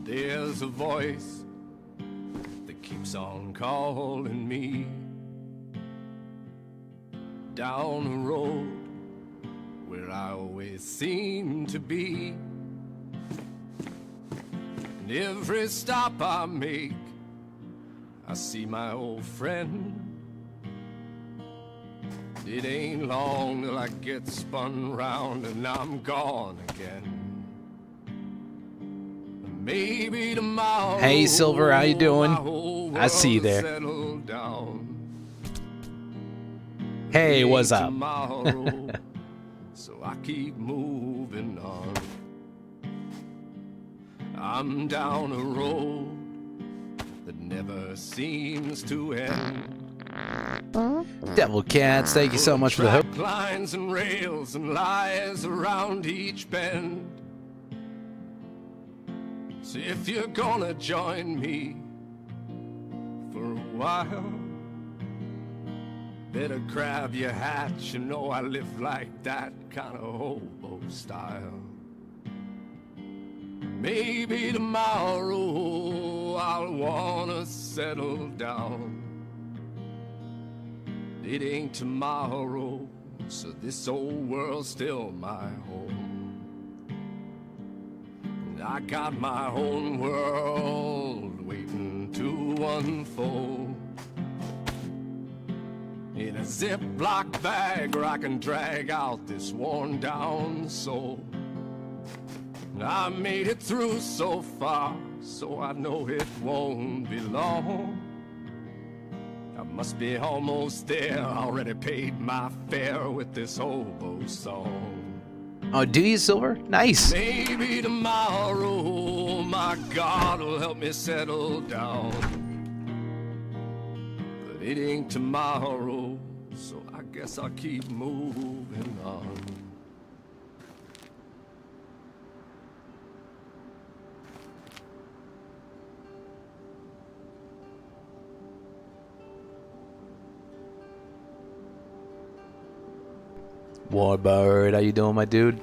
There's a voice that keeps on calling me down a road where I always seem to be. And every stop I make, I see my old friend. It ain't long till I get spun round and I'm gone again. Maybe tomorrow. Hey Silver, how you doing? I see you there. Hey, what's up? Tomorrow, so I keep moving on. I'm down a road that never seems to end. Devil Cats, thank you so much for the hope. Lines and rails and lies around each bend. So if you're gonna join me for a while, better grab your hat. You know I live like that kind of hobo style. Maybe tomorrow I'll wanna settle down. It ain't tomorrow, so this old world's still my home. And I got my own world waiting to unfold. In a Ziploc bag where I can drag out this worn down soul. And I made it through so far, so I know it won't be long. I must be almost there, already paid my fare with this hobo song. Oh, do you, Silver? Nice. Maybe tomorrow my God will help me settle down. But it ain't tomorrow, so I guess I'll keep moving on. Warbird, how you doing, my dude?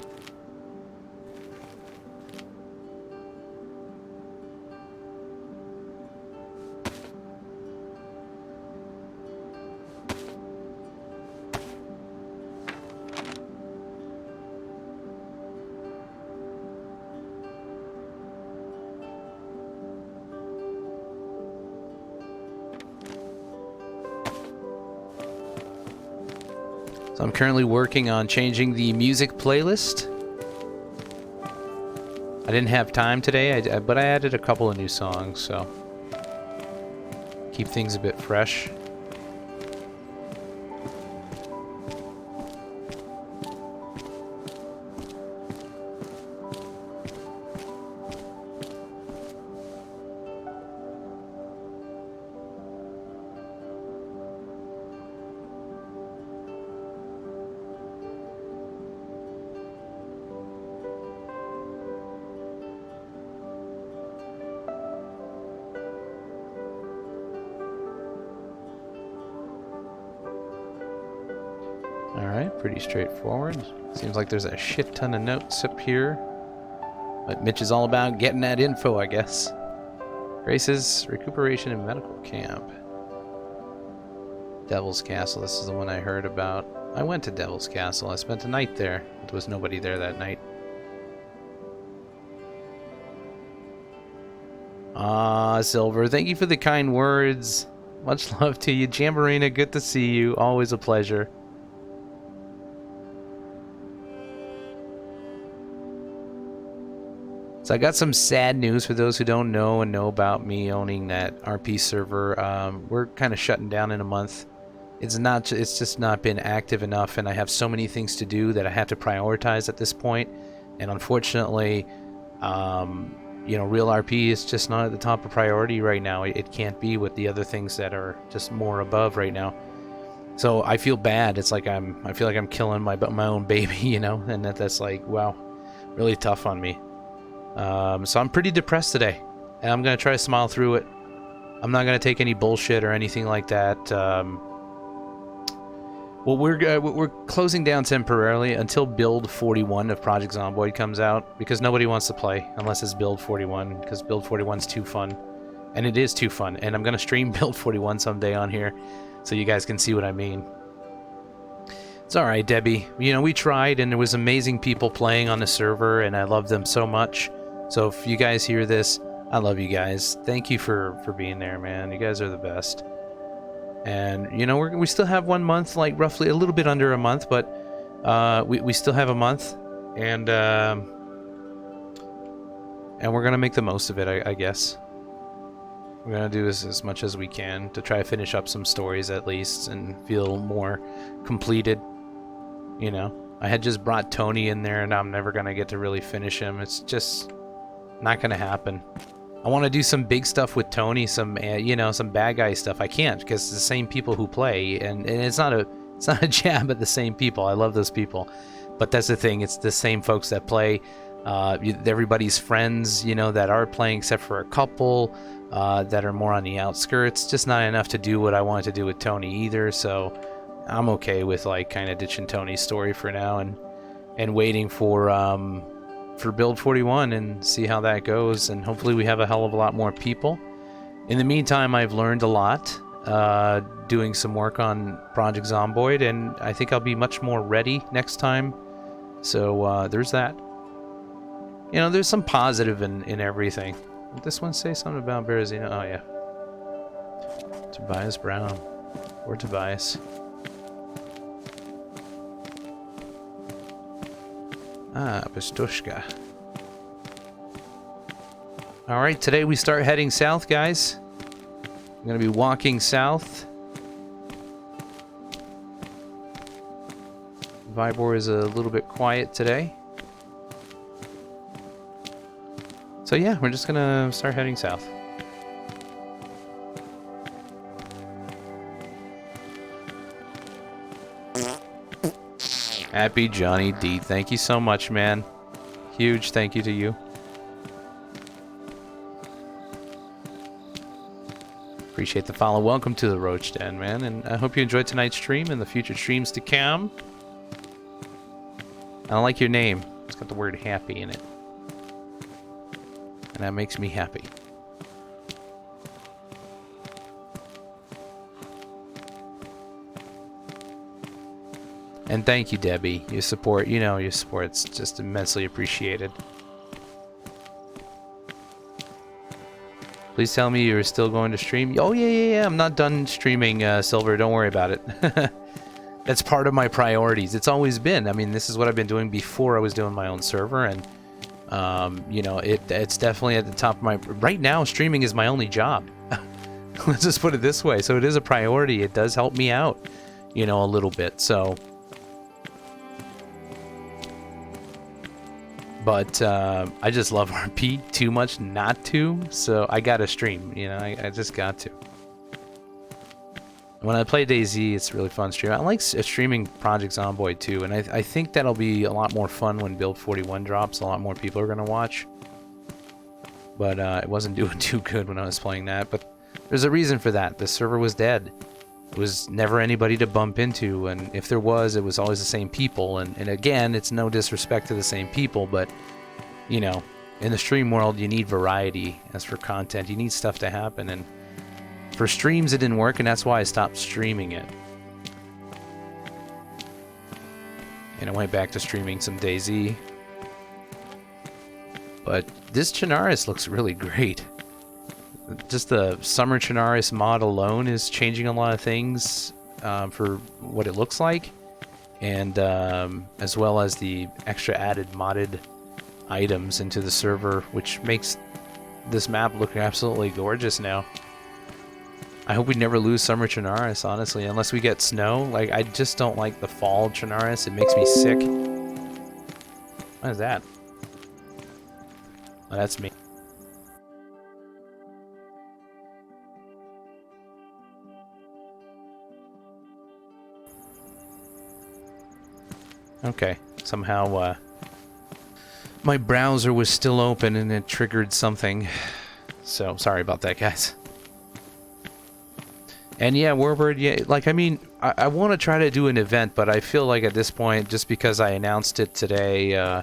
So I'm currently working on changing the music playlist. I didn't have time today, but I added a couple of new songs, so keep things a bit fresh. Alright, pretty straightforward. Seems like there's a shit ton of notes up here. But Mitch is all about getting that info, I guess. Grace's Recuperation and Medical Camp. Devil's Castle, this is the one I heard about. I went to Devil's Castle, I spent a night there. There was nobody there that night. Ah, Silver, thank you for the kind words. Much love to you. Jamborina, good to see you. Always a pleasure. So I got some sad news for those who don't know and know about me owning that RP server. We're kind of shutting down in a month. It's just not been active enough, and I have so many things to do that I have to prioritize at this point. And unfortunately, you know, real RP is just not at the top of priority right now. It can't be with the other things that are just more above right now. So I feel bad. It's like I feel like I'm killing my own baby, you know, and that's like, wow, really tough on me. So I'm pretty depressed today, and I'm going to try to smile through it. I'm not going to take any bullshit or anything like that. Well, we're closing down temporarily until build 41 of Project Zomboid comes out, because nobody wants to play unless it's build 41, because build 41's too fun. And it is too fun, and I'm going to stream build 41 someday on here, so you guys can see what I mean. It's alright, Debbie. You know, we tried, and there was amazing people playing on the server, and I love them so much. So if you guys hear this, I love you guys. Thank you for being there, man. You guys are the best. And, you know, we still have 1 month, like roughly a little bit under a month, but we still have a month, and we're going to make the most of it, I guess. We're going to do as much as we can to try to finish up some stories at least and feel more completed, you know. I had just brought Tony in there, and I'm never going to get to really finish him. It's just not going to happen. I want to do some big stuff with Tony, some you know, some bad guy stuff. I can't, because it's the same people who play, and it's not a jab at the same people. I love those people, but that's the thing. It's the same folks that play. Everybody's friends, you know, that are playing, except for a couple that are more on the outskirts. Just not enough to do what I wanted to do with Tony either. So I'm okay with like kind of ditching Tony's story for now and waiting for build 41 and see how that goes, and hopefully we have a hell of a lot more people. In the meantime, I've learned a lot doing some work on Project Zomboid, and I think I'll be much more ready next time. So there's that. You know, there's some positive in everything. Did this one say something about Berezino? Oh yeah, Tobias Brown or Tobias. Ah, Pistushka. Alright, today we start heading south, guys. I'm going to be walking south. Vibor is a little bit quiet today. So yeah, we're just going to start heading south. Happy Johnny D. Thank you so much, man. Huge thank you to you. Appreciate the follow. Welcome to the Roach Den, man. And I hope you enjoyed tonight's stream and the future streams to come. I like your name. It's got the word happy in it. And that makes me happy. And thank you, Debbie. Your support, you know, your support's just immensely appreciated. Please tell me you're still going to stream. Oh, yeah. I'm not done streaming, Silver. Don't worry about it. That's part of my priorities. It's always been. I mean, this is what I've been doing before I was doing my own server. And, you know, it's definitely at the top of my... Right now, streaming is my only job. Let's just put it this way. So it is a priority. It does help me out, you know, a little bit. So... But I just love RP too much not to, so I gotta stream, you know, I just got to. When I play DayZ, it's really fun streaming. I like streaming Project Zomboid too, and I think that'll be a lot more fun when Build 41 drops. A lot more people are gonna watch. But it wasn't doing too good when I was playing that, but there's a reason for that. The server was dead. There was never anybody to bump into, and if there was, it was always the same people. And again, it's no disrespect to the same people, but, you know, in the stream world, you need variety. As for content, you need stuff to happen, and for streams, it didn't work, and that's why I stopped streaming it. And I went back to streaming some DayZ. But this Chernarus looks really great. Just the Summer Chernarus mod alone is changing a lot of things for what it looks like, and as well as the extra added modded items into the server, which makes this map look absolutely gorgeous now. I hope we never lose Summer Chernarus, honestly, unless we get snow. Like, I just don't like the fall Chernarus. It makes me sick. What is that? Oh, that's me. Okay, somehow my browser was still open and it triggered something. So, sorry about that, guys. And yeah, Warbird, yeah, like, I mean, I want to try to do an event, but I feel like at this point, just because I announced it today,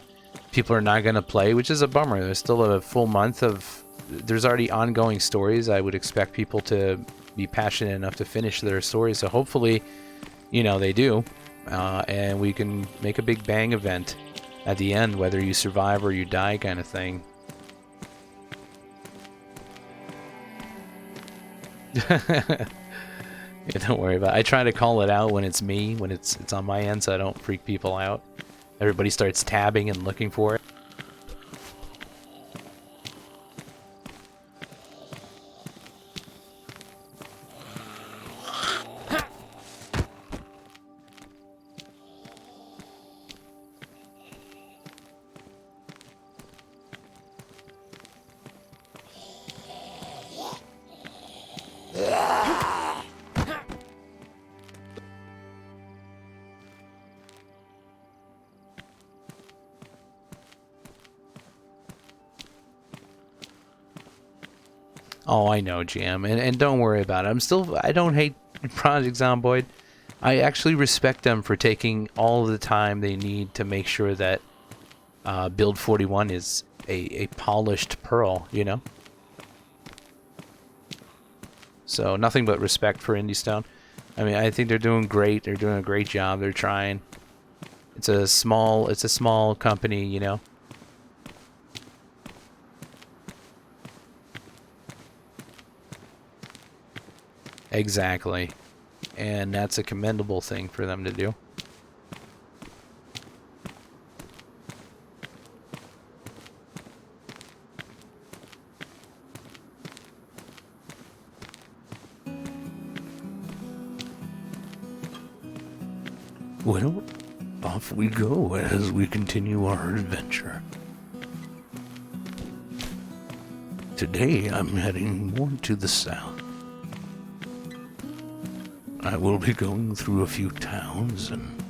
people are not going to play, which is a bummer. There's still a full month of, there's already ongoing stories. I would expect people to be passionate enough to finish their stories, so hopefully, you know, they do, and we can make a big bang event at the end, whether you survive or you die kind of thing. Yeah, don't worry about it. I try to call it out when it's me, when it's on my end, so I don't freak people out. Everybody starts tabbing and looking for it. Oh, I know, Jam, and don't worry about it. I don't hate Project Zomboid. I actually respect them for taking all the time they need to make sure that Build 41 is a polished pearl, you know? So nothing but respect for Indie Stone. I mean, I think they're doing great. They're doing a great job. They're trying. It's a small company, you know? Exactly. And that's a commendable thing for them to do. Well, off we go as we continue our adventure. Today I'm heading more to the south. I will be going through a few towns and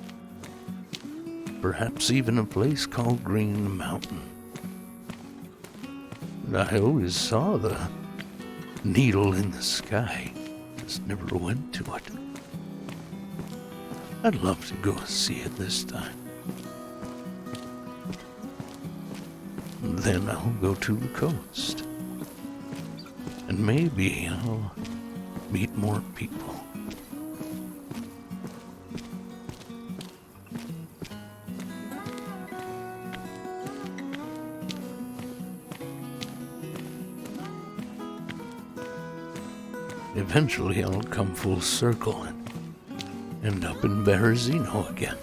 perhaps even a place called Green Mountain. I always saw the needle in the sky, just never went to it. I'd love to go see it this time. Then I'll go to the coast. And maybe I'll meet more people. Eventually I'll come full circle and end up in Berezino again.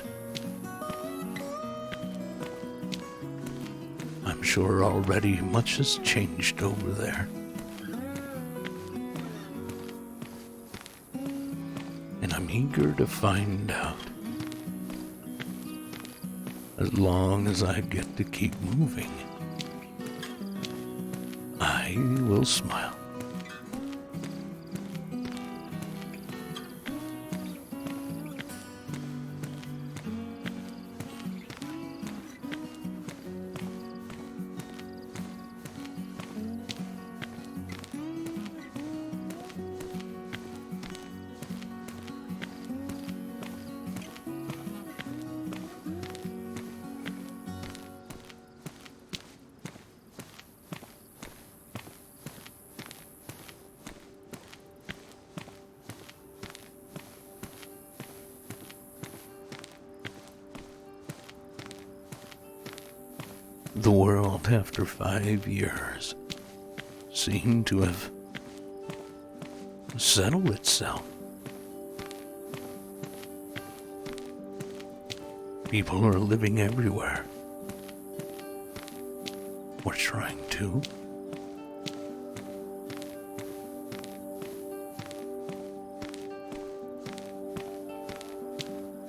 I'm sure already much has changed over there. And I'm eager to find out. As long as I get to keep moving, I will smile. The world, after 5 years, seemed to have settled itself. People are living everywhere. Or trying to.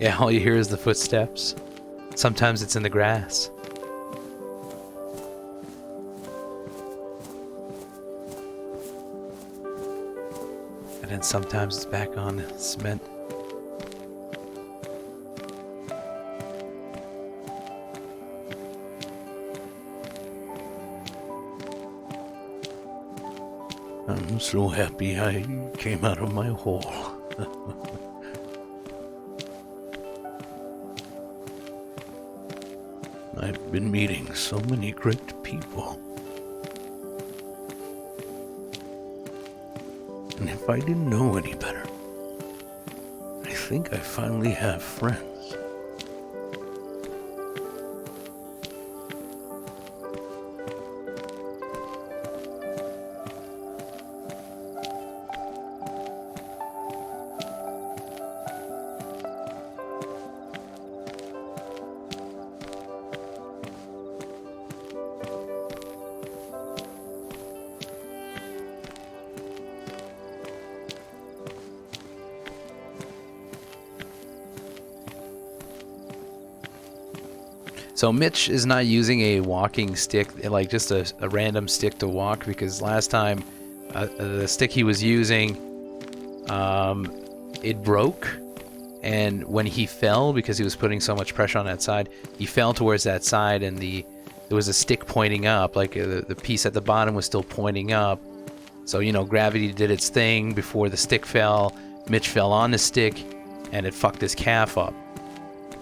Yeah, all you hear is the footsteps. Sometimes it's in the grass. And then sometimes it's back on cement. I'm so happy I came out of my hole. I've been meeting so many great people. And if I didn't know any better, I think I finally have friends. So Mitch is not using a walking stick, like just a random stick to walk, because last time the stick he was using, it broke, and when he fell, because he was putting so much pressure on that side, he fell towards that side, and there was a stick pointing up, like the piece at the bottom was still pointing up. So, you know, gravity did its thing before the stick fell. Mitch fell on the stick, and it fucked his calf up.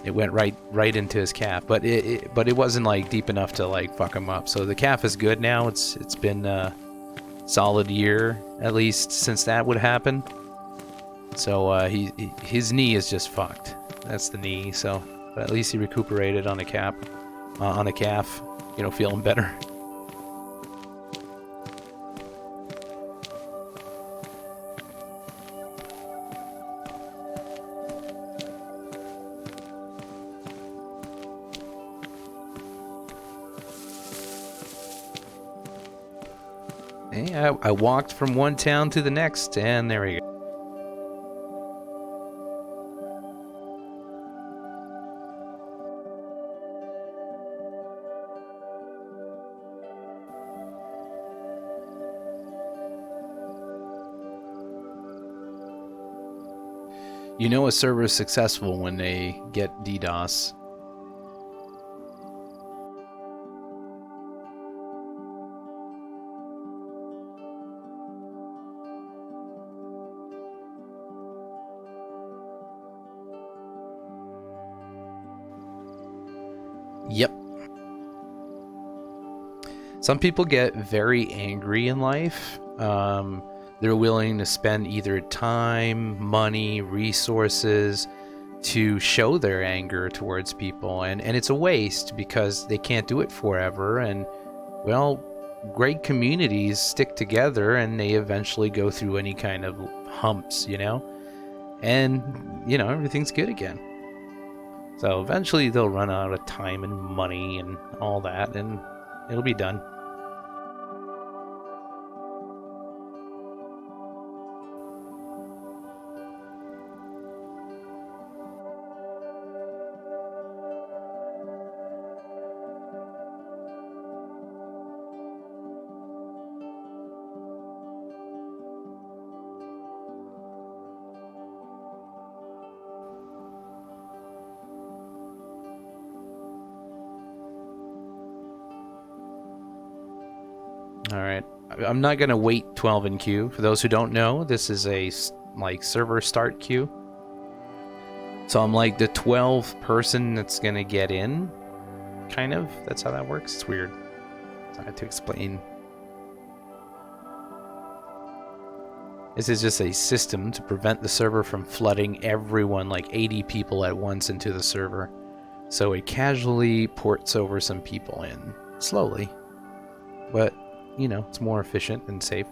It went right into his calf, but it wasn't like deep enough to like fuck him up. So the calf is good now. It's been a solid year at least since that would happen. So his knee is just fucked. That's the knee. So, but at least he recuperated on a calf, you know, feeling better. I walked from one town to the next, and there we go. You know a server is successful when they get DDoS. Yep. Some people get very angry in life. They're willing to spend either time, money, resources to show their anger towards people. And it's a waste because they can't do it forever. And, well, great communities stick together and they eventually go through any kind of humps, you know? And, you know, everything's good again. So eventually they'll run out of time and money and all that, and it'll be done. Alright, I'm not going to wait 12 in queue. For those who don't know, this is a like server start queue. So I'm like the 12th person that's going to get in, kind of. That's how that works. It's weird. It's hard to explain. This is just a system to prevent the server from flooding everyone, like 80 people at once into the server. So it casually ports over some people in, slowly. But you know, it's more efficient and safe.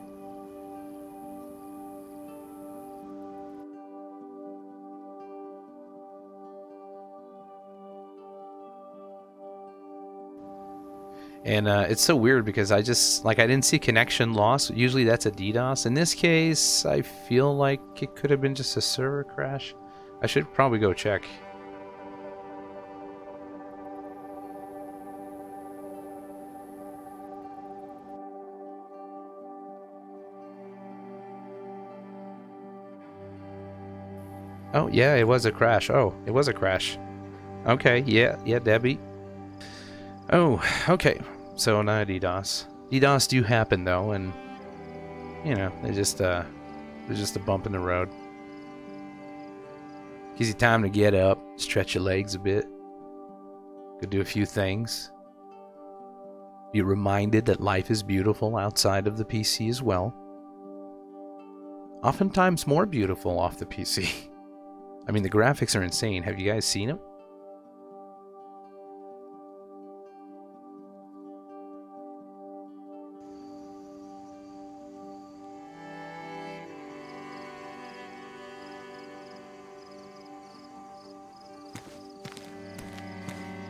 And it's so weird because I didn't see connection loss. Usually that's a DDoS. In this case, I feel like it could have been just a server crash. I should probably go check. Oh, yeah, it was a crash. Oh, it was a crash. Okay, yeah, Debbie. Oh, okay. So not DDoS. DDoS do happen though, and You know, they're just a bump in the road. Gives you time to get up, stretch your legs a bit, go do a few things. Be reminded that life is beautiful outside of the PC as well. Oftentimes more beautiful off the PC. I mean, the graphics are insane. Have you guys seen them?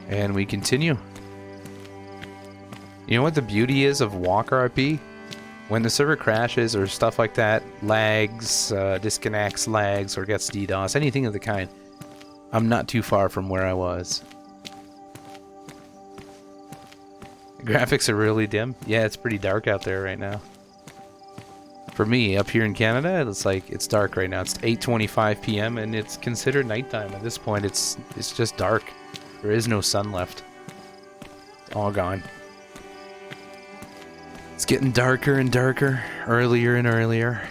And we continue. You know what the beauty is of Walker RP? When the server crashes or stuff like that, lags, disconnects, lags, or gets DDoS, anything of the kind, I'm not too far from where I was. The graphics are really dim. Yeah, it's pretty dark out there right now. For me, up here in Canada, it's dark right now. It's 8:25 p.m. and it's considered nighttime. At this point, it's just dark. There is no sun left. It's all gone. It's getting darker and darker, earlier and earlier.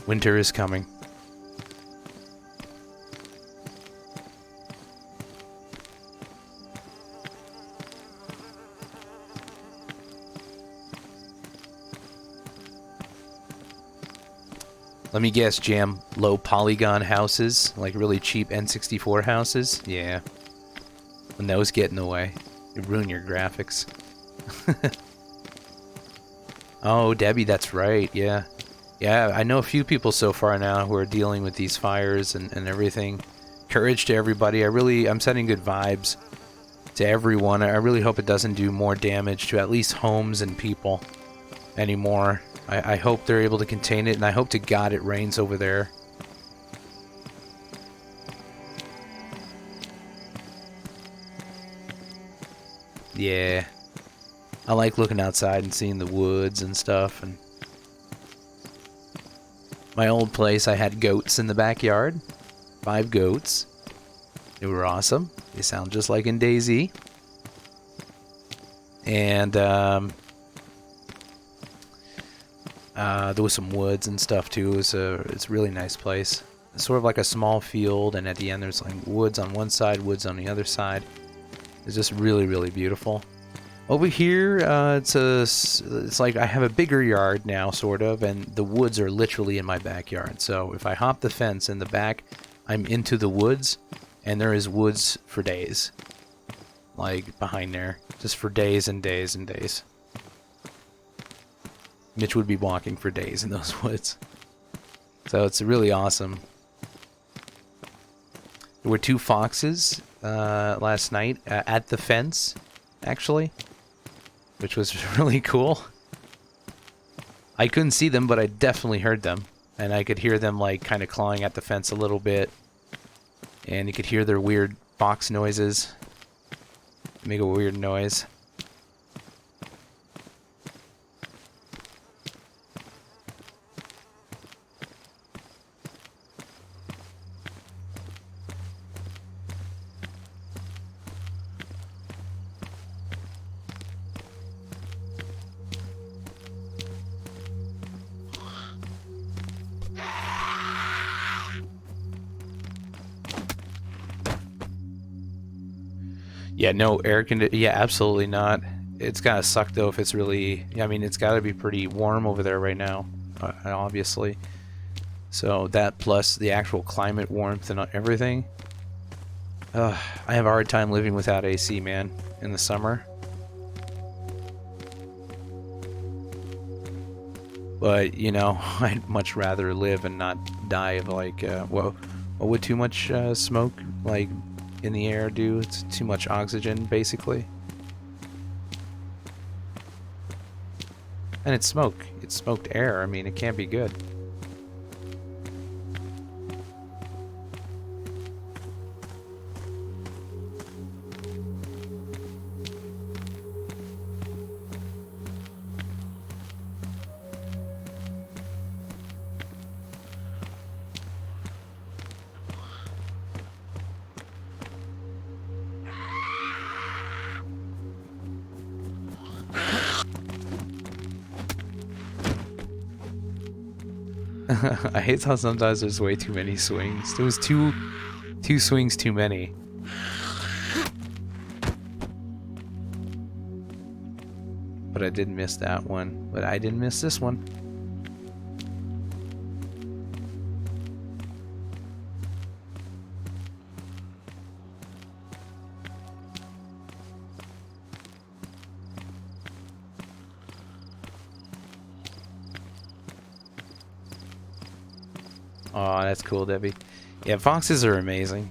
Winter is coming. Let me guess, Jam. Low polygon houses? Like really cheap N64 houses? Yeah. When those get in the way, they ruin your graphics. Oh, Debbie, that's right. Yeah. Yeah, I know a few people so far now who are dealing with these fires and everything. Courage to everybody. I'm sending good vibes to everyone. I really hope it doesn't do more damage to at least homes and people anymore. I hope they're able to contain it, and I hope to God it rains over there. Yeah. I like looking outside and seeing the woods and stuff. And my old place, I had goats in the backyard. 5 goats. They were awesome. They sound just like in DayZ. And there was some woods and stuff too. It's a really nice place. It's sort of like a small field, and at the end there's like woods on one side, woods on the other side. It's just really, really beautiful. Over here, it's like I have a bigger yard now, sort of, and the woods are literally in my backyard. So if I hop the fence in the back, I'm into the woods, and there is woods for days. Like behind there, just for days and days and days. Mitch would be walking for days in those woods. So it's really awesome. There were 2 foxes last night at the fence, actually, which was really cool. I couldn't see them, but I definitely heard them. And I could hear them like kind of clawing at the fence a little bit. And you could hear their weird fox noises. Make a weird noise. Yeah, no air conditioning. Yeah, absolutely not. It's gotta suck though if it's really. I mean, it's gotta be pretty warm over there right now, obviously. So that plus the actual climate warmth and everything. I have a hard time living without AC, man, in the summer. But you know, I'd much rather live and not die of like what would too much smoke like in the air do? It's too much oxygen, basically. And it's smoke. It's smoked air. I mean, it can't be good. I hate how sometimes there's way too many swings. There was two swings too many. But I did miss that one. But I didn't miss this one. Oh, that's cool, Debbie. Yeah, foxes are amazing.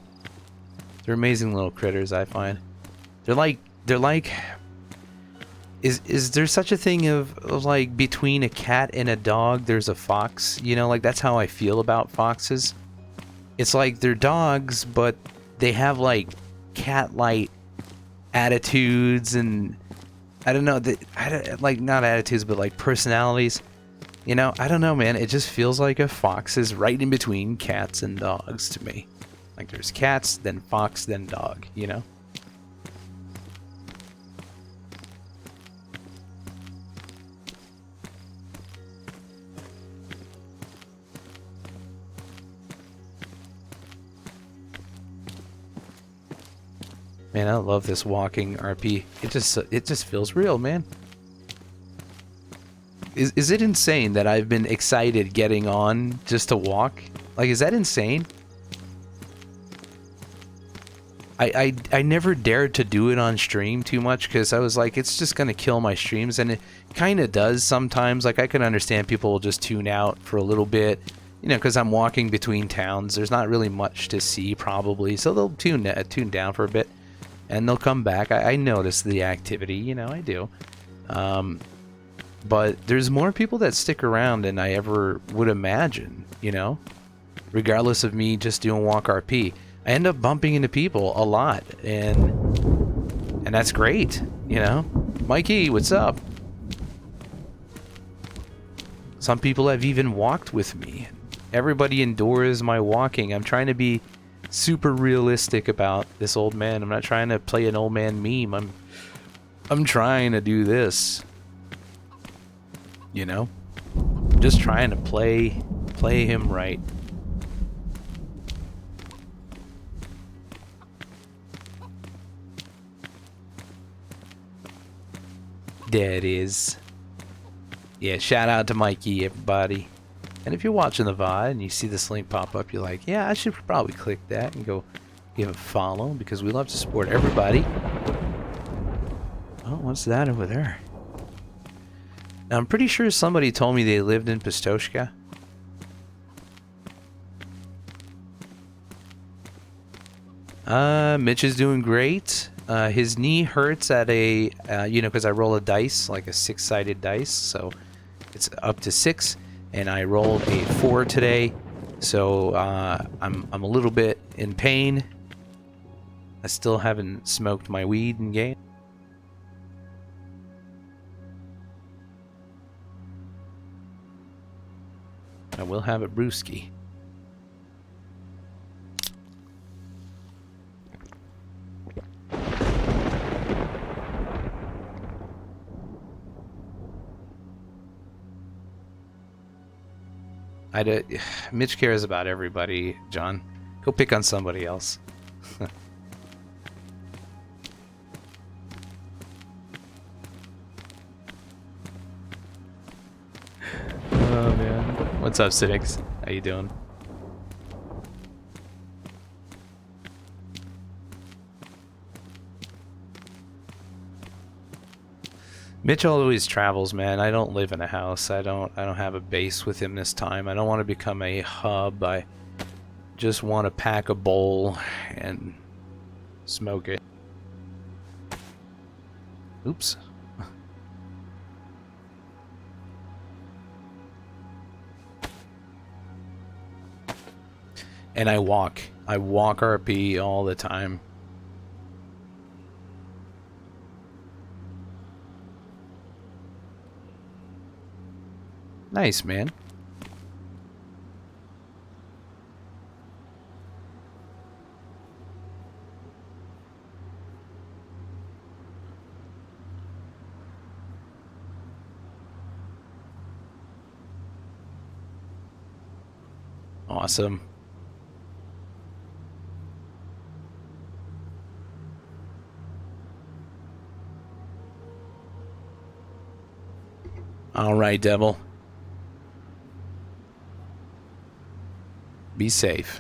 They're amazing little critters, I find. They're like is there such a thing of like between a cat and a dog there's a fox? You know, like that's how I feel about foxes. It's like they're dogs, but they have like cat-like attitudes and I don't know, like not attitudes but like personalities. You know, I don't know, man. It just feels like a fox is right in between cats and dogs to me. Like there's cats, then fox, then dog, you know? Man, I love this walking RP. It just feels real, man. Is it insane that I've been excited getting on just to walk? Like, is that insane? I never dared to do it on stream too much because I was like, it's just gonna kill my streams, and it kind of does sometimes. Like, I can understand people will just tune out for a little bit, you know, because I'm walking between towns. There's not really much to see probably, so they'll tune down for a bit, and they'll come back. I notice the activity, you know, I do. But there's more people that stick around than I ever would imagine, you know? Regardless of me just doing walk RP. I end up bumping into people a lot, and that's great, you know? Mikey, what's up? Some people have even walked with me. Everybody endures my walking. I'm trying to be super realistic about this old man. I'm not trying to play an old man meme. I'm trying to do this. You know, just trying to play him right. There it is. Yeah, shout out to Mikey, everybody. And if you're watching the VOD and you see this link pop up, you're like, yeah, I should probably click that and go give a follow because we love to support everybody. Oh, what's that over there? I'm pretty sure somebody told me they lived in Pistoshka. Mitch is doing great. His knee hurts at a, you know, because I roll a dice, like a 6-sided dice, so it's up to 6, and I rolled a 4 today, so I'm a little bit in pain. I still haven't smoked my weed in game. I will have a brewski. Mitch cares about everybody, John. Go pick on somebody else. Oh man. What's up, Cynics? How you doing? Mitch always travels, man. I don't live in a house. I don't have a base with him this time. I don't want to become a hub. I just want to pack a bowl and smoke it. Oops. And I walk RP all the time. Nice, man. Awesome. All right, Devil. Be safe.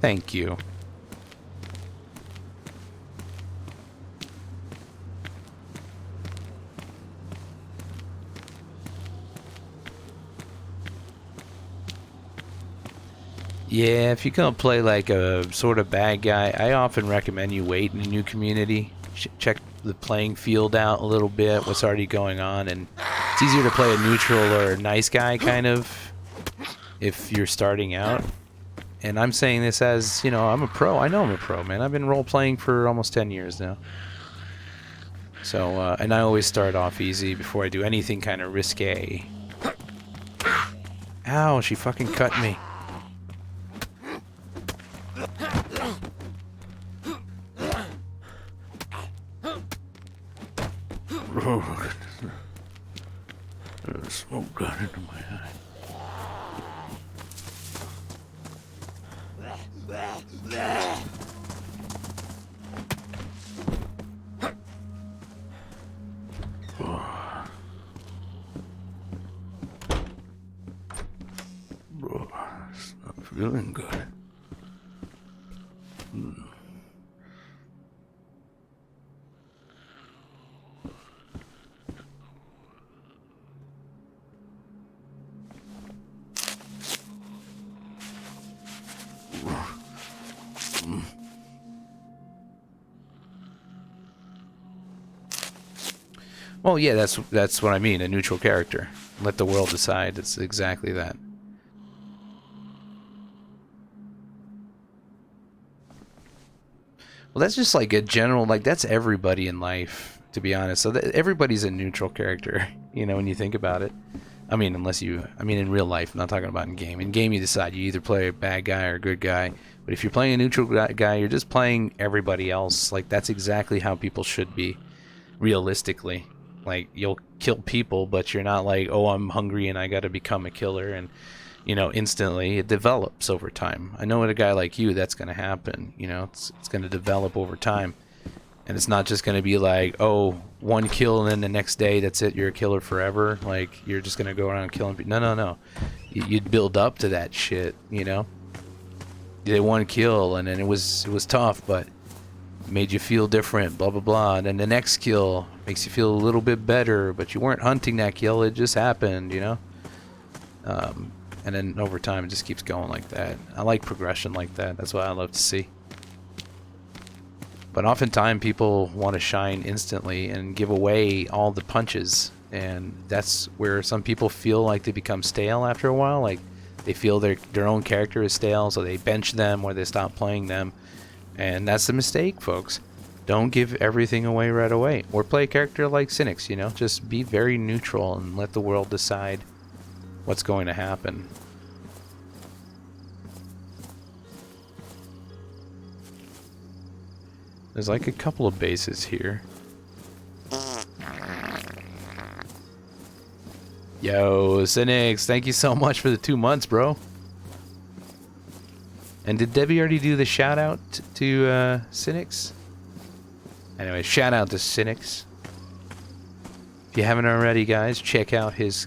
Thank you. Yeah, if you're gonna play like a sort of bad guy, I often recommend you wait in a new community. Check the playing field out a little bit, what's already going on, and it's easier to play a neutral or a nice guy kind of if you're starting out. And I'm saying this as, you know, I'm a pro. I know I'm a pro, man. I've been role-playing for almost 10 years now. So, and I always start off easy before I do anything kind of risque. Ow, she fucking cut me. Smoke got into my eye. It's not feeling good. Well, yeah, that's what I mean, a neutral character. Let the world decide. It's exactly that. Well, that's just like a general, like, that's everybody in life, to be honest. So everybody's a neutral character, you know, when you think about it. I mean, unless you, I mean, in real life, I'm not talking about in game. In game, you decide. You either play a bad guy or a good guy. But if you're playing a neutral guy, you're just playing everybody else. Like, that's exactly how people should be, realistically. Like, you'll kill people, but you're not like, oh, I'm hungry and I gotta become a killer, and, you know, instantly. It develops over time. I know with a guy like you, that's gonna happen. You know, it's gonna develop over time. And it's not just gonna be like, oh, one kill and then the next day, that's it, you're a killer forever. Like, you're just gonna go around killing people. No. You'd build up to that shit, you know? You did one kill and then it was tough, but made you feel different, blah blah blah, and then the next kill makes you feel a little bit better, but you weren't hunting that kill, it just happened, you know. And then over time it just keeps going like that. I like progression like that. That's what I love to see. But oftentimes people want to shine instantly and give away all the punches, and that's where some people feel like they become stale after a while. Like, they feel their own character is stale, so they bench them or they stop playing them. And that's the mistake, folks. Don't give everything away right away. Or play a character like Cynics, you know? Just be very neutral and let the world decide what's going to happen. There's like a couple of bases here. Yo, Cynics, thank you so much for the 2 months, bro. And did Debbie already do the shout out to Cynics? Anyway, shout out to Cynics. If you haven't already, guys, check out his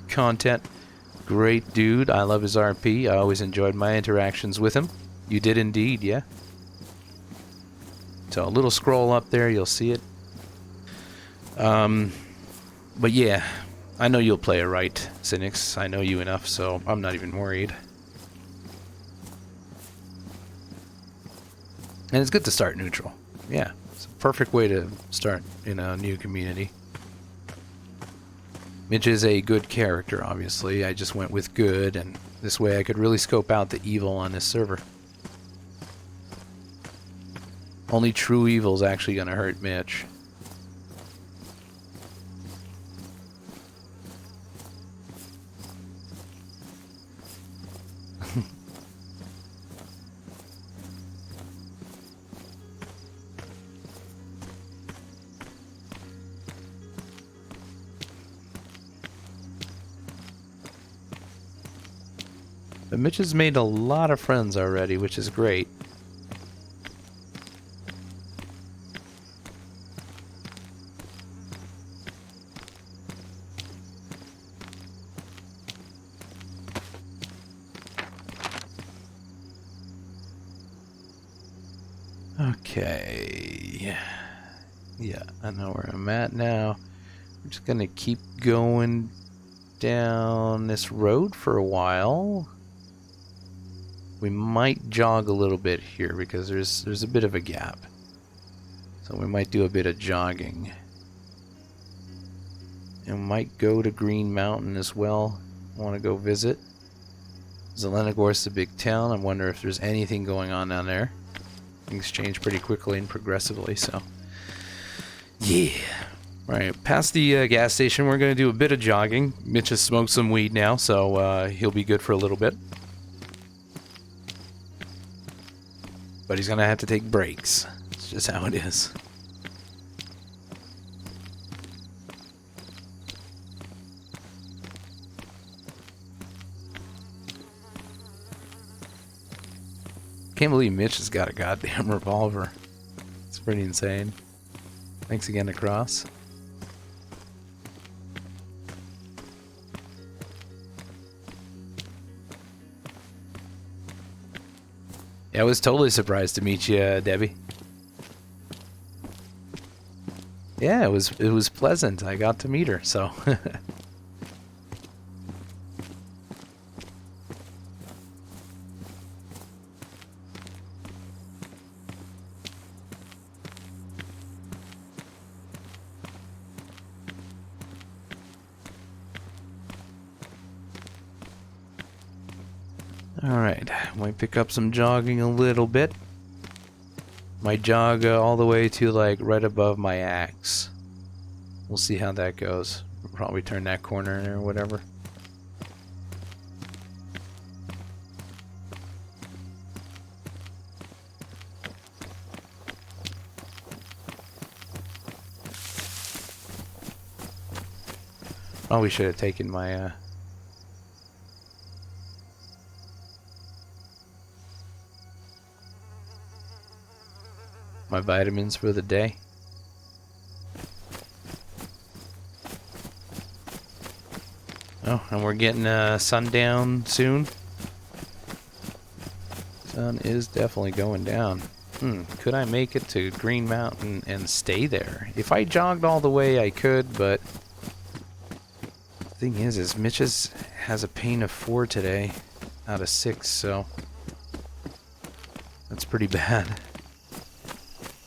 content. Great dude. I love his RP. I always enjoyed my interactions with him. You did indeed, yeah? So a little scroll up there, you'll see it. But yeah, I know you'll play it right, Cynics. I know you enough, so I'm not even worried. And it's good to start neutral. Yeah, it's a perfect way to start in a new community. Mitch is a good character, obviously. I just went with good, and this way I could really scope out the evil on this server. Only true evil is actually going to hurt Mitch. But Mitch has made a lot of friends already, which is great. Okay. Yeah, I know where I'm at now. I'm just gonna keep going down this road for a while. We might jog a little bit here because there's a bit of a gap. So we might do a bit of jogging. And might go to Green Mountain as well. I want to go visit. Zelenogorsk is a big town. I wonder if there's anything going on down there. Things change pretty quickly and progressively, so yeah. Alright, past the gas station, we're going to do a bit of jogging. Mitch has smoked some weed now, so he'll be good for a little bit. But he's going to have to take breaks. It's just how it is. Can't believe Mitch has got a goddamn revolver. It's pretty insane. Thanks again to Cross. Yeah, I was totally surprised to meet you, Debbie. Yeah, it was pleasant. I got to meet her, so. Alright, might pick up some jogging a little bit. Might jog all the way to like right above my axe. We'll see how that goes. Probably turn that corner or whatever. Probably should have taken my my vitamins for the day. Oh, and we're getting sundown soon. Sun is definitely going down. Could I make it to Green Mountain and stay there? If I jogged all the way, I could, but the thing is Mitch has a pain of 4 today out of 6, so that's pretty bad.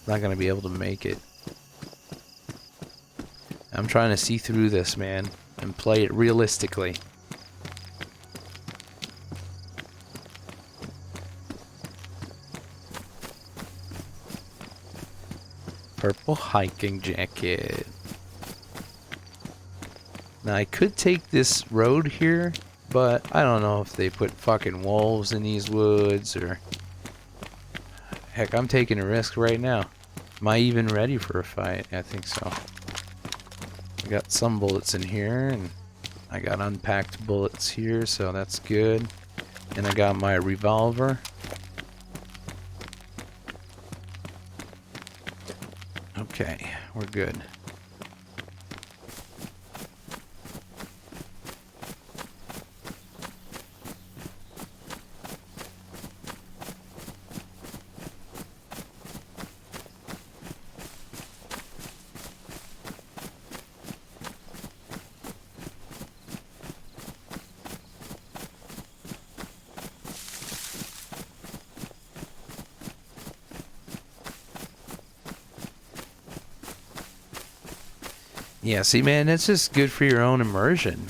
Not gonna be able to make it. I'm trying to see through this, man, and play it realistically. Purple hiking jacket. Now I could take this road here, but I don't know if they put fucking wolves in these woods or... Heck, I'm taking a risk right now. Am I even ready for a fight? I think so. I got some bullets in here, and I got unpacked bullets here, so that's good. And I got my revolver. Okay, we're good. Yeah, see, man, it's just good for your own immersion.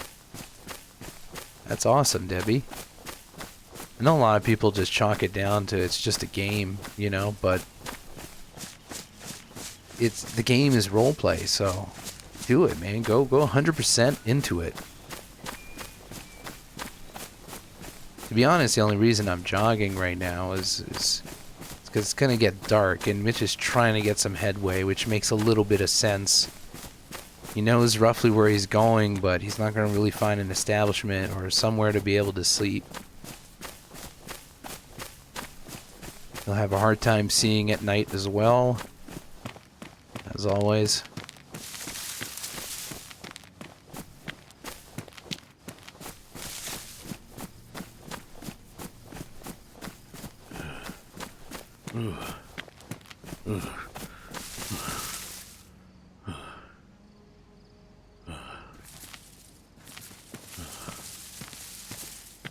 That's awesome, Debbie. I know a lot of people just chalk it down to it's just a game, you know, but the game is roleplay, so do it, man. Go 100% into it. To be honest, the only reason I'm jogging right now is because it's gonna get dark, and Mitch is trying to get some headway, which makes a little bit of sense. He knows roughly where he's going, but he's not going to really find an establishment or somewhere to be able to sleep. You'll have a hard time seeing at night as well, as always.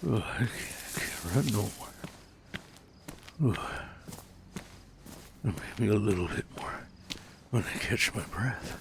I can't run no more. Maybe a little bit more when I catch my breath.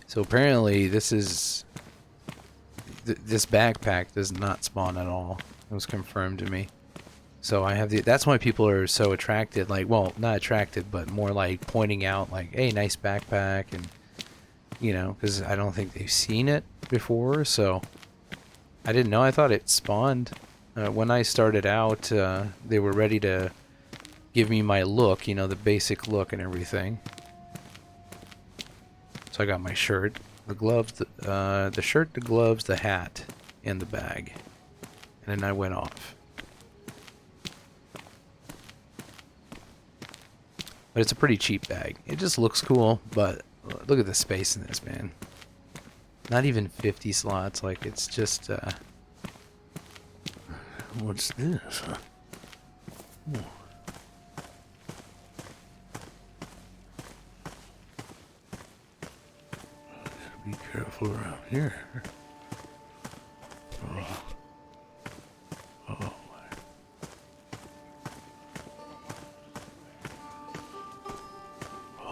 So apparently this backpack does not spawn at all. It was confirmed to me. So I have that's why people are so attracted, like, well, not attracted, but more like pointing out, like, hey, nice backpack, and, you know, because I don't think they've seen it before, so I didn't know. I thought it spawned. When I started out, they were ready to give me my look, you know, the basic look and everything. So I got my shirt, the gloves, the shirt, the gloves, the hat, and the bag. And then I went off. But it's a pretty cheap bag. It just looks cool, but look at the space in this, man. Not even 50 slots, like it's just, What's this? Oh. Be careful around here. Oh. Oh my.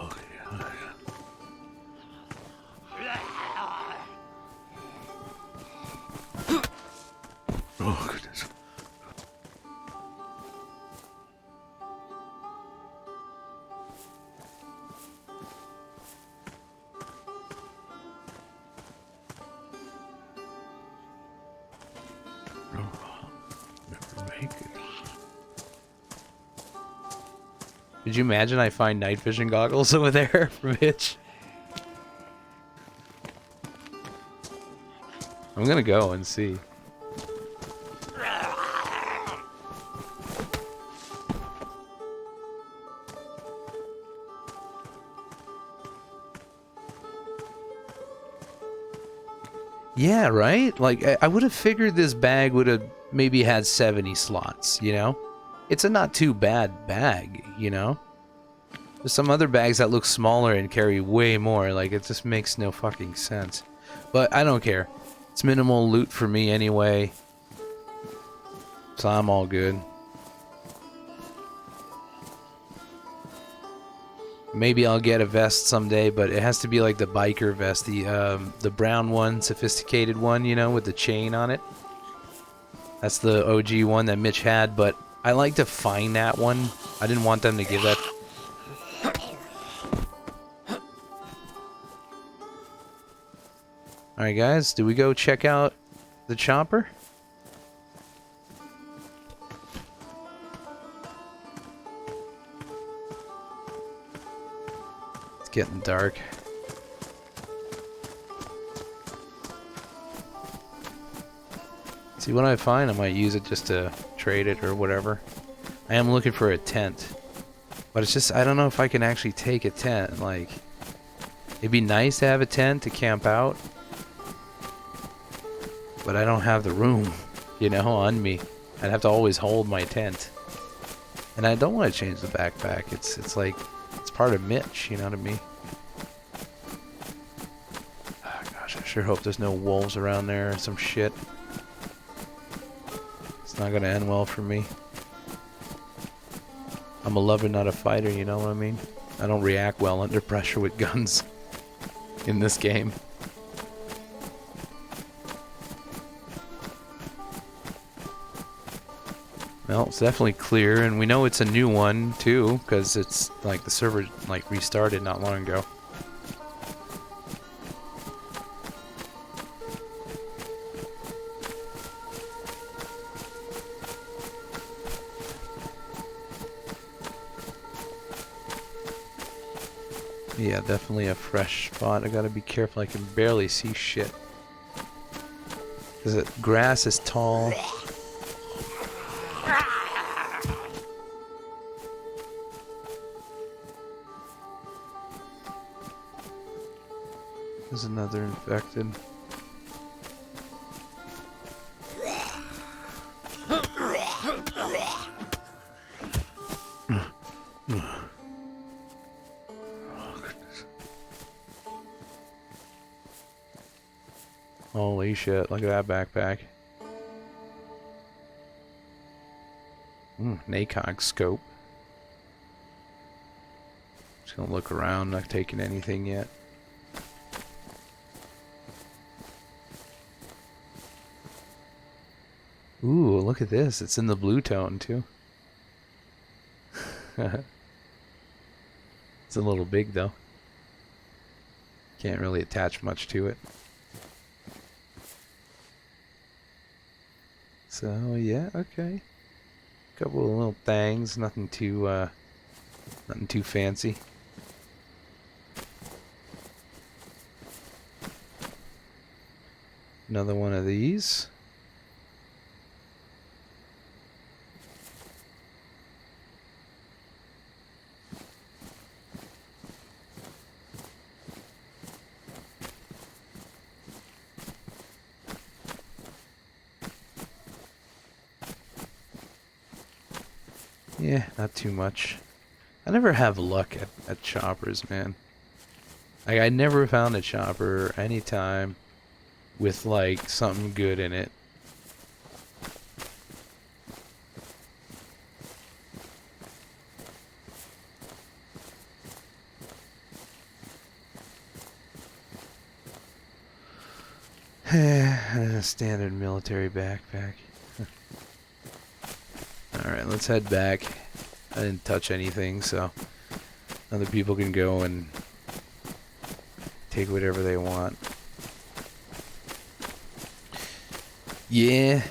Okay. Oh goodness. Did you imagine I find night vision goggles over there for Mitch? I'm gonna go and see. Yeah, right? Like, I would have figured this bag would have maybe had 70 slots, you know? It's a not too bad bag, you know? There's some other bags that look smaller and carry way more. Like, it just makes no fucking sense. But I don't care. It's minimal loot for me anyway. So I'm all good. Maybe I'll get a vest someday, but it has to be like the biker vest, the brown one, sophisticated one, you know, with the chain on it. That's the OG one that Mitch had, but I like to find that one. I didn't want them to give that. Alright guys, do we go check out the chopper? It's getting dark. See, what I find, I might use it just to trade it or whatever. I am looking for a tent. But it's just, I don't know if I can actually take a tent. Like, it'd be nice to have a tent to camp out. But I don't have the room, you know, on me. I'd have to always hold my tent. And I don't want to change the backpack. It's like, it's part of Mitch, you know what I mean? Oh, gosh, I sure hope there's no wolves around there or some shit. It's not gonna end well for me. I'm a lover, not a fighter, you know what I mean? I don't react well under pressure with guns in this game. Well, it's definitely clear, and we know it's a new one too, because it's like the server like restarted not long ago. Yeah, definitely a fresh spot. I gotta be careful, I can barely see shit. Because the grass is tall. There's another infected. Holy shit, look at that backpack. NACOG scope. Just gonna look around, not taking anything yet. Ooh, look at this. It's in the blue tone, too. It's a little big, though. Can't really attach much to it. So, yeah, okay. Couple of little things, nothing too fancy. Another one of these. Yeah, not too much. I never have luck at choppers, man. Like, I never found a chopper anytime with, like, something good in it. Standard military backpack. Alright, let's head back. I didn't touch anything, so other people can go and take whatever they want. Yeah.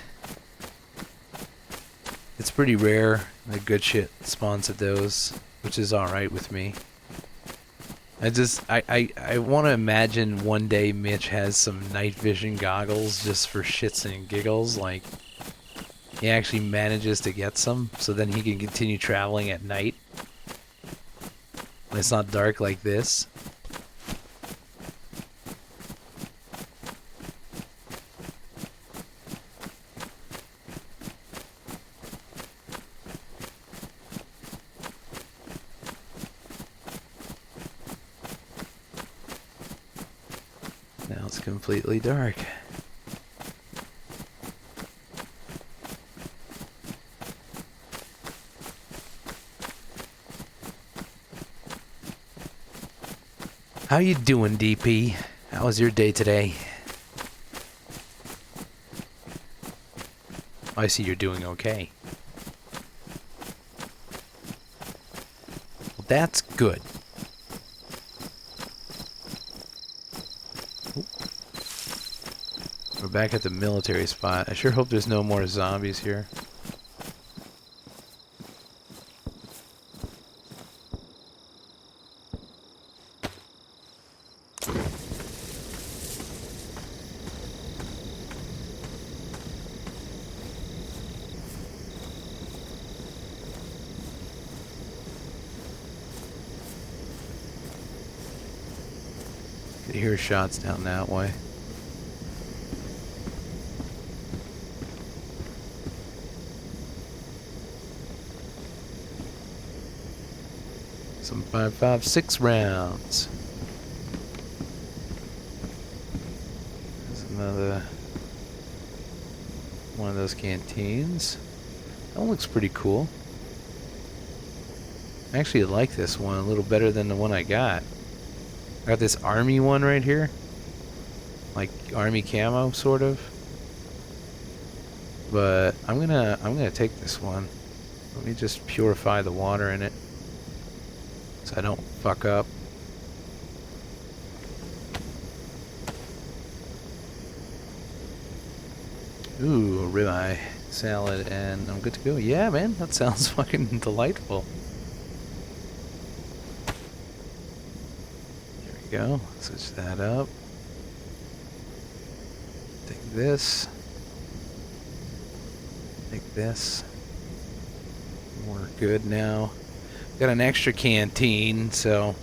It's pretty rare that good shit spawns at those, which is alright with me. I want to imagine one day Mitch has some night vision goggles just for shits and giggles, like he actually manages to get some, so then he can continue traveling at night when it's not dark like this. Now it's completely dark. How you doing, DP? How was your day today? I see you're doing okay. Well, that's good. Ooh. We're back at the military spot. I sure hope there's no more zombies here. Could hear shots down that way. Some 5.56 rounds. There's another one of those canteens. That one looks pretty cool. I actually like this one a little better than the one I got. I got this army one right here. Like army camo, sort of. But I'm gonna take this one. Let me just purify the water in it so I don't fuck up. Ooh, ribeye salad, and I'm good to go. Yeah, man, that sounds fucking delightful. There we go. Switch that up. Take this. Take this. We're good now. Got an extra canteen, so...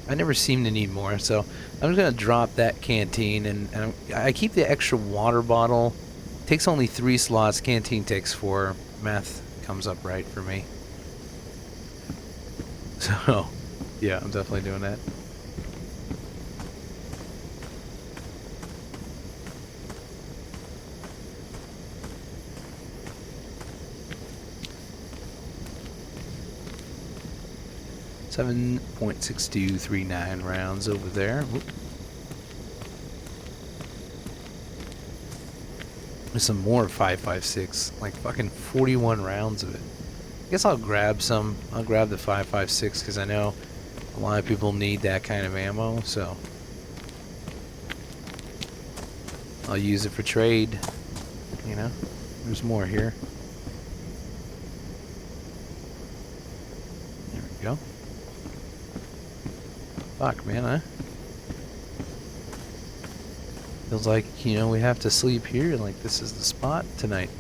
I never seem to need more, so I'm just gonna drop that canteen, and I keep the extra water bottle. Takes only 3 slots. Canteen takes 4. Math comes up right for me. So, yeah, I'm definitely doing that. .6239 rounds over there. Whoop. There's some more 5.56, like fucking 41 rounds of it. I guess I'll grab some. I'll grab the 5.56 because I know a lot of people need that kind of ammo, so I'll use it for trade. You know, there's more here. There we go. Fuck, man, huh? Feels like, you know, we have to sleep here, like this is the spot tonight.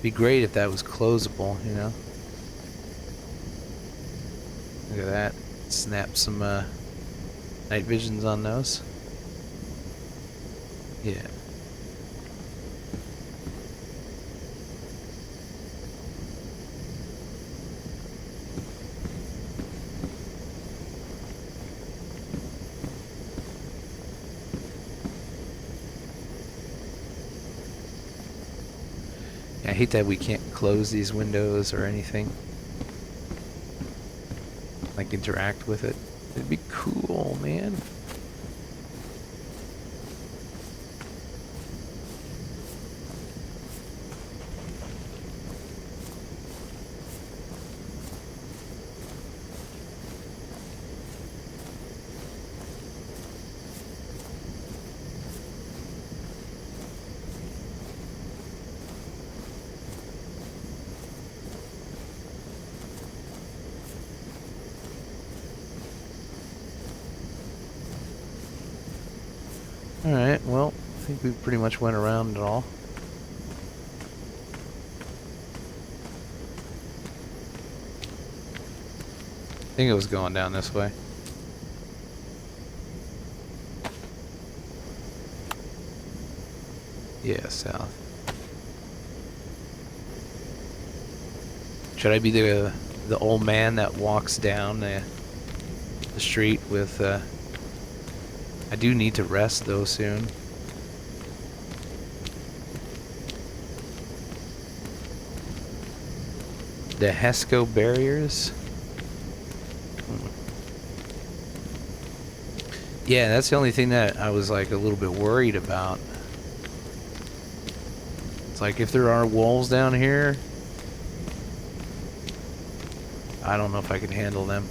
Be great if that was closable, you know? Look at that. Snap some night visions on those. Yeah. I hate that we can't close these windows or anything. Like interact with it. It'd be cool, man. Alright, well, I think we pretty much went around it all. I think it was going down this way. Yeah, south. Should I be the old man that walks down the street with I do need to rest though soon. The Hesco barriers? Yeah, that's the only thing that I was like a little bit worried about. It's like if there are wolves down here, I don't know if I can handle them.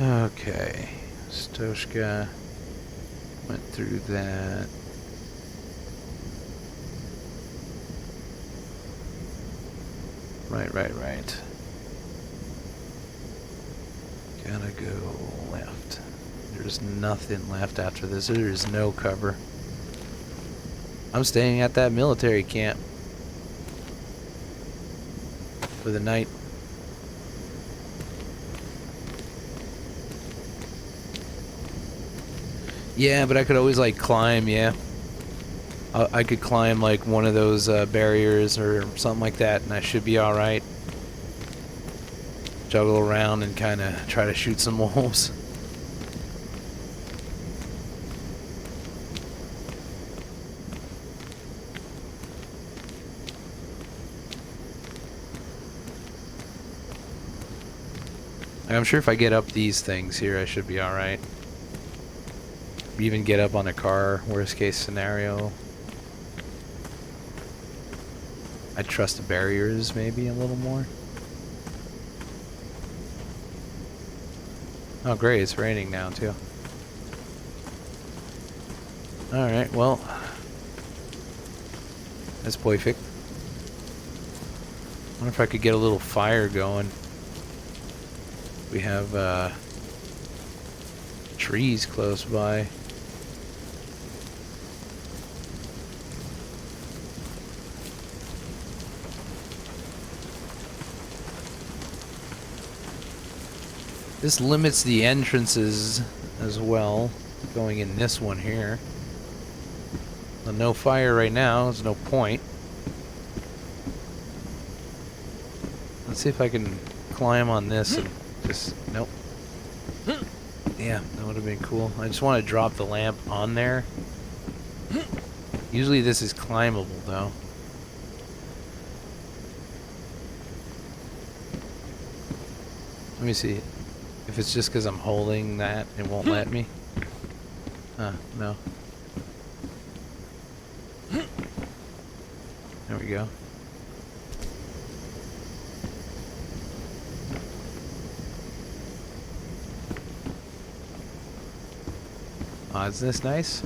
Okay, Stoshka went through that. Right. Gotta go left. There's nothing left after this. There is no cover. I'm staying at that military camp for the night. Yeah, but I could always like climb, yeah. I could climb like one of those barriers or something like that, and I should be alright. Juggle around and kind of try to shoot some wolves. I'm sure if I get up these things here, I should be alright. Even get up on a car, worst case scenario. I trust the barriers maybe a little more. Oh great, it's raining now too. Alright, well. That's perfect. Wonder if I could get a little fire going. We have trees close by. This limits the entrances as well, going in this one here. Well, no fire right now, there's no point. Let's see if I can climb on this and just, nope. Yeah, that would have been cool. I just want to drop the lamp on there. Usually this is climbable though. Let me see. If it's just because I'm holding that, it won't let me. No. There we go. Oh, isn't this nice?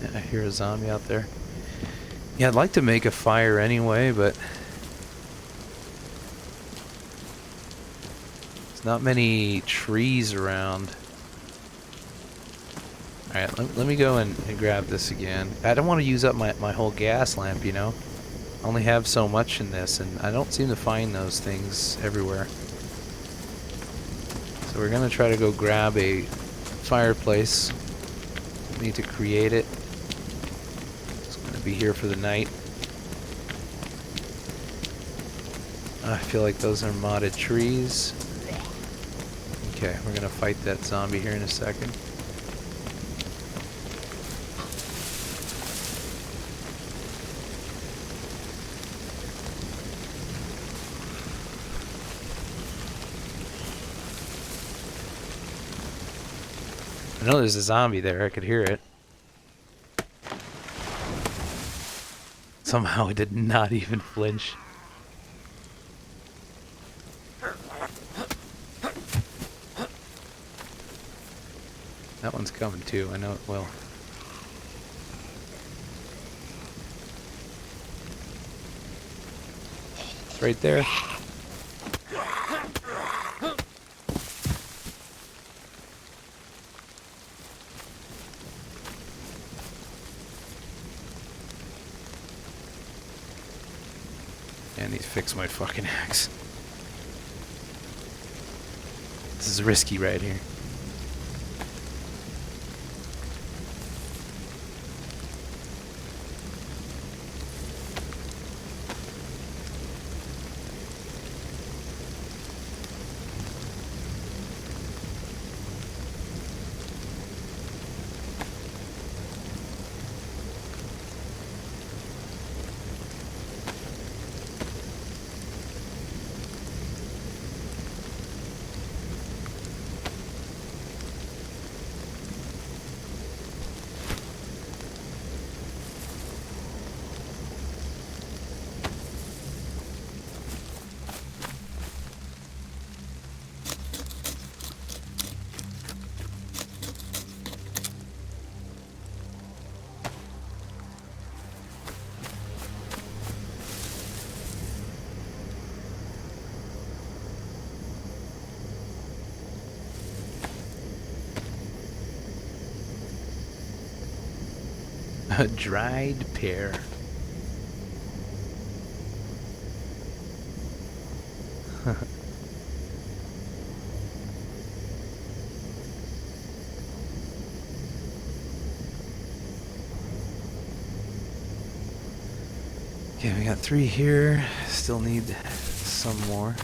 Yeah, I hear a zombie out there. Yeah, I'd like to make a fire anyway, but there's not many trees around. Alright, let me go and grab this again. I don't want to use up my whole gas lamp, you know? I only have so much in this, and I don't seem to find those things everywhere. So we're gonna try to go grab a fireplace. Need to create it. It's gonna be here for the night. I feel like those are modded trees. Okay, we're gonna fight that zombie here in a second. I know there's a zombie there, I could hear it. Somehow it did not even flinch. That one's coming too, I know it will. It's right there. I need to fix my fucking axe. This is risky right here. A dried pear. Okay, we got 3 here. Still need some more.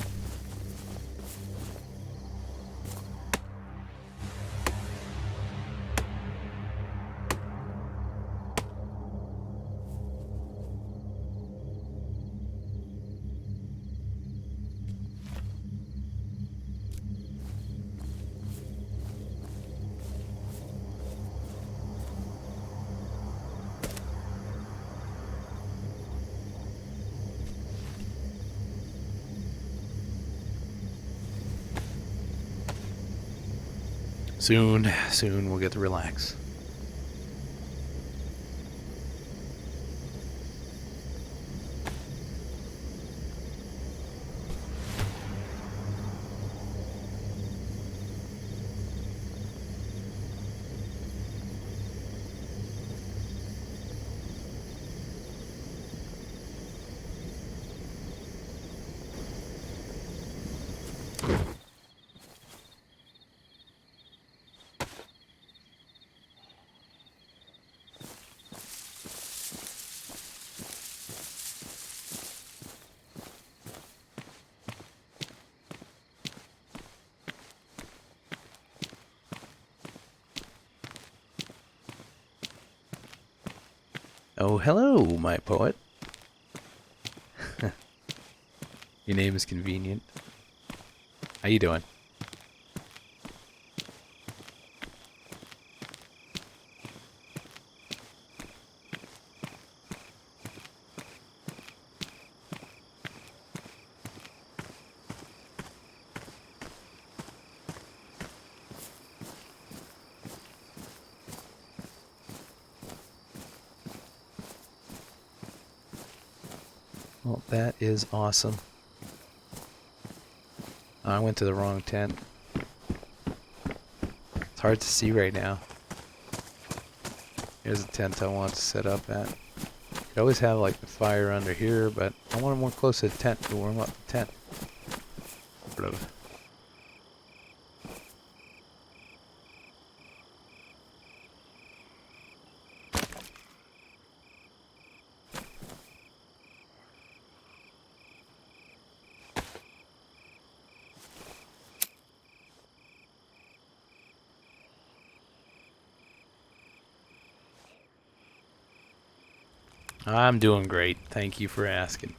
Soon we'll get to relax. Oh, hello, my poet. Your name is convenient. How you doing? Well, that is awesome. I went to the wrong tent. It's hard to see right now. Here's a tent I want to set up at. Could always have like the fire under here, but I want it more close to the tent to warm up the tent. Sort of. I'm doing great. Thank you for asking.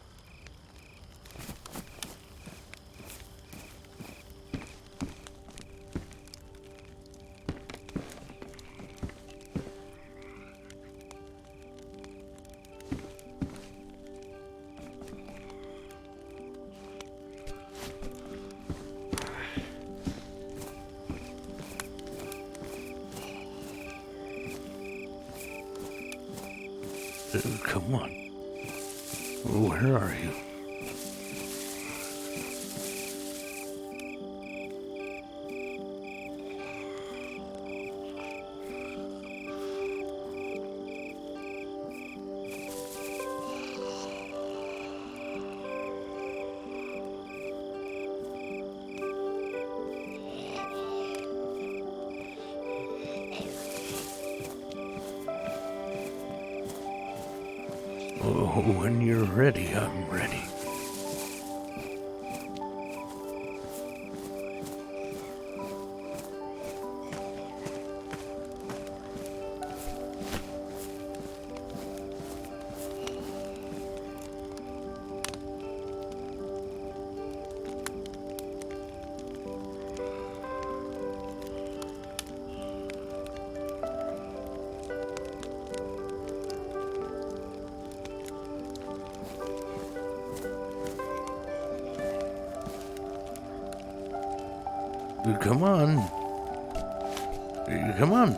Come on. Where are you? Oh, when you're ready, I'm ready. Come on. Come on.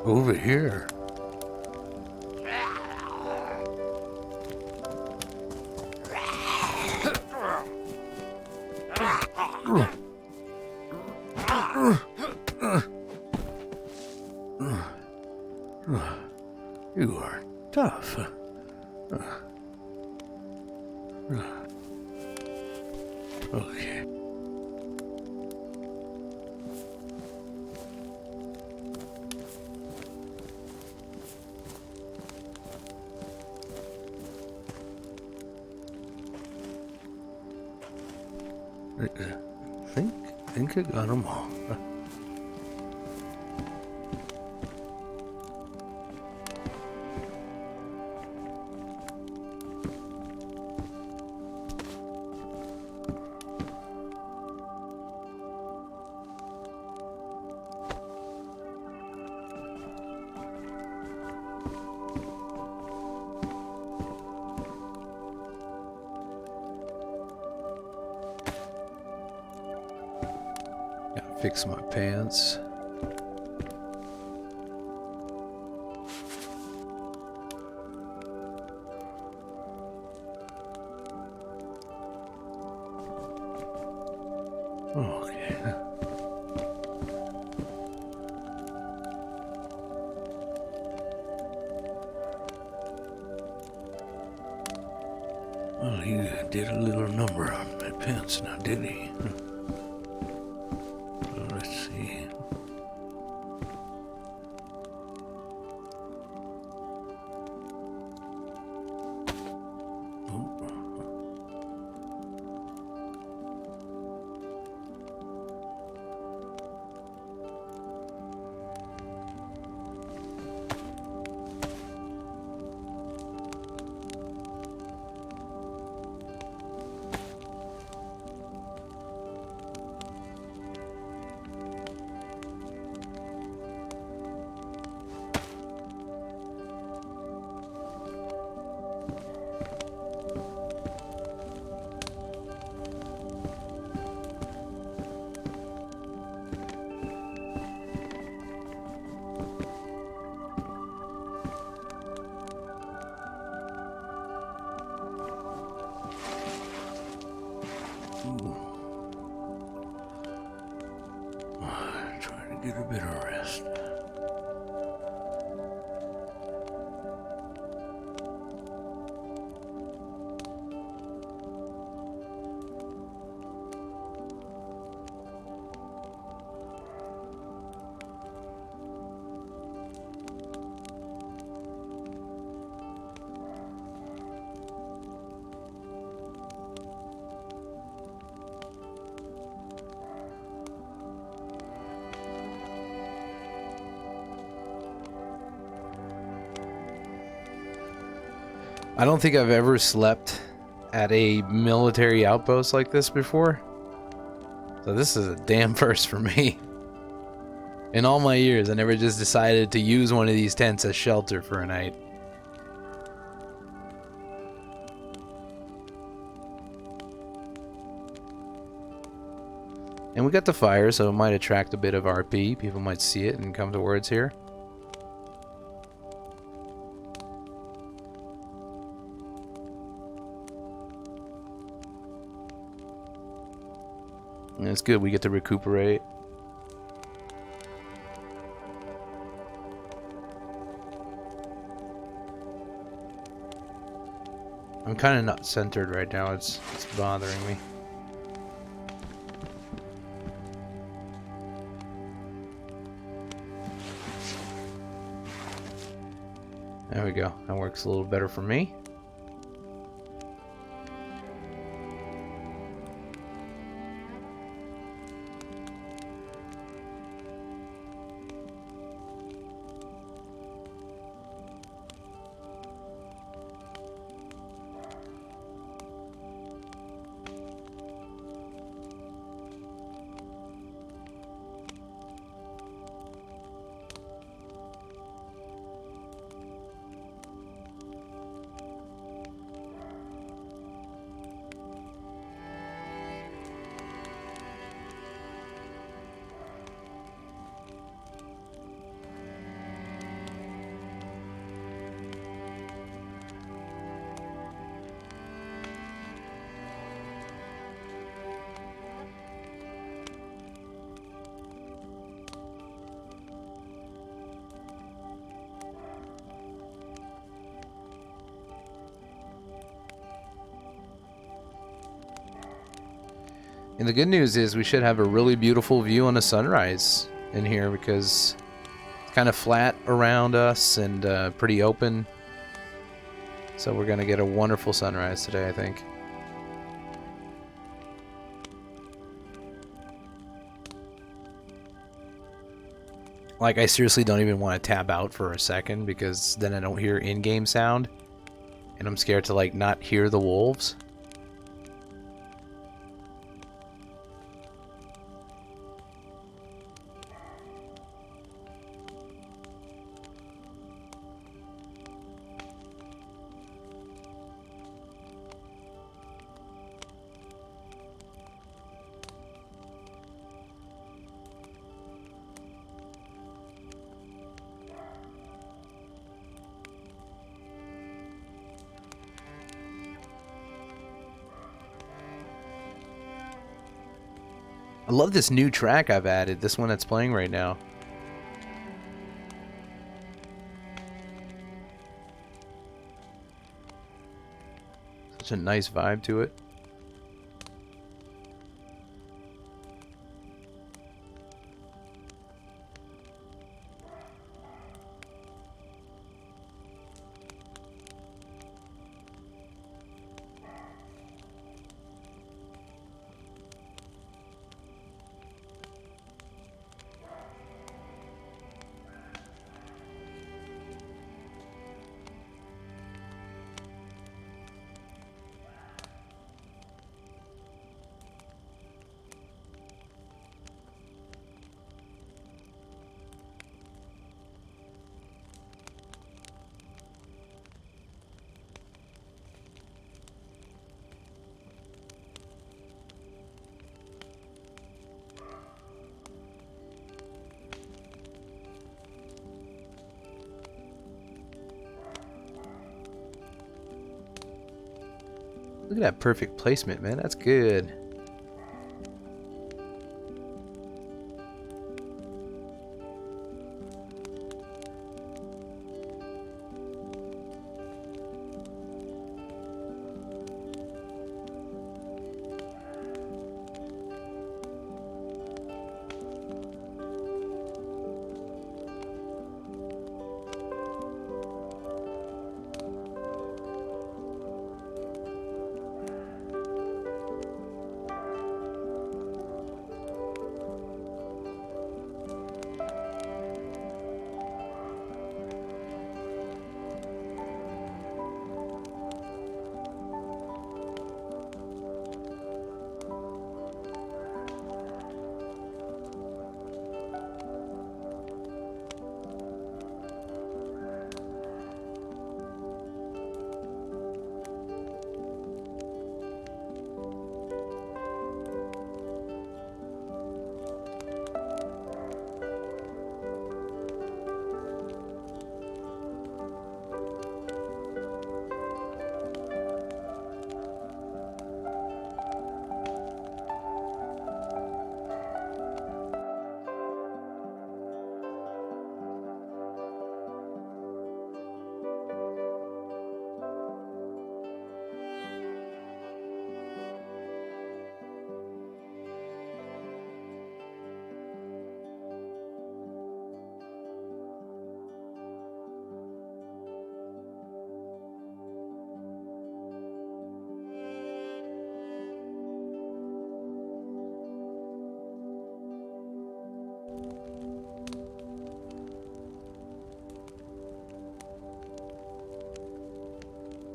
Over here. You are tough. Okay. Think I got them all. Fix my pants. Okay. Well, he did a little number on my pants now, did he? Let's see. Try to get a bit of rest. I don't think I've ever slept at a military outpost like this before. So this is a damn first for me. In all my years, I never just decided to use one of these tents as shelter for a night. And we got the fire, so it might attract a bit of RP. People might see it and come towards here. And it's good, we get to recuperate. I'm kind of not centered right now, it's bothering me. There we go, that works a little better for me. And the good news is we should have a really beautiful view on a sunrise in here because it's kind of flat around us and pretty open. So we're going to get a wonderful sunrise today, I think. Like, I seriously don't even want to tab out for a second because then I don't hear in-game sound. And I'm scared to, like, not hear the wolves. I love this new track I've added, this one that's playing right now. Such a nice vibe to it. Look at that perfect placement, man. That's good.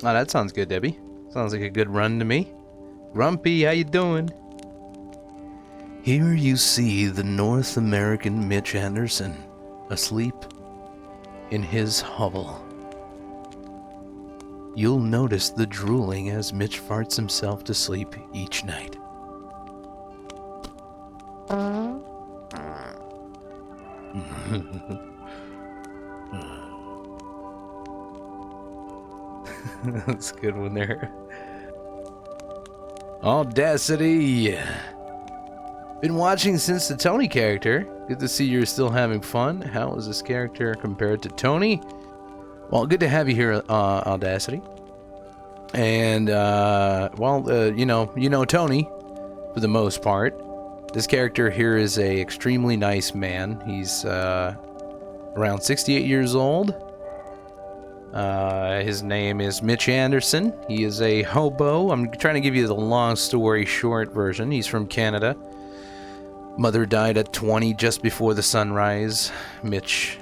Oh, that sounds good, Debbie. Sounds like a good run to me. Grumpy, how you doing? Here you see the North American Mitch Anderson, asleep in his hovel. You'll notice the drooling as Mitch farts himself to sleep each night. That's a good one there. Audacity! Been watching since the Tony character. Good to see you're still having fun. How is this character compared to Tony? Well, good to have you here, Audacity. And, you know Tony, for the most part. This character here is a extremely nice man. He's around 68 years old. His name is Mitch Anderson. He is a hobo. I'm trying to give you the long story short version. He's from Canada. Mother died at 20, just before the sunrise. Mitch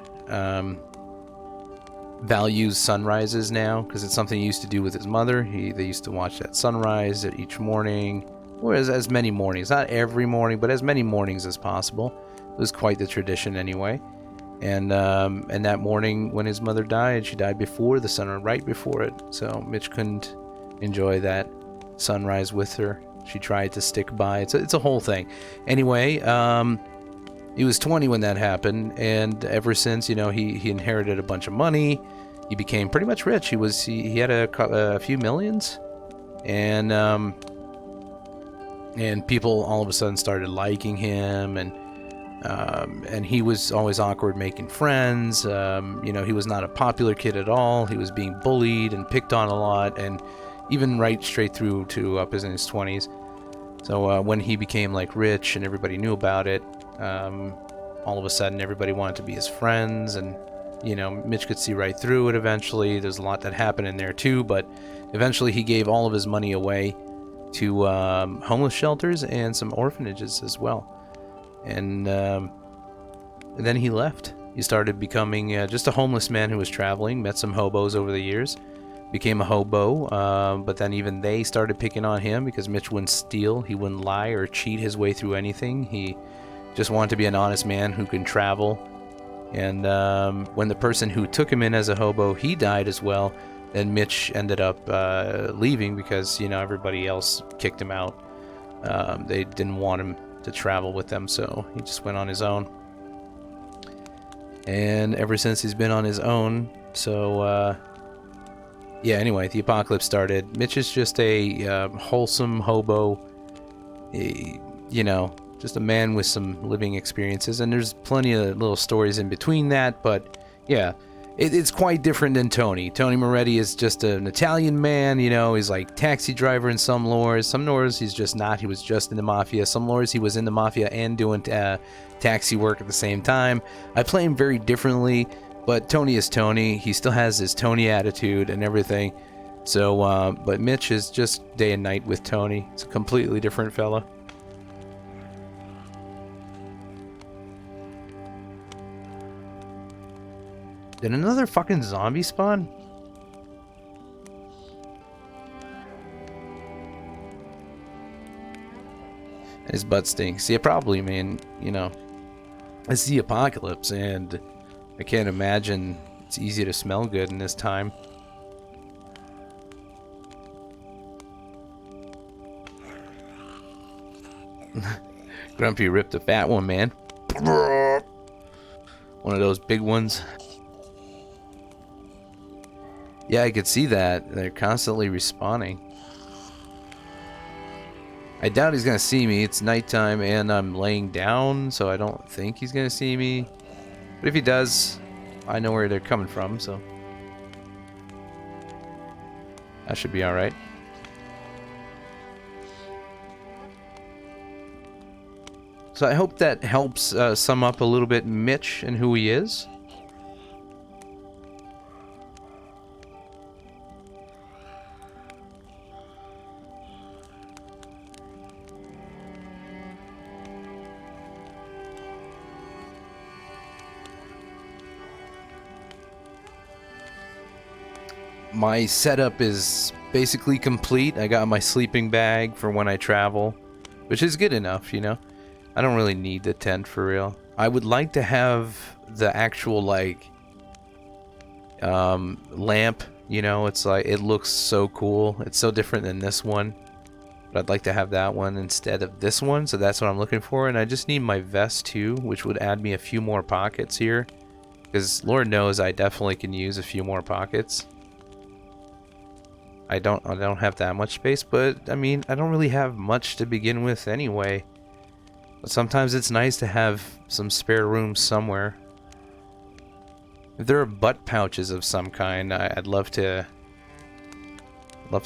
values sunrises now because it's something he used to do with his mother. They used to watch that sunrise at each morning, or as many mornings, not every morning, but as many mornings as possible. It was quite the tradition anyway. And that morning when his mother died, she died before the sunrise, right before it. So Mitch couldn't enjoy that sunrise with her. She tried to stick by. It's a whole thing. Anyway, he was 20 when that happened, and ever since, he inherited a bunch of money. He became pretty much rich. He had a few millions, and people all of a sudden started liking him, and he was always awkward making friends. He was not a popular kid at all. He was being bullied and picked on a lot, and even right straight through to up in his 20s. So when he became rich and everybody knew about it, all of a sudden everybody wanted to be his friends, and Mitch could see right through it eventually. There's a lot that happened in there too, but eventually he gave all of his money away to homeless shelters and some orphanages as well. And then he left. He started becoming just a homeless man who was traveling, met some hobos over the years, became a hobo, but then even they started picking on him because Mitch wouldn't steal, he wouldn't lie or cheat his way through anything. He just wanted to be an honest man who can travel. And when the person who took him in as a hobo, he died as well, then Mitch ended up leaving because, everybody else kicked him out. They didn't want him to travel with them, so he just went on his own. And ever since he's been on his own, so anyway, the apocalypse started. Mitch is just a wholesome hobo, just a man with some living experiences, and there's plenty of little stories in between that, but yeah, it's quite different than Tony. Tony Moretti is just an Italian man, he's like taxi driver in some lores. Some lores he's just not. He was just in the mafia. Some lores he was in the mafia and doing taxi work at the same time. I play him very differently, but Tony is Tony. He still has his Tony attitude and everything. So, but Mitch is just day and night with Tony. It's a completely different fella. Did another fucking zombie spawn? His butt stinks. Yeah, probably, man. It's the apocalypse, and I can't imagine it's easy to smell good in this time. Grumpy ripped a fat one, man. One of those big ones. Yeah, I could see that. They're constantly respawning. I doubt he's gonna see me. It's nighttime and I'm laying down, so I don't think he's gonna see me. But if he does, I know where they're coming from, so that should be alright. So I hope that helps sum up a little bit Mitch and who he is. My setup is basically complete. I got my sleeping bag for when I travel, which is good enough, I don't really need the tent for real. I would like to have the actual lamp, it's like, it looks so cool. It's so different than this one, but I'd like to have that one instead of this one, so that's what I'm looking for. And I just need my vest too, which would add me a few more pockets here, because Lord knows I definitely can use a few more pockets. I don't have that much space, but I mean, I don't really have much to begin with anyway. But sometimes it's nice to have some spare room somewhere. If there are butt pouches of some kind, I'd love to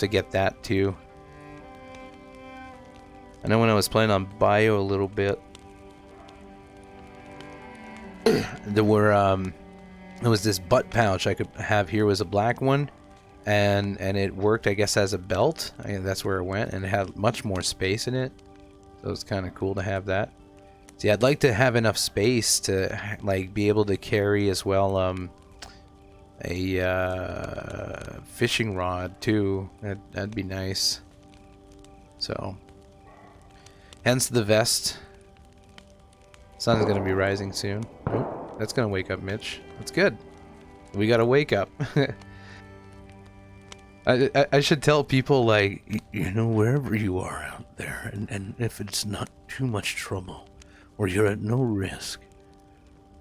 get that too. I know when I was playing on Bio a little bit, there was this butt pouch I could have here. Was a black one. And it worked, I guess, as a belt. That's where it went, and it had much more space in it. So it's kind of cool to have that. See, I'd like to have enough space to like be able to carry as well a fishing rod too. That'd be nice. So, hence the vest. Sun's gonna be rising soon. Oh, that's gonna wake up Mitch. That's good. We gotta wake up. I should tell people, like, You know, wherever you are out there, and if it's not too much trouble, or you're at no risk,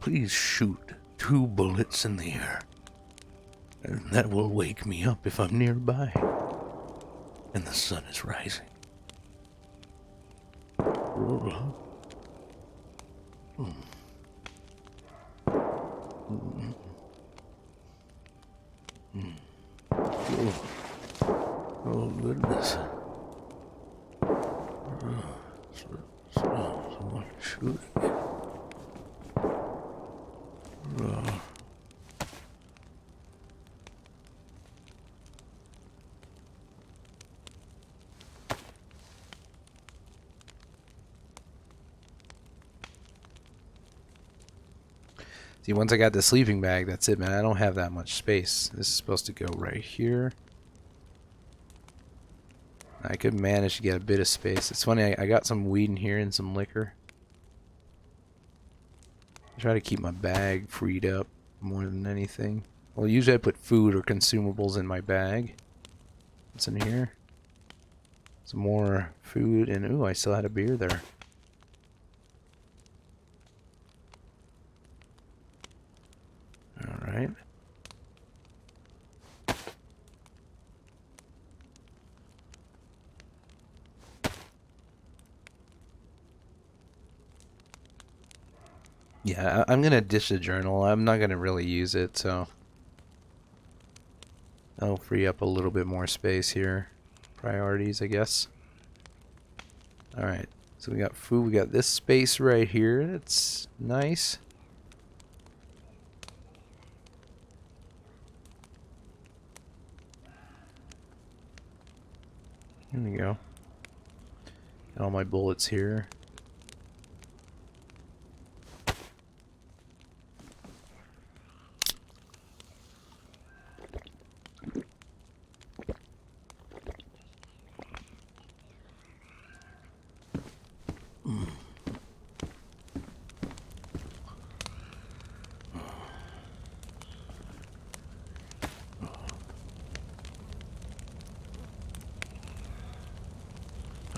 please shoot 2 bullets in the air. And that will wake me up if I'm nearby. And the sun is rising. Oh, goodness. Someone shooting. see, once I got the sleeping bag, that's it, man. I don't have that much space. This is supposed to go right here. I could manage to get a bit of space. It's funny, I got some weed in here and some liquor. I try to keep my bag freed up more than anything. Well, usually I put food or consumables in my bag. What's in here? Some more food, and ooh, I still had a beer there. Alright. Yeah, I'm gonna ditch the journal. I'm not gonna really use it, so that'll free up a little bit more space here. Priorities, I guess. Alright, so we got food. We got this space right here. That's nice. Here we go. Got all my bullets here.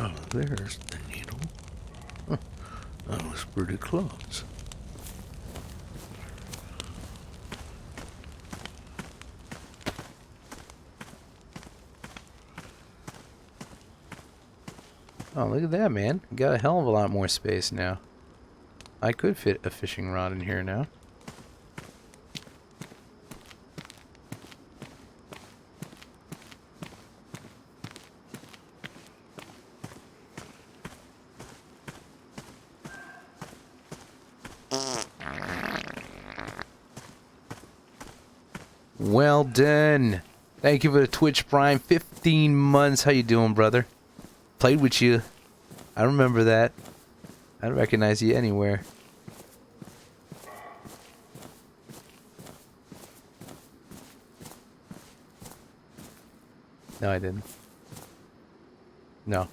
Oh, there's the needle. Huh, that was pretty close. Oh, look at that, man. We got a hell of a lot more space now. I could fit a fishing rod in here now. Well done. Thank you for the Twitch Prime. 15 months. How you doing, brother? Played with you. I remember that. I'd recognize you anywhere. No, I didn't. No.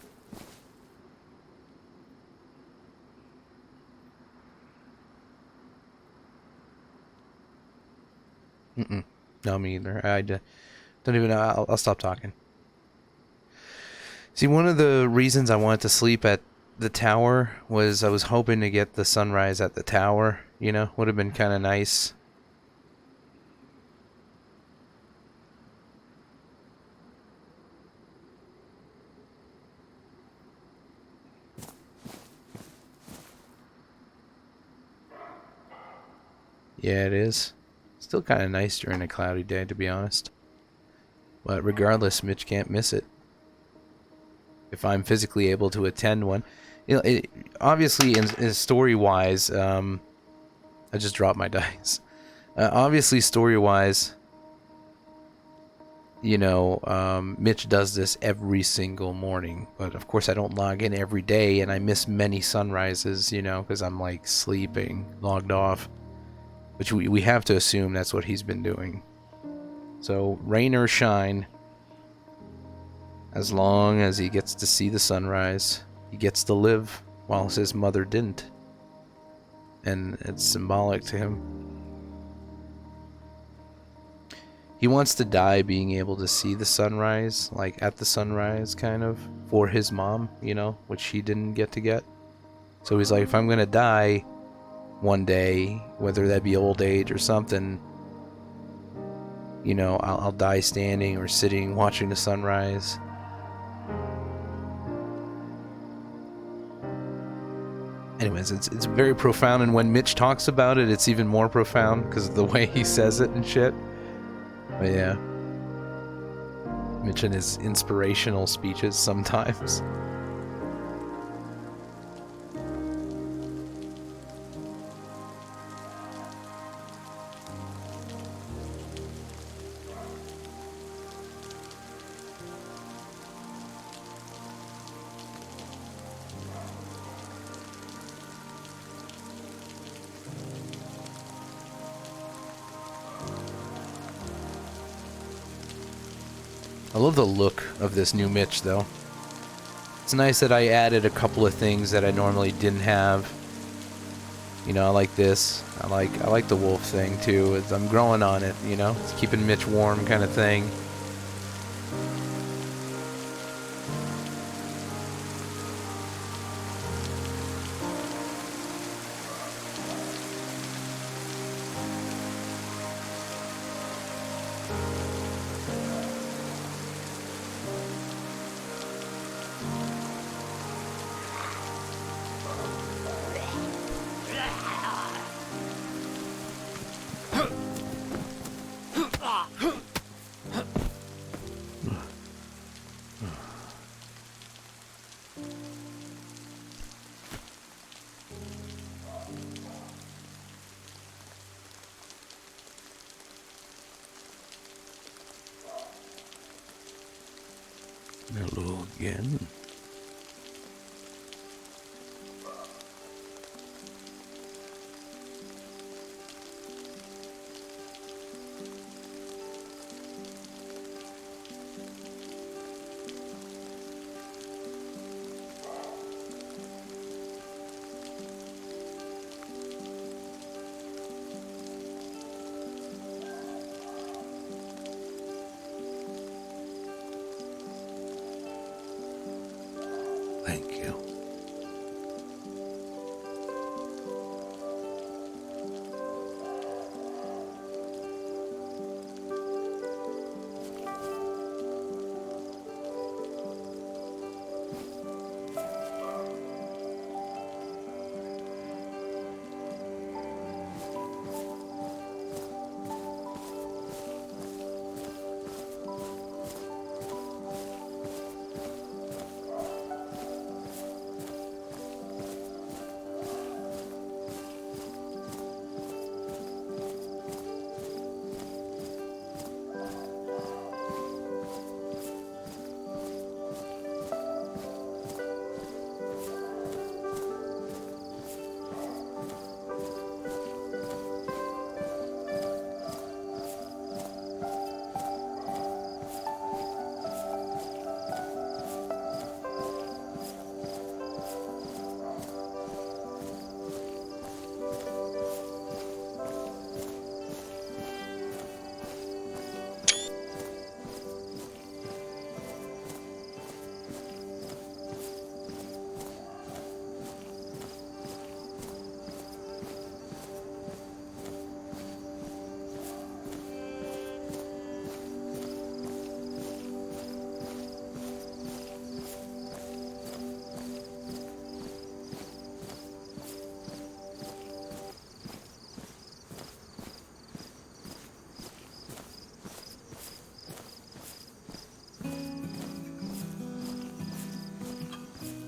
No, me either. Don't even know. I'll stop talking. See, one of the reasons I wanted to sleep at the tower was I was hoping to get the sunrise at the tower. You know, would have been kind of nice. Yeah, it is. Still kind of nice during a cloudy day, to be honest. But regardless, Mitch can't miss it. If I'm physically able to attend one. You know, obviously, in story-wise, I just dropped my dice. Obviously, story-wise, Mitch does this every single morning, but of course I don't log in every day, and I miss many sunrises, because I'm like sleeping, logged off, which we have to assume that's what he's been doing. So rain or shine, as long as he gets to see the sunrise, he gets to live, while his mother didn't, and it's symbolic to him. He wants to die being able to see the sunrise, like at the sunrise, kind of, for his mom, which he didn't get to get. So he's like, if I'm going to die one day, whether that be old age or something, I'll die standing or sitting, watching the sunrise. Anyways, it's very profound, and when Mitch talks about it, it's even more profound because of the way he says it and shit. But yeah, Mitch and his inspirational speeches sometimes. I love the look of this new Mitch, though. It's nice that I added a couple of things that I normally didn't have. I like this. I like the wolf thing too. I'm growing on it. It's keeping Mitch warm, kind of thing. Hello again. Thank you.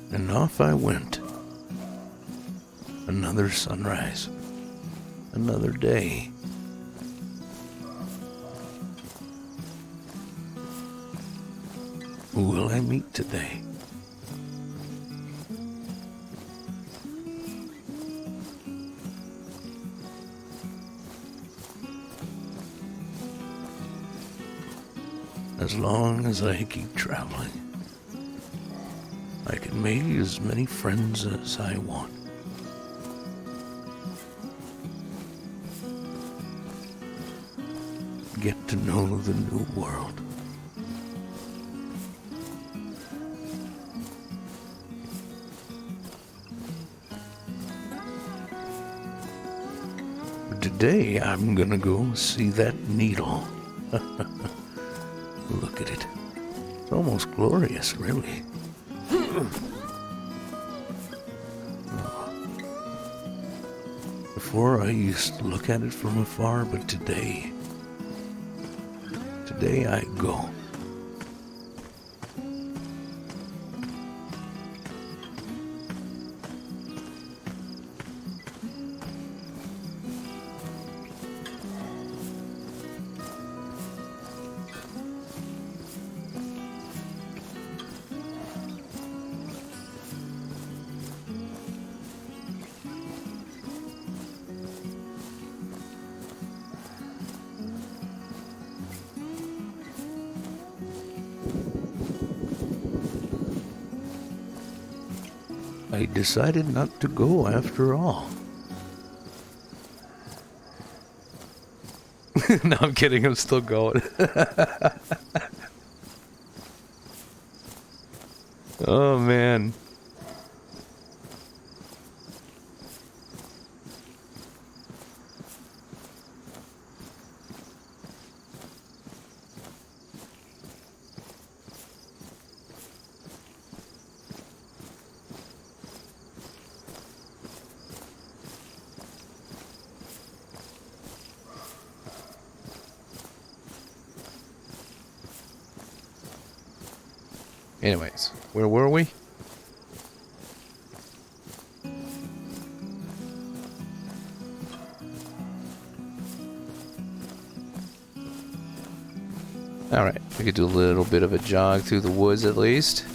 And off I went. Another sunrise. Another day. Who will I meet today? As long as I keep traveling, I can make as many friends as I want. Get to know the new world. But today I'm gonna go see that needle. Look at it. It's almost glorious, really. Before I used to look at it from afar, but today I go. I decided not to go after all. No, I'm kidding. I'm still going. Oh, man. Anyways, where were we? Alright, we could do a little bit of a jog through the woods at least.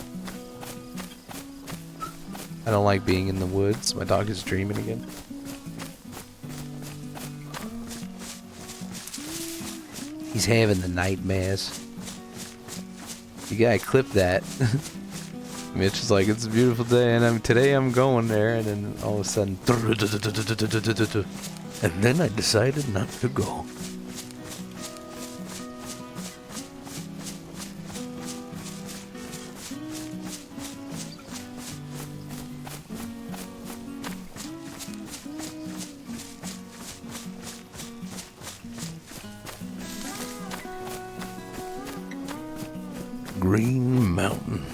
I don't like being in the woods. My dog is dreaming again. He's having the nightmares. You gotta clip that. Mitch is like, it's a beautiful day, and today I'm going there, and then all of a sudden, And then I decided not to go. Green Mountain.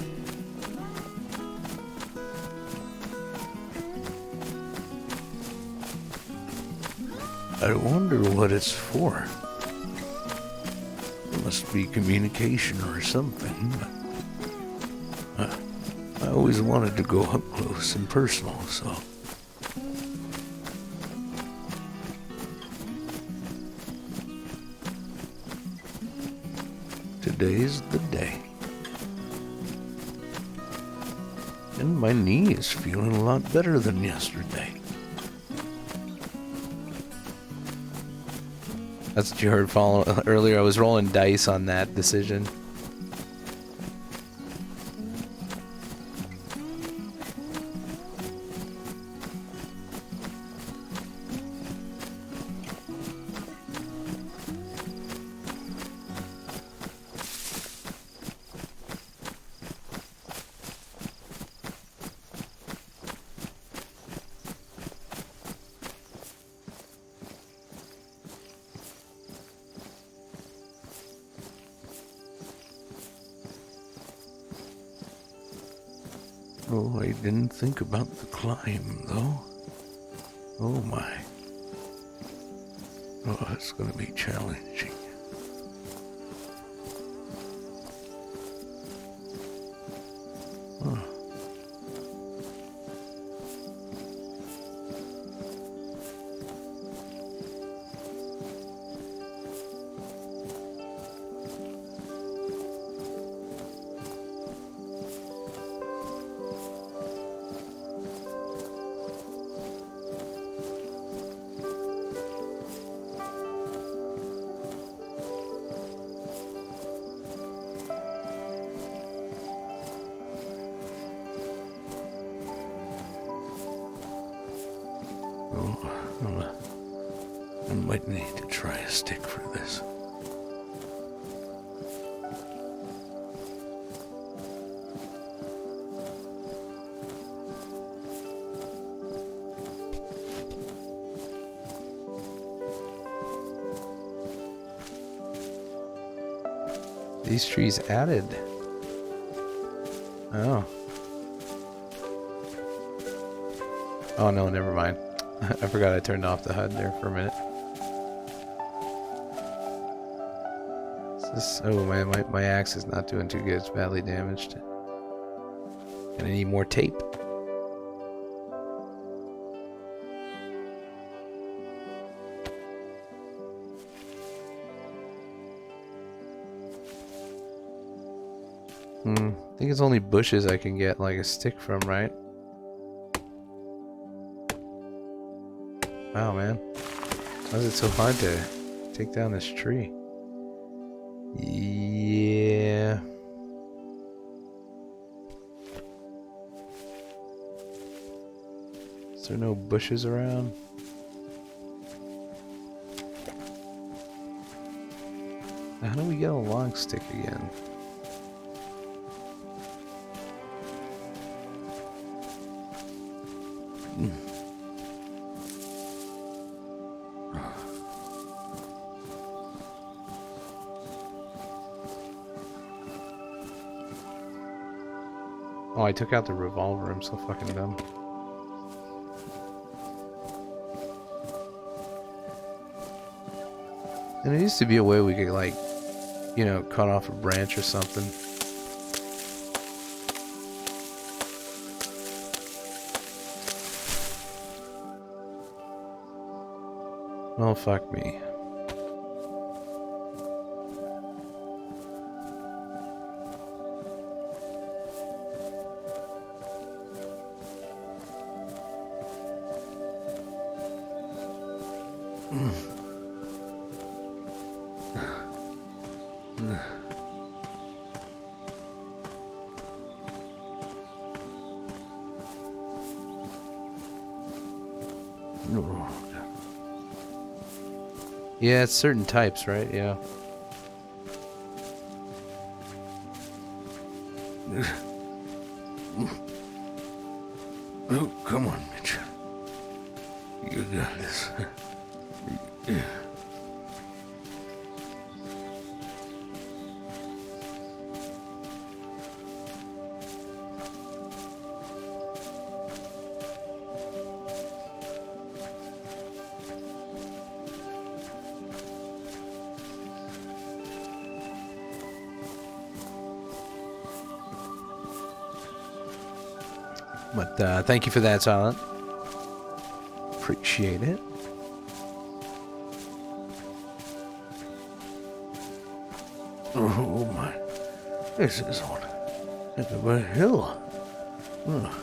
I wonder what it's for. It must be communication or something. I always wanted to go up close and personal, so... Today's the day. And my knee is feeling a lot better than yesterday. that's what you heard earlier. I was rolling dice on that decision. Oh, I didn't think about the climb, though. Oh, my. Oh, it's going to be challenging. Huh. I might need to try a stick for this. These trees added. Oh. Oh no, never mind. I forgot I turned off the HUD there for a minute. Is this, oh man, my axe is not doing too good. It's badly damaged. And I need more tape. I think it's only bushes I can get like a stick from, right? Wow, man. Why is it so hard to take down this tree? Yeah. Is there no bushes around? Now, how do we get a long stick again? Oh, I took out the revolver. I'm so fucking dumb. And there used to be a way we could, like, you know, cut off a branch or something. Well, fuck me. Yeah, it's certain types, right? Yeah. Oh, come on, Mitch. You got this. But thank you for that, Silent. Appreciate it. Oh my, this is one heck of a hill. Oh.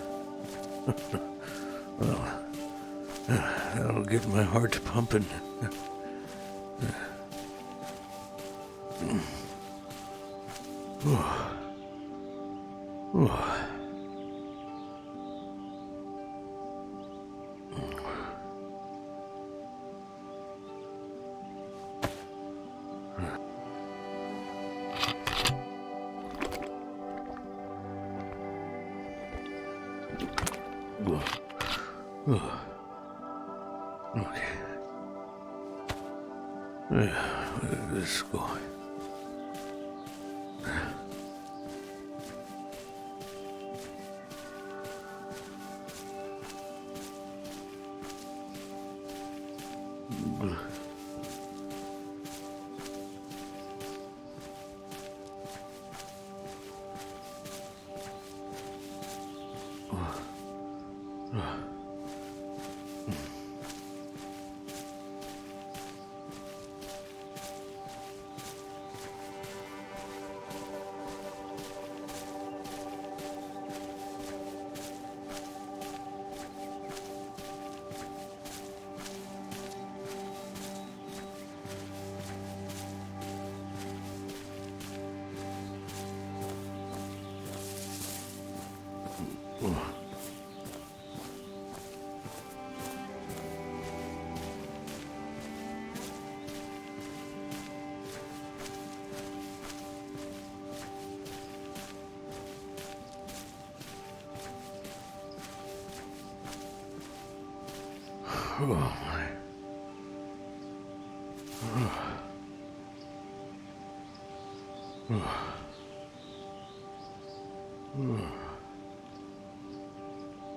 Well, that'll get my heart pumping. Oh. Oh. Okay. Where is this going? Oh my.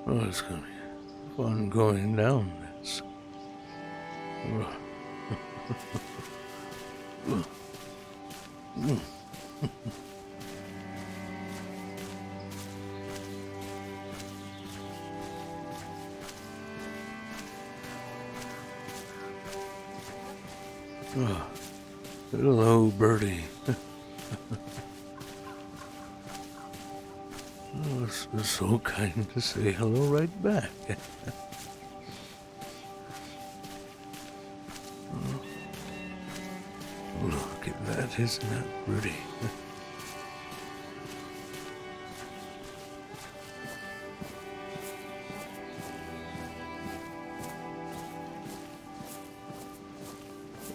Oh, it's gonna be fun going down this. Oh, hello, birdie. Oh, it's so kind to say hello right back. Look at that, isn't that pretty?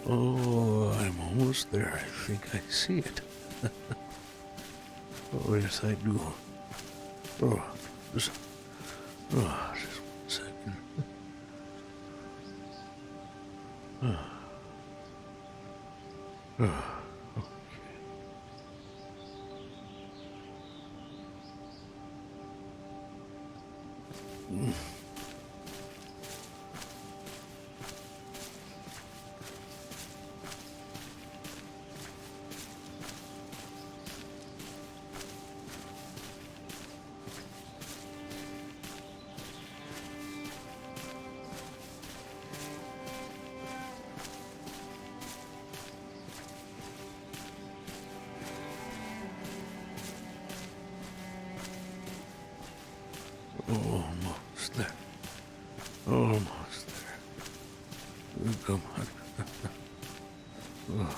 Oh, I'm almost there. I think I see it. Oh, yes, I do. Oh, just one second. Almost there. Almost there. Oh, come on. Oh.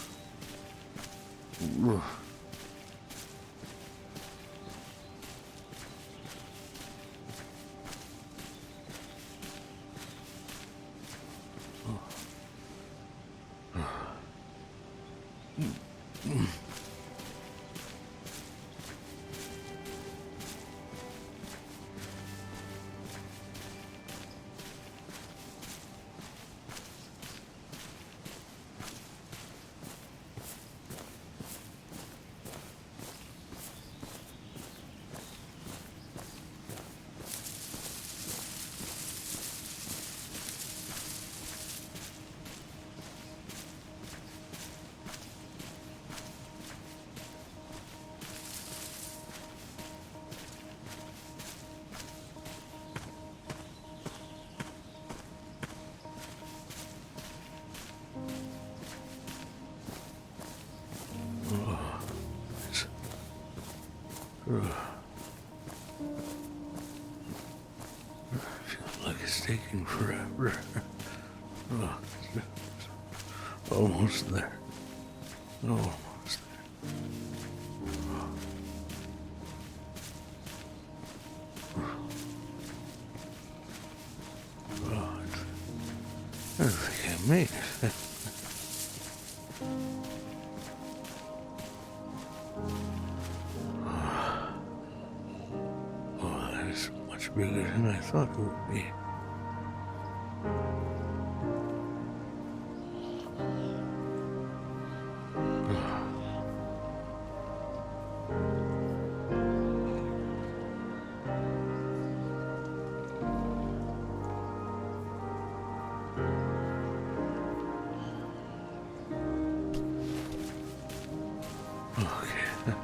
Oh. Feels like it's taking forever. Oh, almost there. Almost there. Oh, I think I made it. Oh, that is much bigger than I thought it would be. Okay.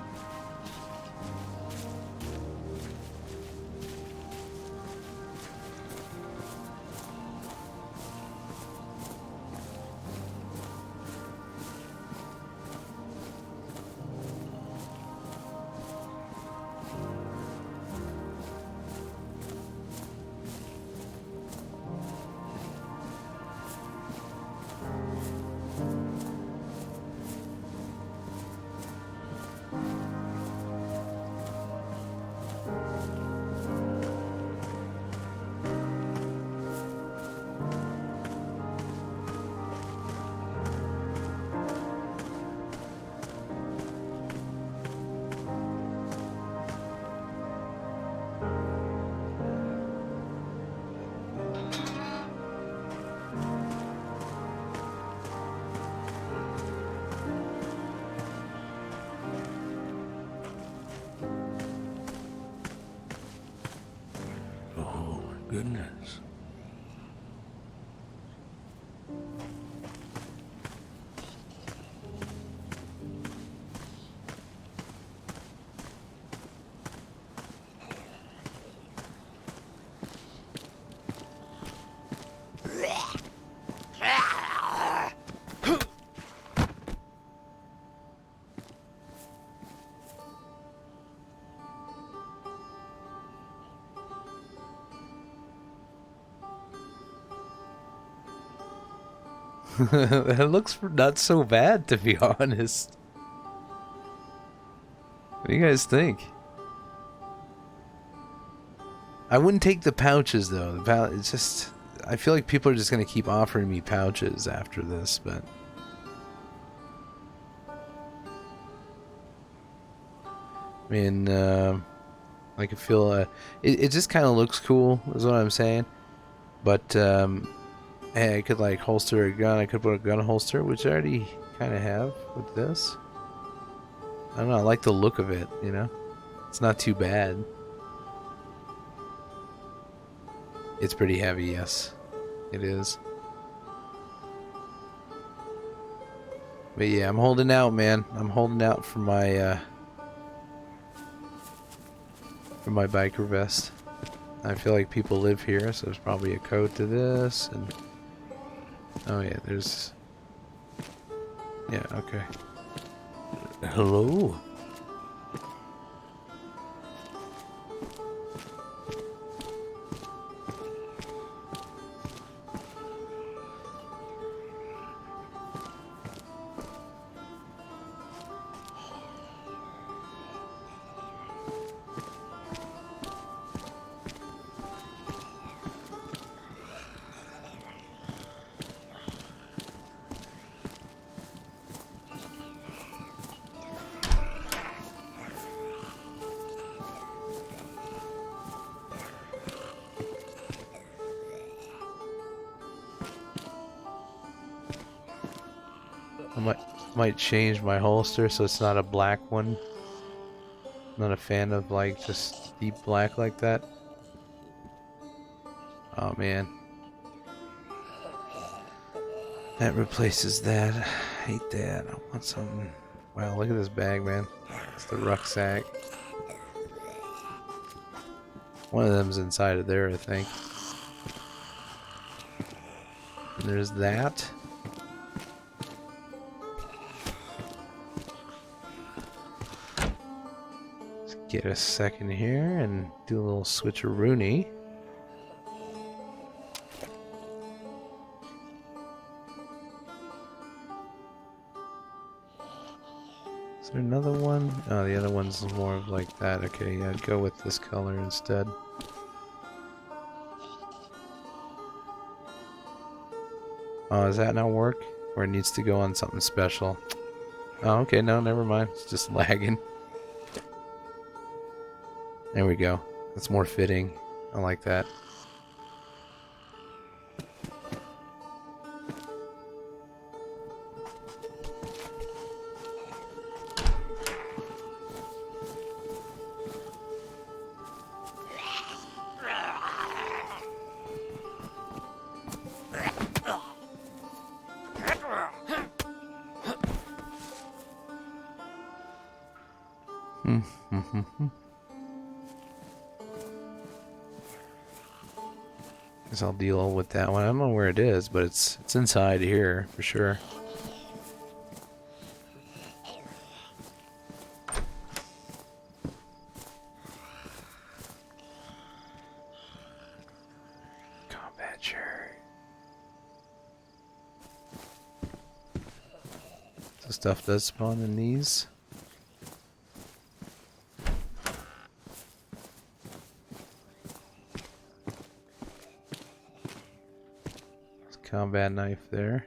goodness. That looks not so bad, to be honest. What do you guys think? I wouldn't take the pouches though. It's just, I feel like people are just gonna keep offering me pouches after this, but I mean, I can feel it just kind of looks cool, is what I'm saying. But hey, I could like holster a gun. I could put a gun holster, which I already kind of have with this. I don't know. I like the look of it. You know, it's not too bad. It's pretty heavy, yes, it is. But yeah, I'm holding out, man. I'm holding out for my biker vest. I feel like people live here, so there's probably a code to this, and oh yeah, there's, yeah, okay. Hello? I might change my holster so it's not a black one. I'm not a fan of like just deep black like that. Oh man. That replaces that. I hate that. I want something. Wow, look at this bag, man. It's the rucksack. One of them's inside of there, I think. And there's that. Let's get a second here and do a little switcheroony. Is there another one? Oh, the other one's more of like that. Okay, yeah, I'd go with this color instead. Oh, does that not work? Or it needs to go on something special? Oh, okay, no, never mind. It's just lagging. There we go. That's more fitting. I like that. Guess I'll deal with that one. I don't know where it is, but it's inside here for sure. Combat shirt. So stuff does spawn in these. Combat knife there.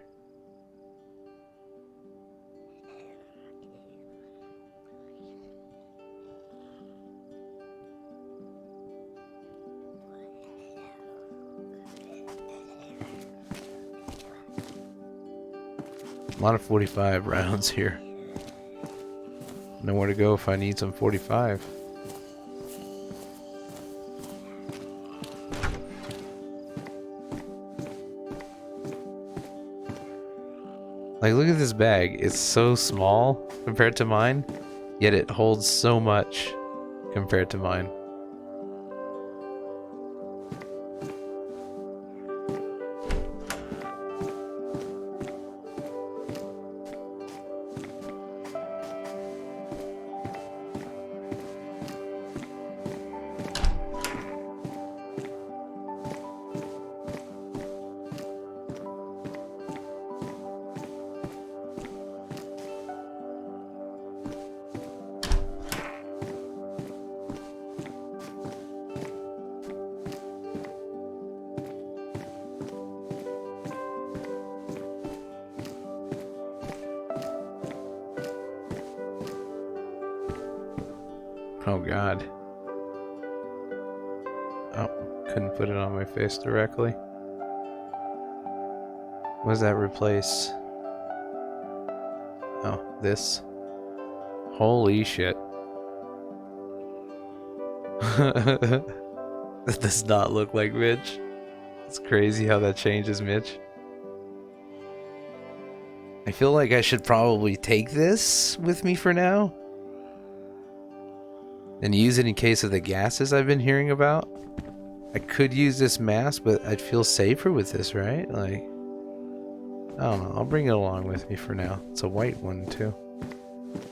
A lot of 45 rounds here. Nowhere to go if I need some 45. Like, look at this bag. It's so small compared to mine, yet it holds so much compared to mine. Oh god. Oh, couldn't put it on my face directly. What does that replace? Oh, this. Holy shit. That does not look like Mitch. It's crazy how that changes Mitch. I feel like I should probably take this with me for now. And use it in case of the gases I've been hearing about. I could use this mask, but I'd feel safer with this, right? Like, I don't know. I'll bring it along with me for now. It's a white one, too.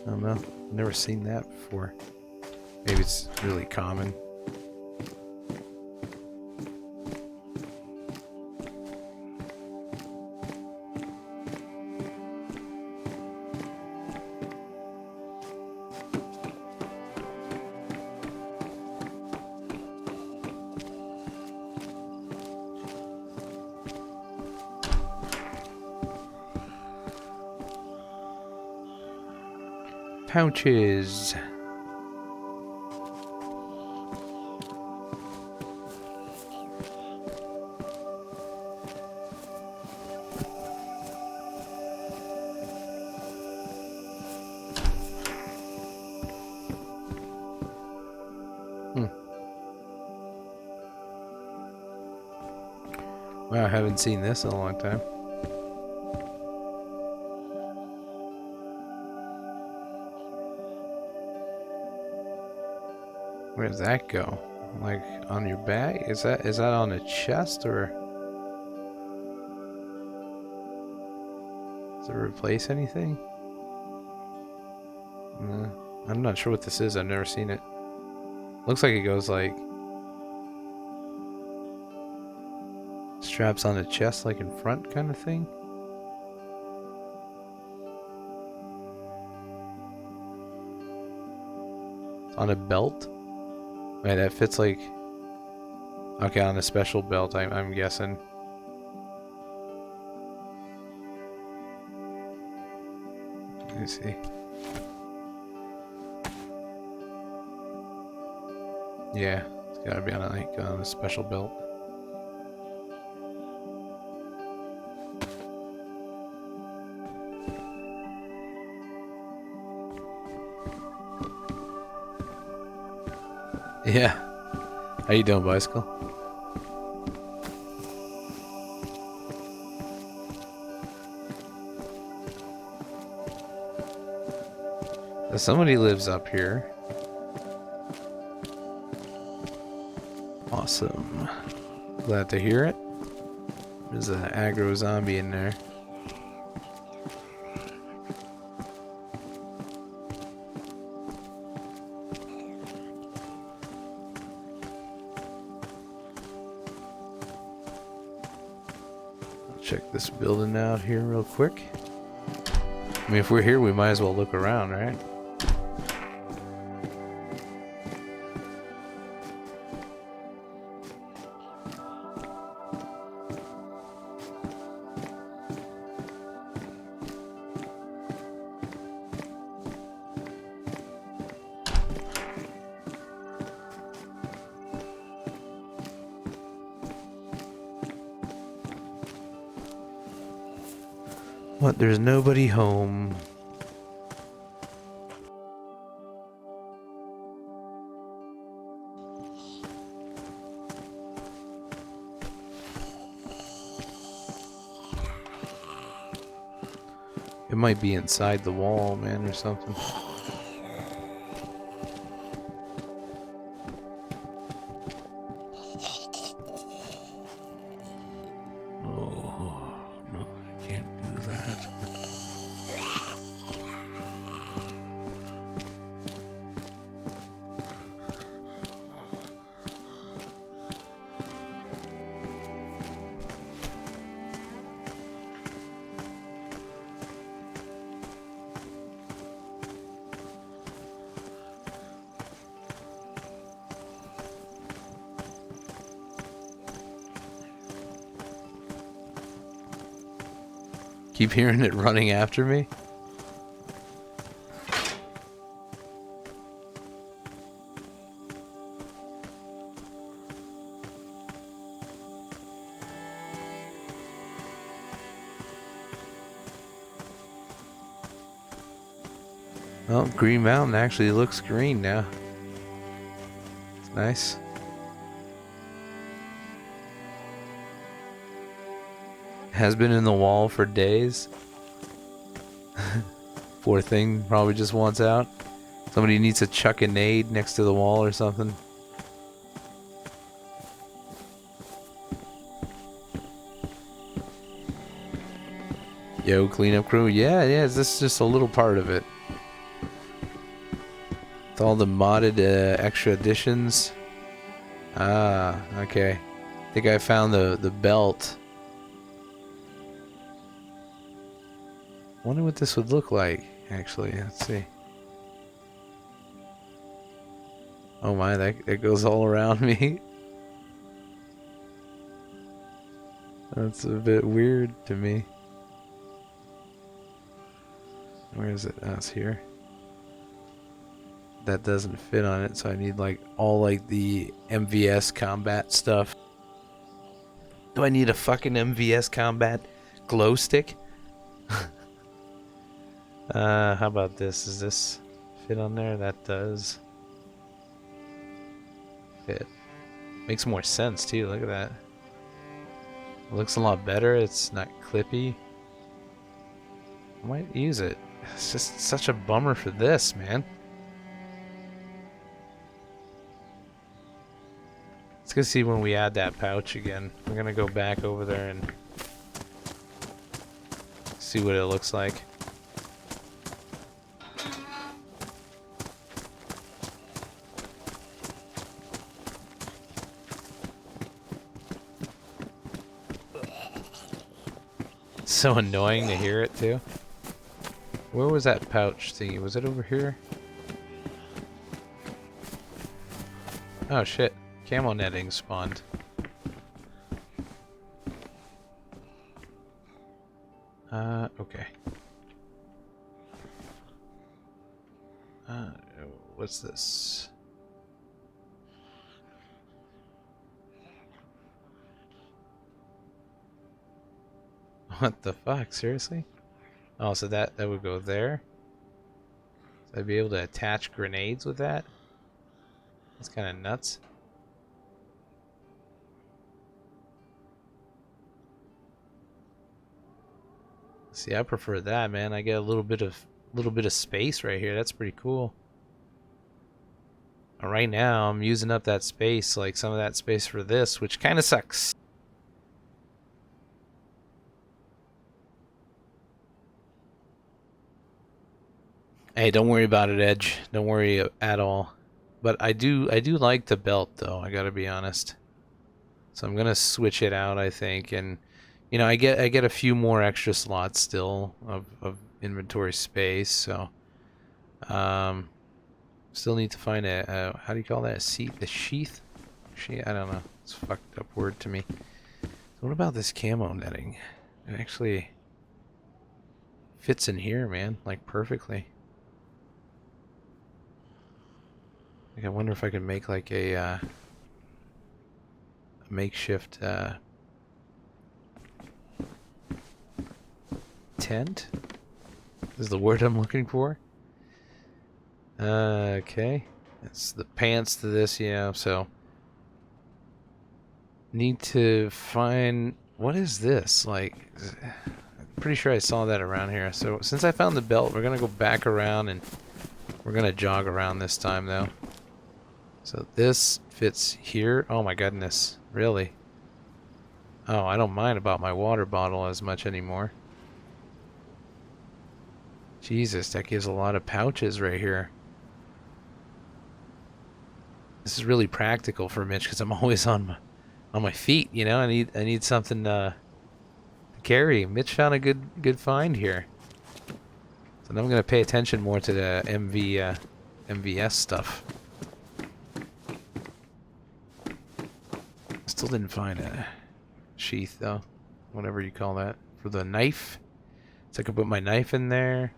I don't know. I've never seen that before. Maybe it's really common. Pouches. Wow, I haven't seen this in a long time. Where does that go? Like on your back? Is that on a chest or does it replace anything? I'm not sure what this is. I've never seen it. Looks like it goes like straps on the chest, like in front kind of thing. It's on a belt. Wait, that fits like... Okay, on a special belt, I'm guessing. Let me see. Yeah, it's gotta be on a special belt. Yeah. How you doing, Bicycle? So somebody lives up here. Awesome. Glad to hear it. There's an aggro zombie in there. Check this building out here real quick. I mean, if we're here, we might as well look around, right? What? There's nobody home. It might be inside the wall, man, or something. Oh, no, I can't do that. Keep hearing it running after me. Well, Green Mountain actually looks green now. It's nice. Has been in the wall for days. Poor thing, probably just wants out. Somebody needs to chuck a nade next to the wall or something. Yo, cleanup crew. Yeah, this is just a little part of it. With all the modded extra additions. Ah, okay. I think I found the belt. Wonder what this would look like, actually. Let's see. Oh my, that goes all around me. That's a bit weird to me. Where is it? Oh, it's here. That doesn't fit on it, so I need like all like the MVS combat stuff. Do I need a fucking MVS combat glow stick? How about this? Does this fit on there? That does fit. Makes more sense too. Look at that. It looks a lot better. It's not clippy. I might use it. It's just such a bummer for this, man. Let's go see when we add that pouch again. We're gonna go back over there and see what it looks like. So annoying to hear it too. Where was that pouch thingy? Was it over here? Oh shit. Camo netting spawned. Okay. What's this? What the fuck? Seriously? Oh, so that would go there? So I'd be able to attach grenades with that? That's kind of nuts. See, I prefer that, man. I get a little bit of space right here. That's pretty cool. Right now, I'm using up that space, like some of that space for this, which kind of sucks. Hey, don't worry about it, Edge. Don't worry at all. But I do like the belt, though. I gotta be honest. So I'm gonna switch it out, I think, and you know, I get a few more extra slots still of inventory space. So, still need to find a how do you call that? The sheath? I don't know. It's a fucked up word to me. So what about this camo netting? It actually fits in here, man, like perfectly. Like, I wonder if I could make like a makeshift tent is the word I'm looking for. Okay, it's the pants to this, yeah. So need to find, what is this? Like, pretty sure I saw that around here. So since I found the belt, we're gonna go back around and we're gonna jog around this time though. So this fits here. Oh my goodness, really? Oh, I don't mind about my water bottle as much anymore. Jesus, that gives a lot of pouches right here. This is really practical for Mitch because I'm always on my feet. You know, I need something to carry. Mitch found a good find here. So now I'm gonna pay attention more to the MVS stuff. Still didn't find a sheath though, whatever you call that, for the knife. So I can put my knife in there.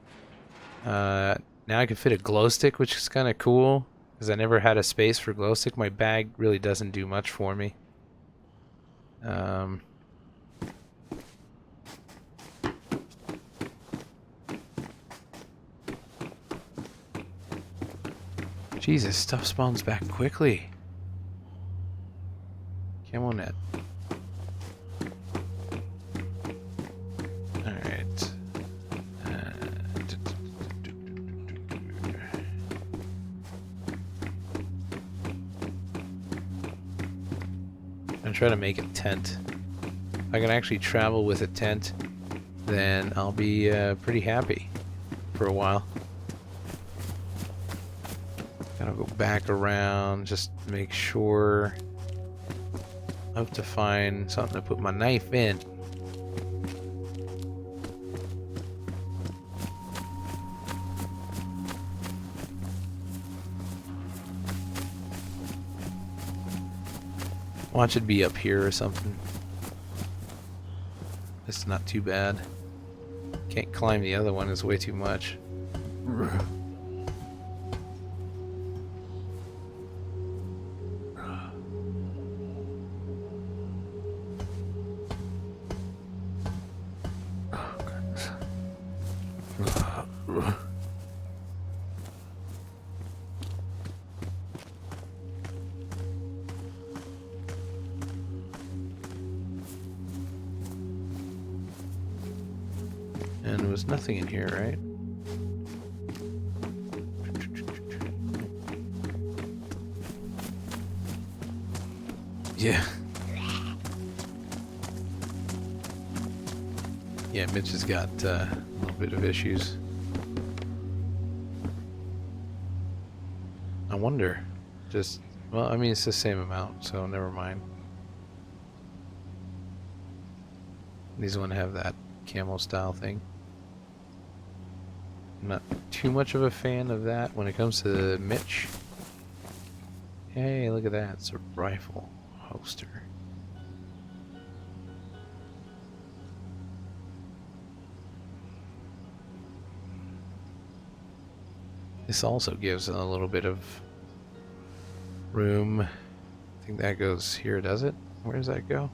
Now I can fit a glow stick, which is kind of cool because I never had a space for glow stick. My bag really doesn't do much for me. Jesus, stuff spawns back quickly. Camo net. Alright. I'm trying to make a tent. If I can actually travel with a tent, then I'll be pretty happy for a while. Gotta go back around, just make sure. I have to find something to put my knife in. Watch it be up here or something. It's not too bad. Can't climb the other one, it's way too much. And there was nothing in here, right? Yeah. Yeah, Mitch has got a little bit of issues. I wonder. Just, well, I mean, it's the same amount, so never mind. These one have that camel style thing. I'm not too much of a fan of that when it comes to Mitch. Hey, look at that. It's a rifle holster. This also gives a little bit of room. I think that goes here, does it? Where does that go?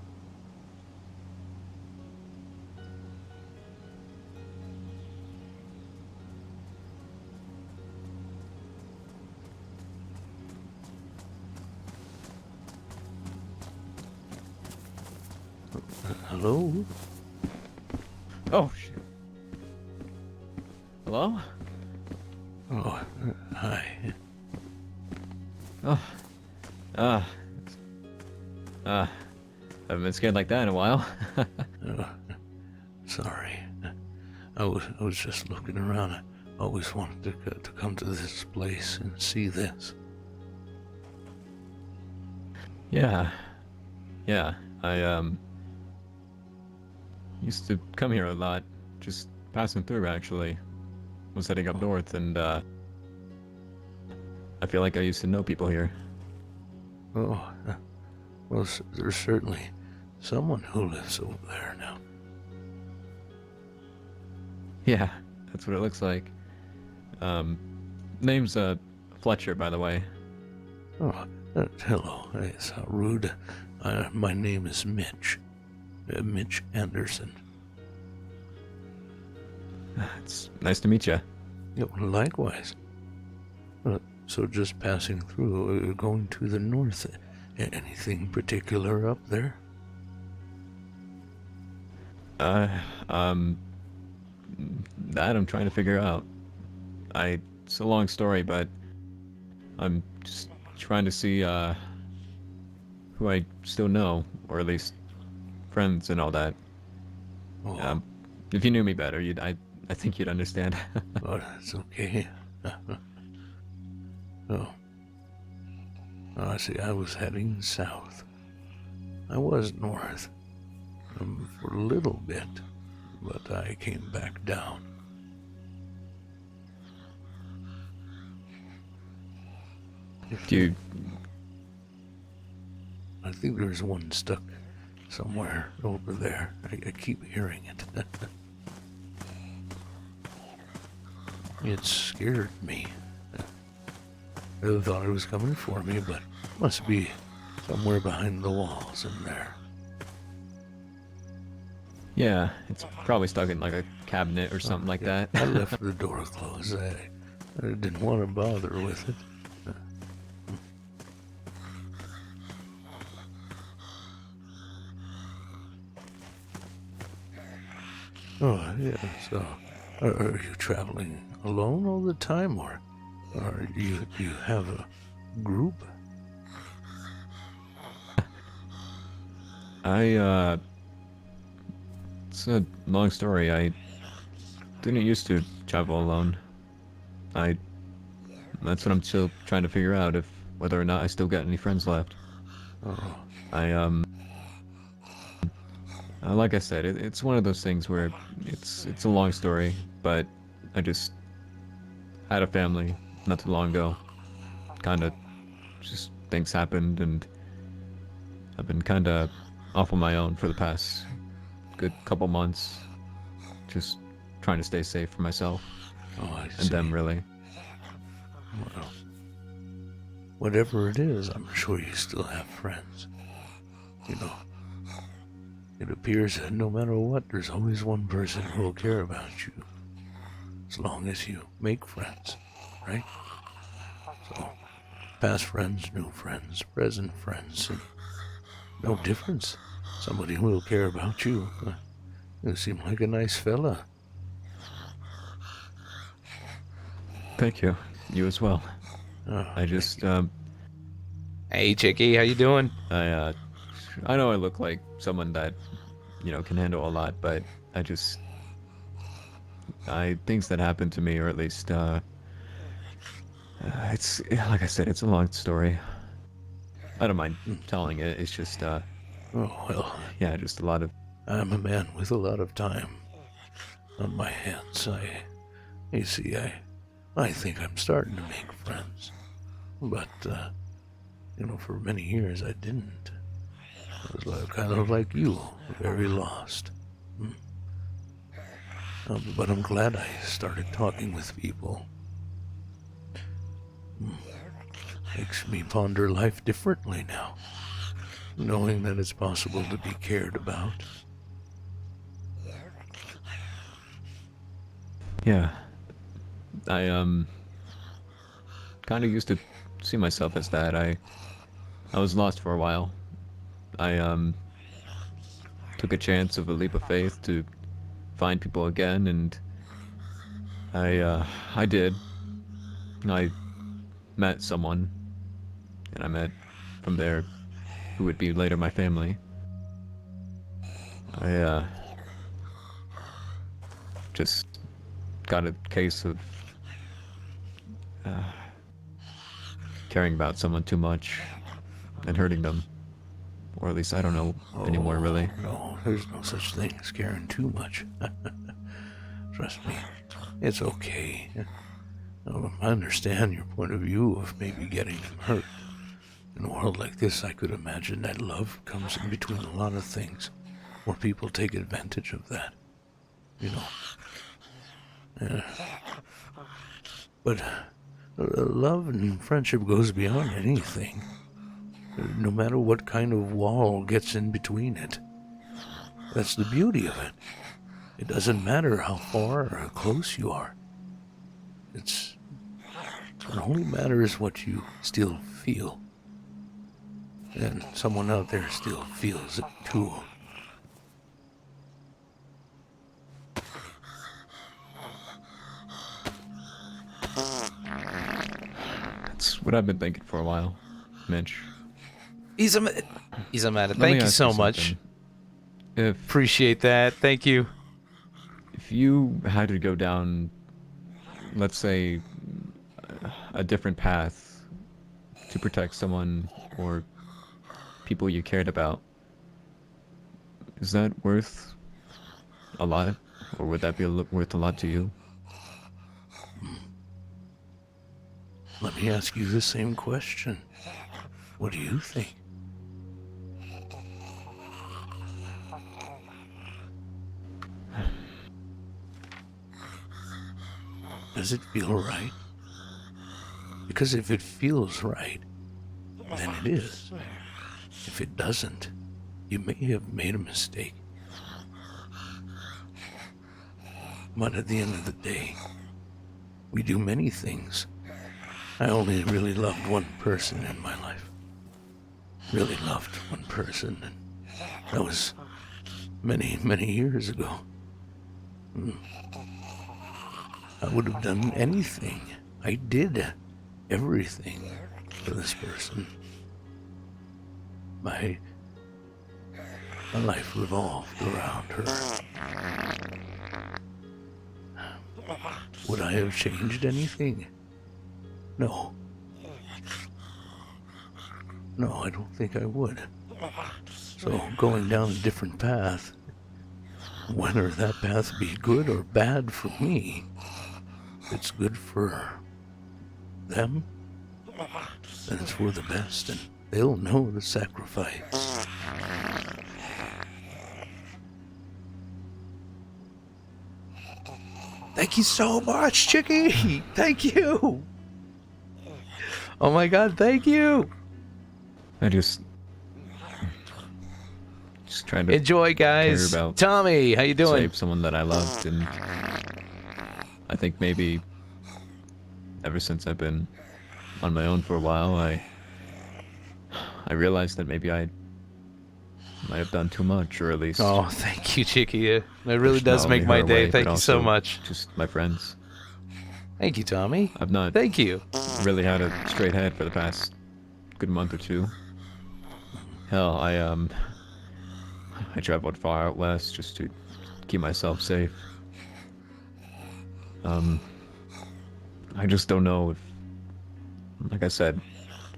Hello? Oh, shit. Hello? Oh, hi. Oh. Haven't been scared like that in a while. Uh, sorry. I was just looking around. I always wanted to come to this place and see this. Yeah. I used to come here a lot, just passing through actually. Was heading up north and I feel like I used to know people here. Oh, well, there's certainly someone who lives over there now. Yeah, that's what it looks like. Name's Fletcher, by the way. Oh, hello. It's rude. My name is Mitch. Mitch Anderson. It's nice to meet you. Yeah, likewise. So just passing through, going to the north. Anything particular up there? that I'm trying to figure out. It's a long story, but I'm just trying to see who I still know, or at least friends and all that. Oh, If you knew me better, I think you'd understand. oh, that's okay. Oh. Oh, see, I was heading south. I was north for a little bit, but I came back down. I think there's one stuck somewhere over there. I keep hearing it. It scared me. I thought it was coming for me, but must be somewhere behind the walls in there. Yeah, it's probably stuck in like a cabinet or something like Yeah, that. I left the door closed. I didn't want to bother with it. Oh, yeah, so are you traveling alone all the time, or do you have a group? It's a long story. I didn't used to travel alone. I, that's what I'm still trying to figure out, if whether or not I still got any friends left. Oh, Like I said, it's one of those things where it's a long story, but I just had a family not too long ago. Kind of just things happened, and I've been kind of off on my own for the past good couple months, just trying to stay safe for myself I and see. them, really. Well, whatever it is, I'm sure you still have friends. You know, it appears that no matter what, there's always one person who will care about you. As long as you make friends, right? So, past friends, new friends, present friends, and no difference. Somebody who will care about you. You seem like a nice fella. Thank you. You as well. Oh, I just, Hey, Chicky, how you doing? I know I look like someone that, can handle a lot, but I just, things that happen to me, or at least, it's, like I said, it's a long story. I don't mind telling it. It's just, oh well, yeah, just a lot of, I'm a man with a lot of time on my hands. You see, I think I'm starting to make friends. But, for many years I didn't. I was kind of like you, very lost. But I'm glad I started talking with people. Makes me ponder life differently now, knowing that it's possible to be cared about. yeah. I, kind of used to see myself as that. I was lost for a while. I, took a chance of a leap of faith to find people again, and I did. I met someone, and I met from there who would be later my family. I just got a case of caring about someone too much and hurting them, or at least I don't know anymore, really. No, there's no such thing as caring too much. Trust me, it's okay. I understand your point of view of maybe getting them hurt. In a world like this, I could imagine that love comes in between a lot of things, where people take advantage of that. But love and friendship goes beyond anything. No matter what kind of wall gets in between it. That's the beauty of it. It doesn't matter how far or how close you are. It only matters what you still feel. And someone out there still feels it too. what I've been thinking for a while, Mitch. He's a man. Let me Thank you ask so much. something. If Appreciate that. Thank you. you had to go down, let's say, a different path to protect someone or people you cared about, is that worth a lot, or would that be worth a lot to you? Let me ask you the same question. What do you think? Does it feel right? Because if it feels right, then it is. If it doesn't, you may have made a mistake. But at the end of the day, we do many things. I only really loved one person in my life. Really loved one person, and that was many, many years ago. I would have done anything. I did everything for this person. My life revolved around her. Would I have changed anything? No. No, I don't think I would. So going down a different path, whether that path be good or bad for me, if it's good for them, then it's for the best, and they'll know the sacrifice. Thank you so much, Chicky. Thank you. Oh my God, thank you. I just trying to Enjoy, guys. care about Tommy, how you doing? save someone that I loved, and I think maybe ever since I've been on my own for a while, I realized that maybe I might have done too much, or at least Oh, thank you, Chicky. It really pushed does not make only my her day. away, Thank but you so also much. just my friends. Thank you, Tommy. I've not Thank you. really had a straight head for the past good month or two. Hell, I traveled far out west just to keep myself safe. I just don't know if, like I said,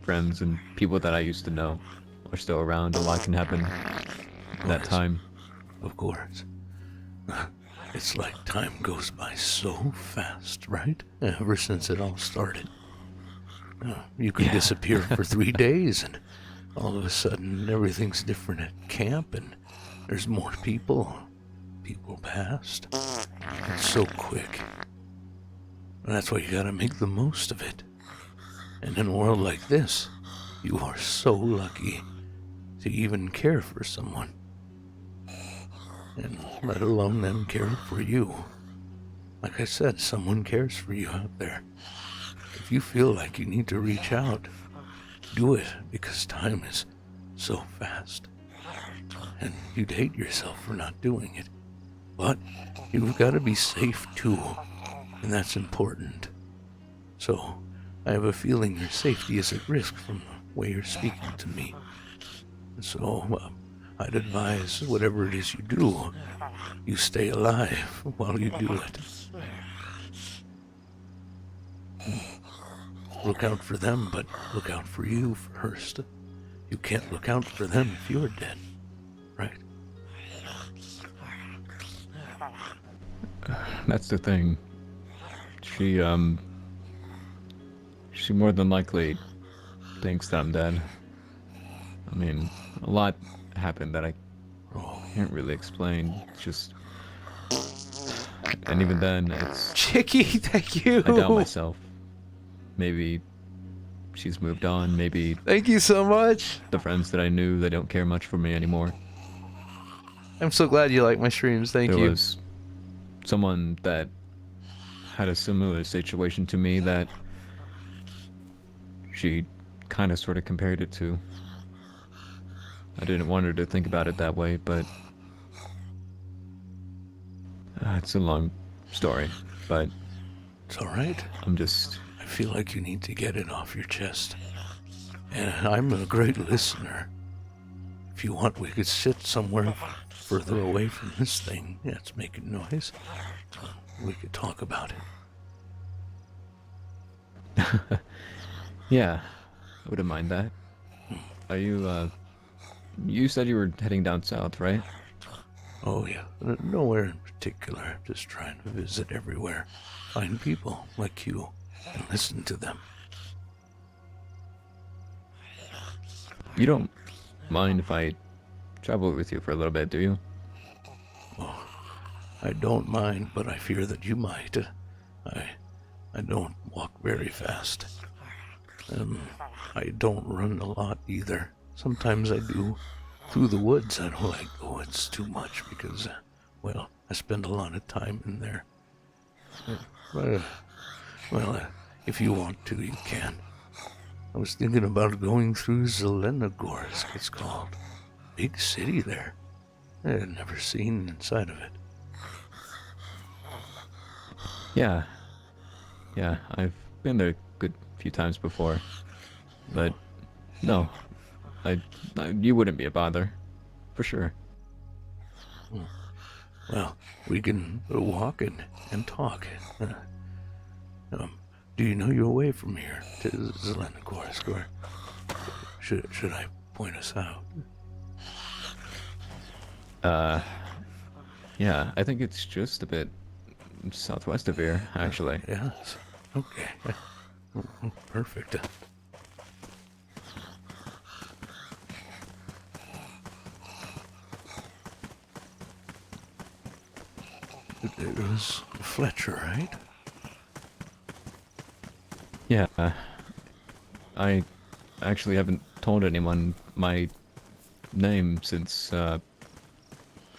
friends and people that I used to know are still around. A lot can happen in that time. Of course. It's like time goes by so fast, right? Ever since it all started. You can disappear for 3 days, and all of a sudden everything's different at camp, and there's more people. People passed. It's so quick. And that's why you gotta make the most of it. And in a world like this, you are so lucky to even care for someone. And let alone them care for you. Like I said, someone cares for you out there. If you feel like you need to reach out, do it, because time is so fast. And you'd hate yourself for not doing it. But you've got to be safe too, and that's important. So, I have a feeling your safety is at risk from the way you're speaking to me. So, I'd advise whatever it is you do, you stay alive while you do it. Look out for them, but look out for you first. You can't look out for them if you're dead, right? That's the thing. She more than likely thinks that I'm dead. I mean, a lot happened that I can't really explain. It's just, and even then, it's, Chicky, thank you. I doubt myself. Maybe she's moved on. Maybe Thank you so much. the friends that I knew, they don't care much for me anymore. I'm so glad you like my streams. Thank There you. was someone that had a similar situation to me that she kind of sort of compared it to. I didn't want her to think about it that way, but it's a long story. But It's all right. I'm just I feel like you need to get it off your chest. And I'm a great listener. If you want, we could sit somewhere further away from this thing that's making noise. We could talk about it. Yeah, I wouldn't mind that. Are you, you said you were heading down south, right? Oh, yeah. Nowhere in particular. Just trying to visit everywhere. Find people like you and listen to them. You don't mind if I travel with you for a little bit, do you? Oh, I don't mind, but I fear that you might. I don't walk very fast. I don't run a lot either. Sometimes I do. Through the woods, I don't like the woods too much because, well, I spend a lot of time in there. If you want to, you can. I was thinking about going through Zelenogorsk, it's called. Big city there. I had never seen inside of it. Yeah. Yeah, I've been there a good few times before. But, no. You wouldn't be a bother. For sure. Well, we can walk and talk. Do you know your way from here to Zelenogorsk, or should I point us out? Yeah, I think it's just a bit southwest of here, actually. Yes. Okay. Perfect. It was Fletcher, right? Yeah, I actually haven't told anyone my name since, for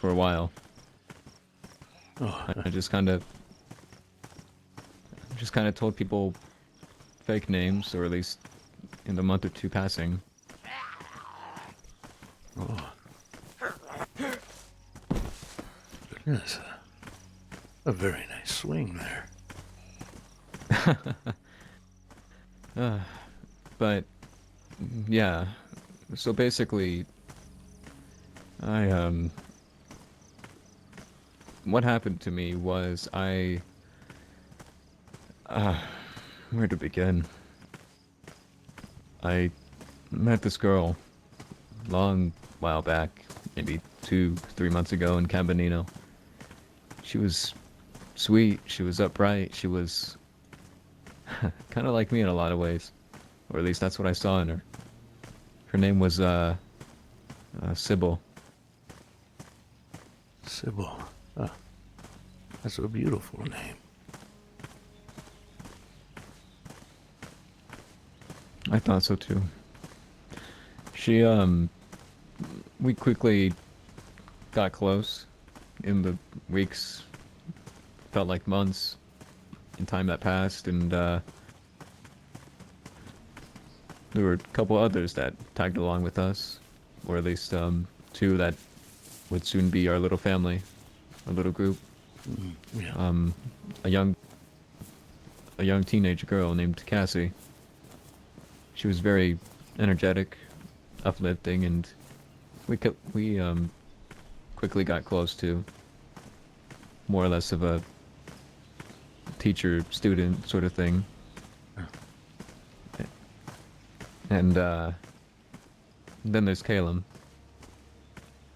a while. Oh, I just kind of told people fake names, or at least in the month or two passing. oh. Goodness. A very nice swing there. But yeah, so basically, what happened to me was where to begin? I met this girl long while back, maybe 2-3 months ago in Campanino. She was sweet, she was upright, she was kind of like me in a lot of ways. Or at least that's what I saw in her. Her name was, Sybil. Sybil. That's a beautiful name. I thought so too. She, we quickly got close in the weeks, felt like months in time that passed, and, there were a couple others that tagged along with us, or at least, two that would soon be our little family, our little group. Yeah. A young teenage girl named Cassie. She was very energetic, uplifting, and we quickly got close to more or less of a teacher-student sort of thing. And then there's Caleb.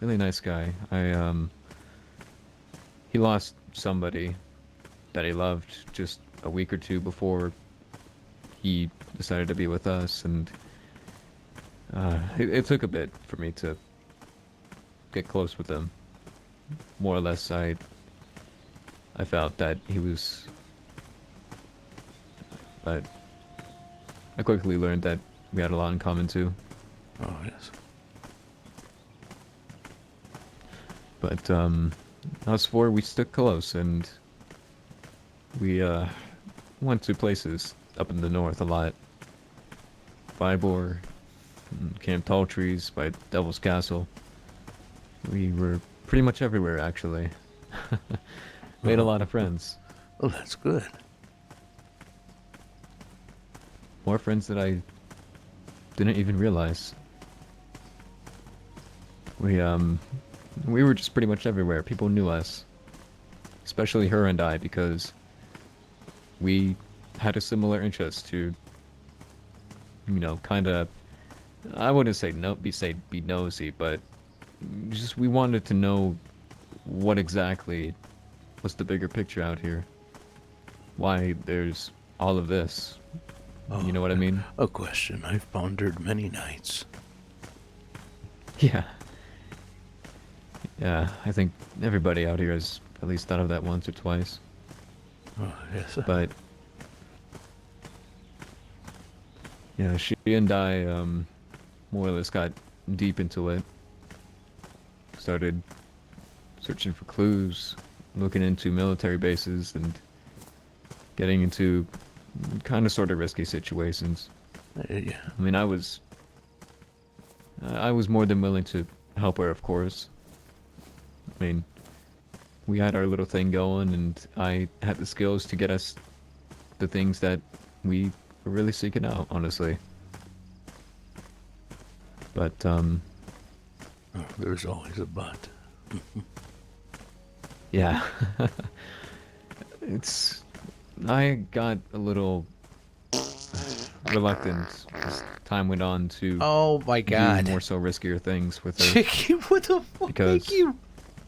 Really nice guy. He lost somebody that he loved just a week or two before he decided to be with us, and it took a bit for me to get close with him. More or less, I felt that he was, but I quickly learned that we had a lot in common too. Oh, yes. But us four, we stuck close, and we went to places up in the north a lot. Vybor, Camp Tall Trees, by Devil's Castle. We were pretty much everywhere, actually. Made a lot of friends. Well, that's good. more friends that I didn't even realize. We were just pretty much everywhere. People knew us, especially her and I, because we had a similar interest to, you know, kind of, I wouldn't say be nosy, but just we wanted to know what exactly was the bigger picture out here. Why there's all of this. You know what I mean? A question I've pondered many nights. Yeah. Yeah, I think everybody out here has at least thought of that once or twice. Oh, yes. But yeah, she and I more or less got deep into it. Started searching for clues, looking into military bases, and getting into kind of sort of risky situations. Yeah. I mean, I was more than willing to help her, of course. I mean, we had our little thing going, and I had the skills to get us the things that we were really seeking out, honestly. But, There's always a but. yeah. I got a little reluctant as time went on to Oh my god. do more so riskier things with her. Chicky, what the fuck? Because, Thank you.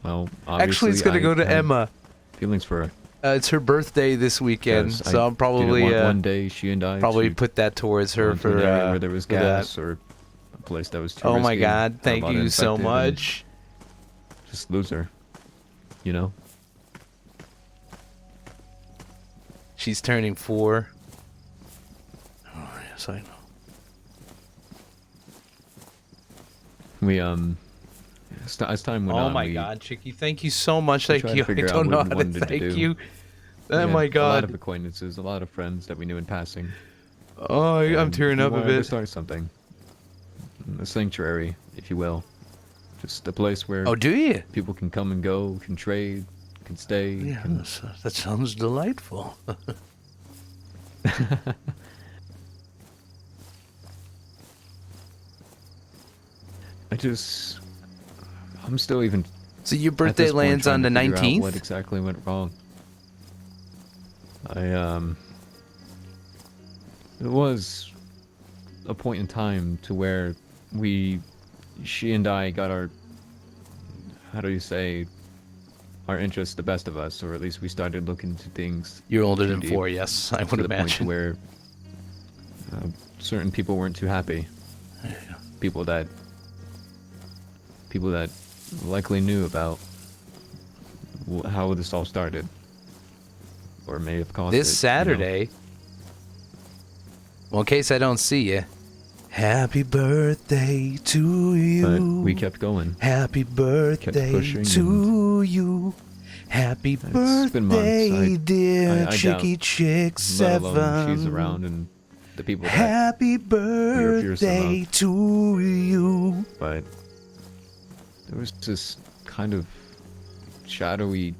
Well, obviously Actually, it's gonna I go to had Emma. feelings for her. It's her birthday this weekend, 'Cause so I I'll probably didn't want one day she and I probably to put that towards go her into for an area where there was for that. gas or a place that was too Oh my risky, god, or a thank lot of you so infected, and much. just lose her, you know. She's turning 4. Oh, yes, I know. We as time went Oh on, my we god, Chicky, thank you so much. we Thank tried to you. I figure out don't know what how we to wanted to thank do. you. we Oh had my a lot god. of acquaintances, a lot of friends that we knew in passing. Oh, I'm and tearing we up a wanted to bit. start something, a sanctuary, if you will, just a place where Oh, do you? people can come and go, can trade, can stay. Yeah, can... that sounds delightful. I'm still even. So your at birthday this point lands trying on the to figure out 19th? What exactly went wrong? It was a point in time to where she and I got our, how do you say, our interests the best of us, or at least we started looking into things. You're older too than deep, 4, yes, I to would the point imagine. where certain people weren't too happy. People that likely knew about how this all started, or may have caused This it, Saturday. Well, in case I don't see you. Happy birthday to you. But we kept going. Happy birthday pushing to you. Happy It's been birthday, months. dear I Chicky doubt, Chick let alone she's 7. around and the people that. Happy fearsome birthday of. to you. But there was this kind of shadowy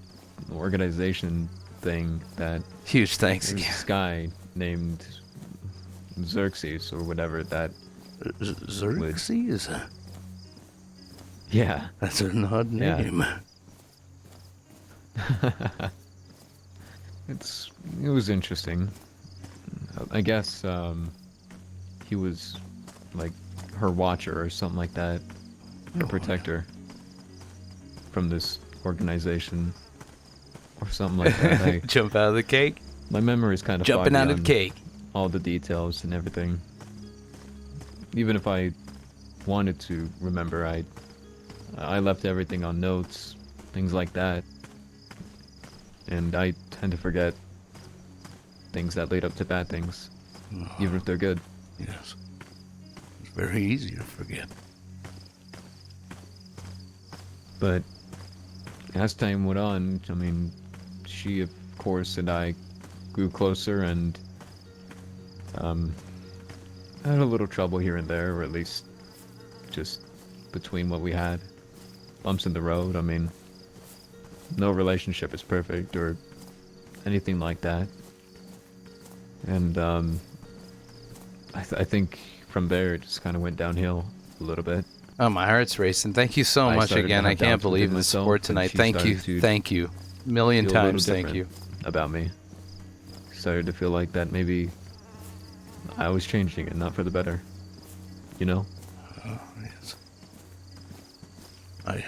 organization thing that Huge thanks there's again. this guy named Xerxes or whatever that. Xerxes? Yeah. That's an odd Yeah. name. It was interesting. I guess he was like her watcher or something like that, her protector from this organization or something like that. Jump out of the cake. My memory is kind of Jumping foggy out of the on cake. all the details and everything. Even if I wanted to remember, I left everything on notes, things like that. And I tend to forget things that lead up to bad things, even if they're good. Yes. It's very easy to forget. But as time went on, I mean, she, of course, and I grew closer and had a little trouble here and there, or at least just between what we had. Bumps in the road. I mean, no relationship is perfect or anything like that. And I think from there it just kind of went downhill a little bit. Oh, my heart's racing. Thank you so I much started to again. have I can't doubts within believe the myself, support and tonight. she Thank you. started to Thank you. A million feel a little times thank different you. about me. Started to feel like that maybe I was changing and not for the better. You know? Yes. I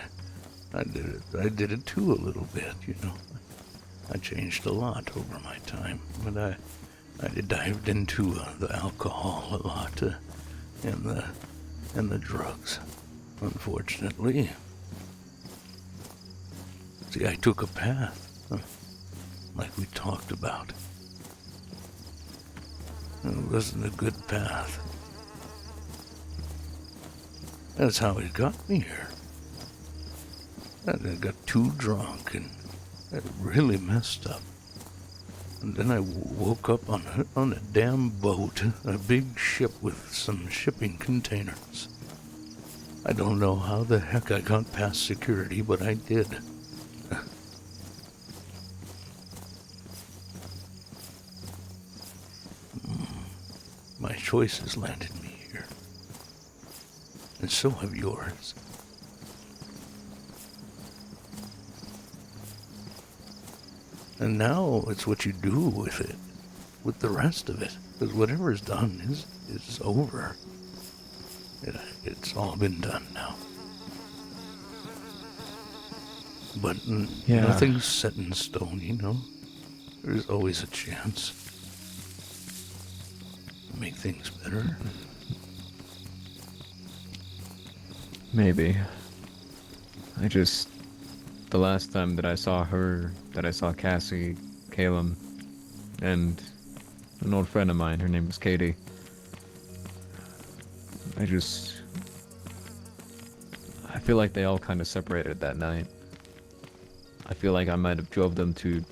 did it. I did it too a little bit, you know. I changed a lot over my time, but I dived into the alcohol a lot, and the drugs. Unfortunately, see, I took a path, like we talked about. It wasn't a good path. That's how it got me here. I got too drunk and I really messed up. And then I woke up on a damn boat, a big ship with some shipping containers. I don't know how the heck I got past security, but I did. My choices landed me here. And so have yours. And now it's what you do with it, with the rest of it. Because whatever's done is over. It's all been done now. But Yeah. nothing's set in stone, you know? There's always a chance to make things better. Maybe. The last time that I saw Cassie, Caleb, and an old friend of mine, her name was Katie, I feel like they all kind of separated that night. I feel like I might have drove them to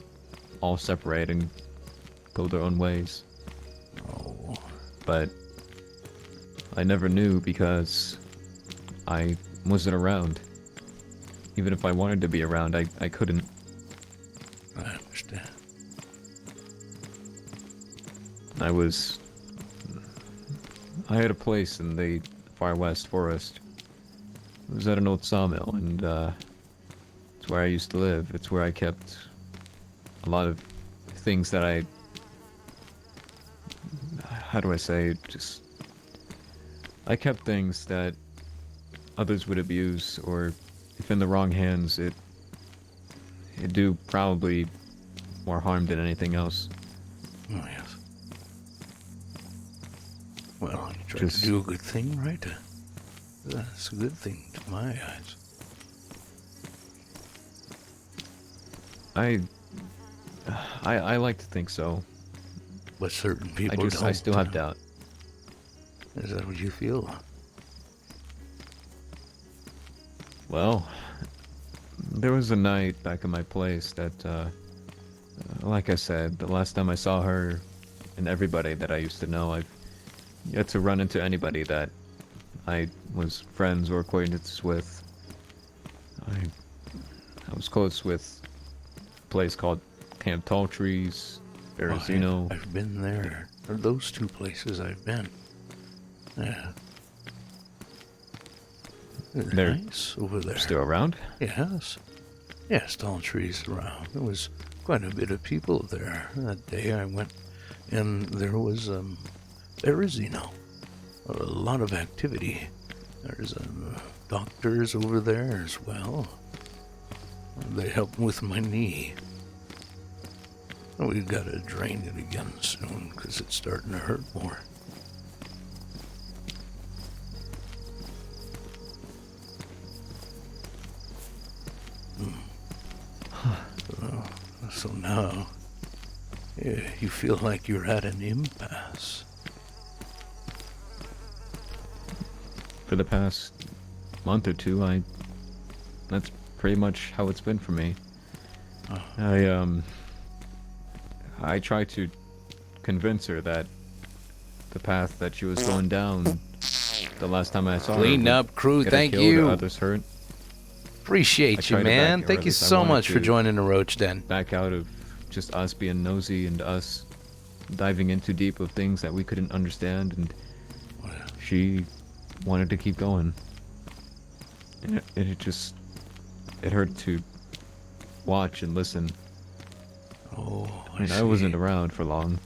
all separate and go their own ways. Oh, But I never knew because I wasn't around. Even if I wanted to be around, I couldn't. I understand. I had a place in the far west forest. It was at an old sawmill, and it's where I used to live. It's where I kept a lot of things that how do I say, I kept things that others would abuse, or if in the wrong hands, it'd do probably more harm than anything else. Oh, yes. Well, you tried to do a good thing, right? That's a good thing to my eyes. I like to think so. But certain people don't. I still have doubt. Is that what you feel? Well, there was a night back in my place that, like I said, the last time I saw her and everybody that I used to know, I've yet to run into anybody that I was friends or acquaintances with. I was close with a place called Camp Tall Trees, Berezino. Oh, I've been there. Or those two places I've been. Yeah. They're nice over there. Still around? Yes. Yes, tall trees around. There was quite a bit of people there. That day I went, and there was, Berezino. A lot of activity. There's, doctors over there as well. They helped with my knee. We've got to drain it again soon, because it's starting to hurt more. So now, you feel like you're at an impasse. For the past month or two, that's pretty much how it's been for me. Oh. I tried to convince her that the path that she was going down the last time I saw her. Clean up, crew. Get her Thank killed you. or others hurt. Appreciate you, tried to man. back- or Thank at you least I so wanted much for to joining the Roach Den. Back out of just us being nosy and us diving in too deep of things that we couldn't understand, and Well, she wanted to keep going. And it hurt to watch and listen. oh, And I wasn't around for long.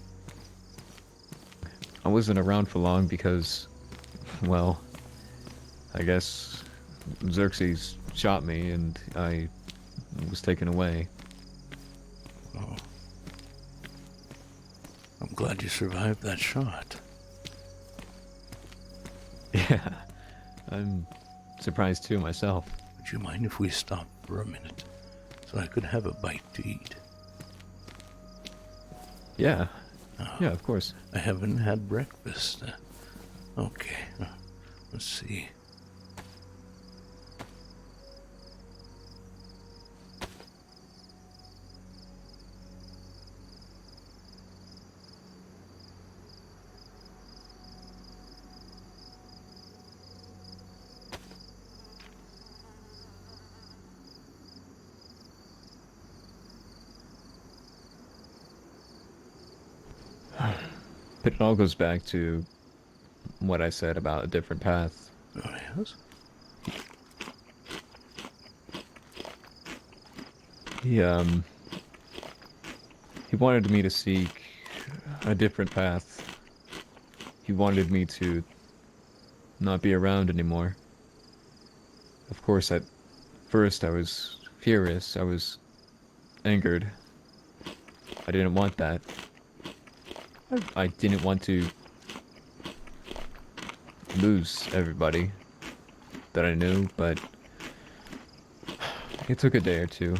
I wasn't around for long because, well, I guess Xerxes shot me and I was taken away. Oh. I'm glad you survived that shot. Yeah, I'm surprised too myself. Would you mind if we stopped for a minute so I could have a bite to eat? Yeah, yeah, of course. I haven't had breakfast. Okay, let's see. But it all goes back to what I said about a different path. Oh, yes? He wanted me to seek a different path. He wanted me to not be around anymore. Of course, at first I was furious, I was angered. I didn't want that. I didn't want to lose everybody that I knew, but it took a day or two.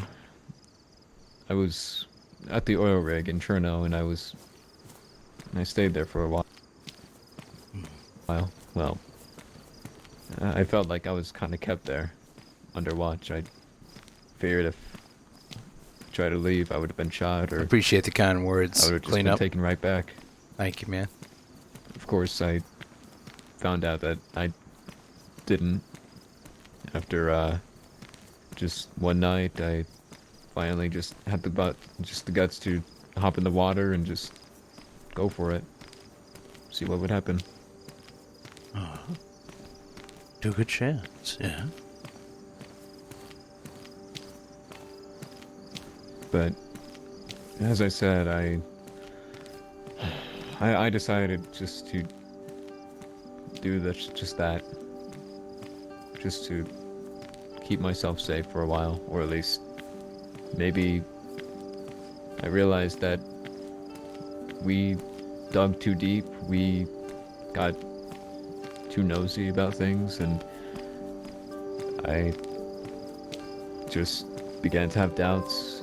I was at the oil rig in Cherno, and I stayed there for a while. Well, I felt like I was kind of kept there, under watch. I feared if I tried to leave, I would have been shot, or Appreciate the kind words. I would have just Clean been up. taken right back. Thank you, man. Of course, I found out that I didn't. After just one night, I finally just had the guts to hop in the water and just go for it. See what would happen. Took a chance, yeah? But as I said, I decided just to do this, just that. Just to keep myself safe for a while, or at least maybe I realized that we dug too deep, we got too nosy about things, and I just began to have doubts.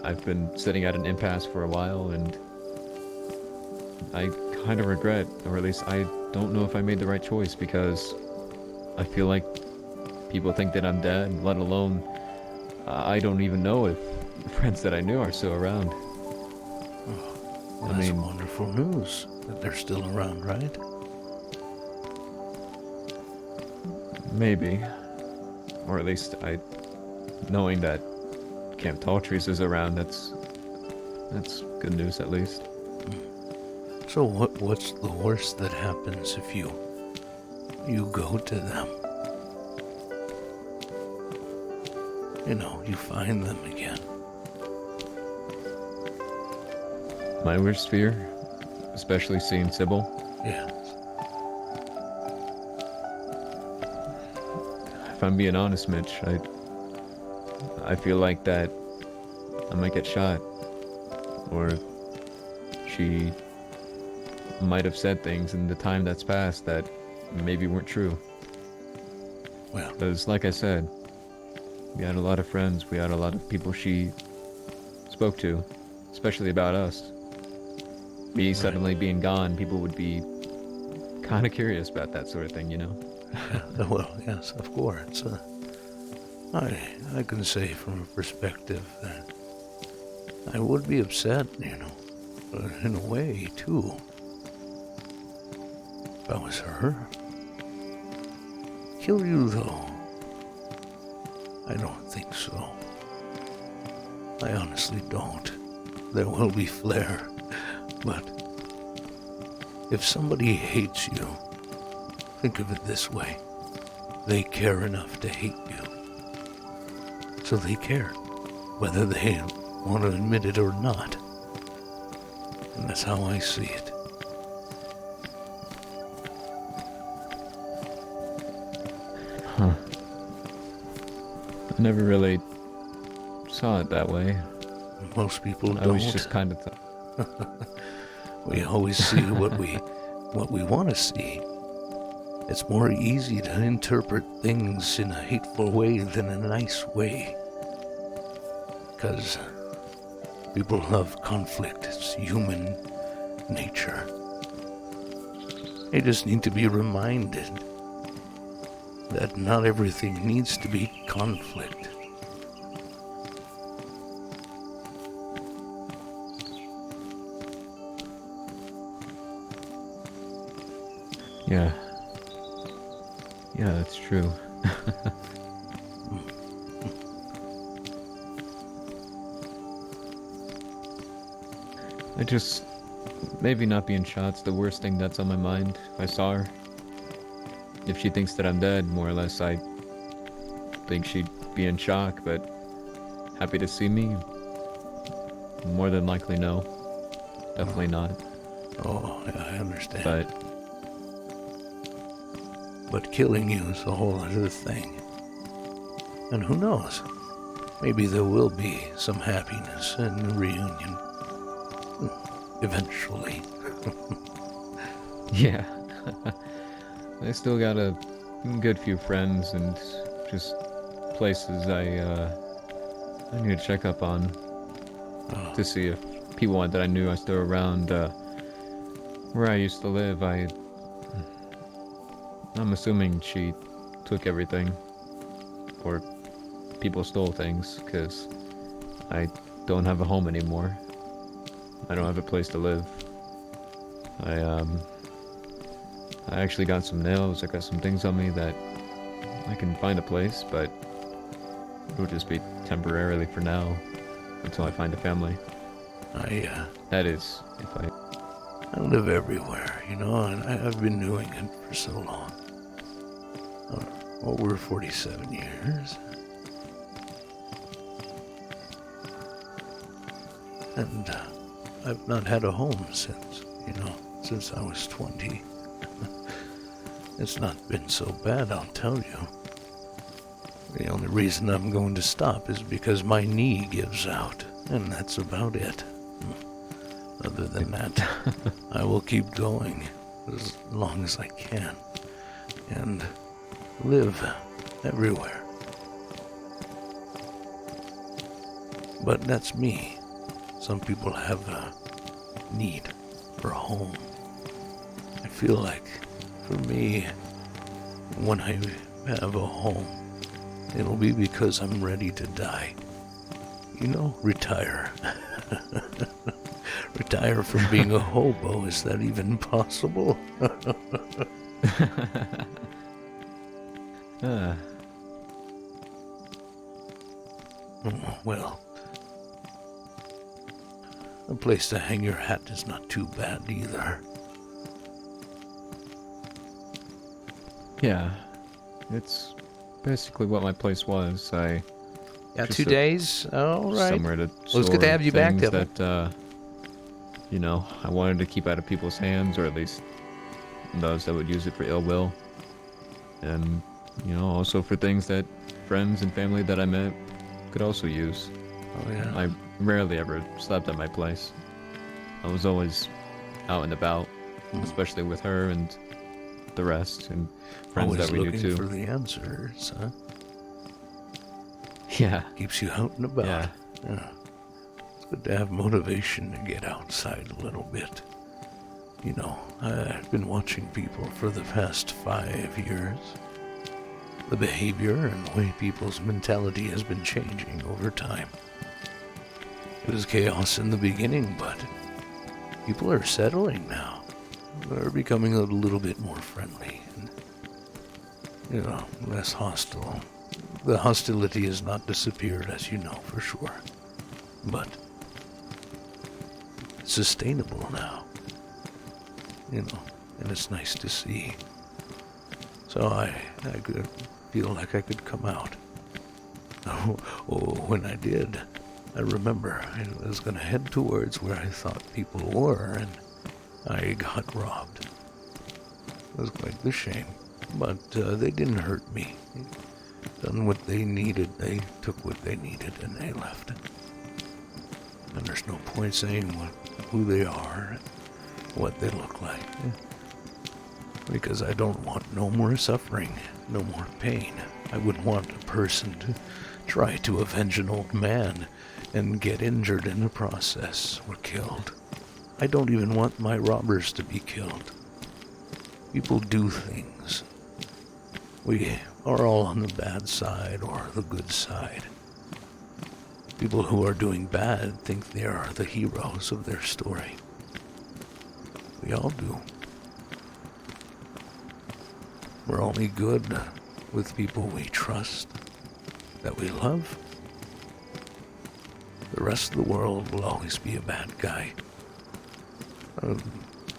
I've been sitting at an impasse for a while, and I kind of regret, or at least I don't know if I made the right choice, because I feel like people think that I'm dead, let alone I don't even know if the friends that I knew are still around. Well, I that's mean- wonderful news that they're still around, right? Maybe. Or at least knowing that Camp Talltrees is around, that's good news at least. So what's the worst that happens if you go to them? You know, you find them again. My worst fear, especially seeing Sybil, Yes. if I'm being honest, Mitch, I feel like that I might get shot, or she might have said things in the time that's passed that maybe weren't true. Well, Because, like I said, we had a lot of friends, we had a lot of people she spoke to, especially about us. Me suddenly being gone, people would be kind of curious about that sort of thing, you know? well, yes, of course. I can say from a perspective that I would be upset, you know, in a way, too. If I was her. Kill you, though? I don't think so. I honestly don't. There will be flair, But if somebody hates you, think of it this way. They care enough to hate you. So they care, whether they want to admit it or not. And that's how I see it. Huh. I never really saw it that way. Most people don't. I always just kind of thought. We always see what we want to see. It's more easy to interpret things in a hateful way than a nice way. Because people love conflict. It's human nature. They just need to be reminded that not everything needs to be conflict. Yeah. Yeah, that's true. I just... Maybe not being shot's the worst thing that's on my mind if I saw her. If she thinks that I'm dead, more or less, I think she'd be in shock, but happy to see me? More than likely, no. Definitely not. Oh, I understand. But killing you is a whole other thing. And who knows? Maybe there will be some happiness in the reunion. Eventually. yeah. I still got a good few friends and just places I need to check up on to see if people that I knew are still around where I used to live. I'm assuming she took everything, or people stole things, because I don't have a home anymore. I don't have a place to live. I actually got some nails. I got some things on me that I can find a place, but it would just be temporarily for now until I find a family. That is, if I live everywhere, you know, and I've been doing it for so long. Over 47 years. And I've not had a home since I was 20. It's not been so bad, I'll tell you. The only reason I'm going to stop is because my knee gives out, and that's about it. Other than that, I will keep going as long as I can, and live everywhere. But that's me. Some people have a need for a home. I feel like, for me, when I have a home, it'll be because I'm ready to die. You know, retire. Retire from being a hobo. Is that even possible? Well, a place to hang your hat is not too bad either. Yeah, it's basically what my place was. Yeah, 2 days. All right. Somewhere to Well, it's good to have you back, Devil. that, I wanted to keep out of people's hands, or at least those that would use it for ill will. And, also for things that friends and family that I met could also use. Oh, yeah. I rarely ever slept at my place. I was always out and about, especially with her and the rest, and friends Always that we knew looking too. for the answers, huh? Yeah. Keeps you out and about. Yeah. It's good to have motivation to get outside a little bit. I've been watching people for the past 5 years. The behavior and the way people's mentality has been changing over time. It was chaos in the beginning, but people are settling now. They're becoming a little bit more friendly and, less hostile. The hostility has not disappeared, as you know, for sure. But it's sustainable now. You know, and it's nice to see. So I could feel like I could come out. Oh, when I did, I remember I was going to head towards where I thought people were, and I got robbed. It was quite a shame, but they didn't hurt me. Done what they needed, they took what they needed, and they left. And there's no point saying who they are, what they look like. Because I don't want no more suffering, no more pain. I wouldn't want a person to try to avenge an old man and get injured in the process or killed. I don't even want my robbers to be killed. People do things. We are all on the bad side or the good side. People who are doing bad think they are the heroes of their story. We all do. We're only good with people we trust, that we love. The rest of the world will always be a bad guy.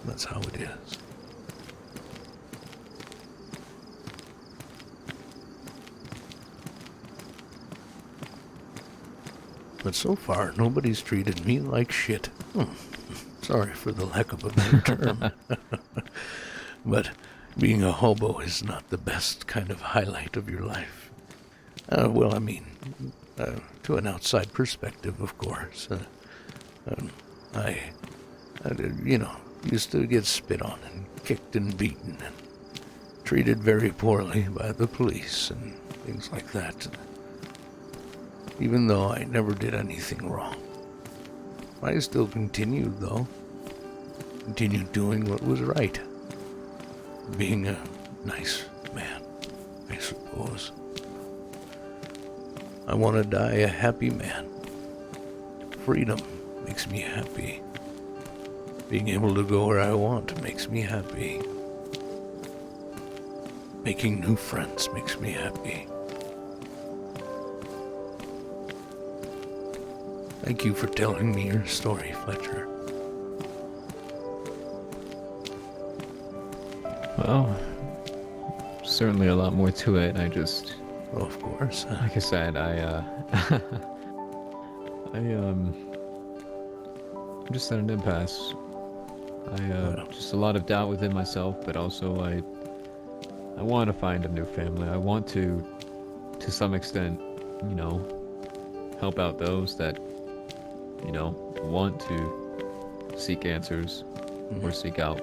That's how it is. But so far, nobody's treated me like shit. Sorry for the lack of a better term. But being a hobo is not the best kind of highlight of your life. Well, I mean, to an outside perspective, of course. I used to get spit on and kicked and beaten and treated very poorly by the police and things like that. Even though I never did anything wrong. I still continued, though. Continued doing what was right. Being a nice man, I suppose. I want to die a happy man. Freedom makes me happy. Being able to go where I want makes me happy. Making new friends makes me happy. Thank you for telling me your story, Fletcher. Well, certainly a lot more to it. I just, Well, of course. like I said, I'm just at an impasse. Just a lot of doubt within myself, but also I want to find a new family. I want to some extent, help out those that, want to seek answers or seek out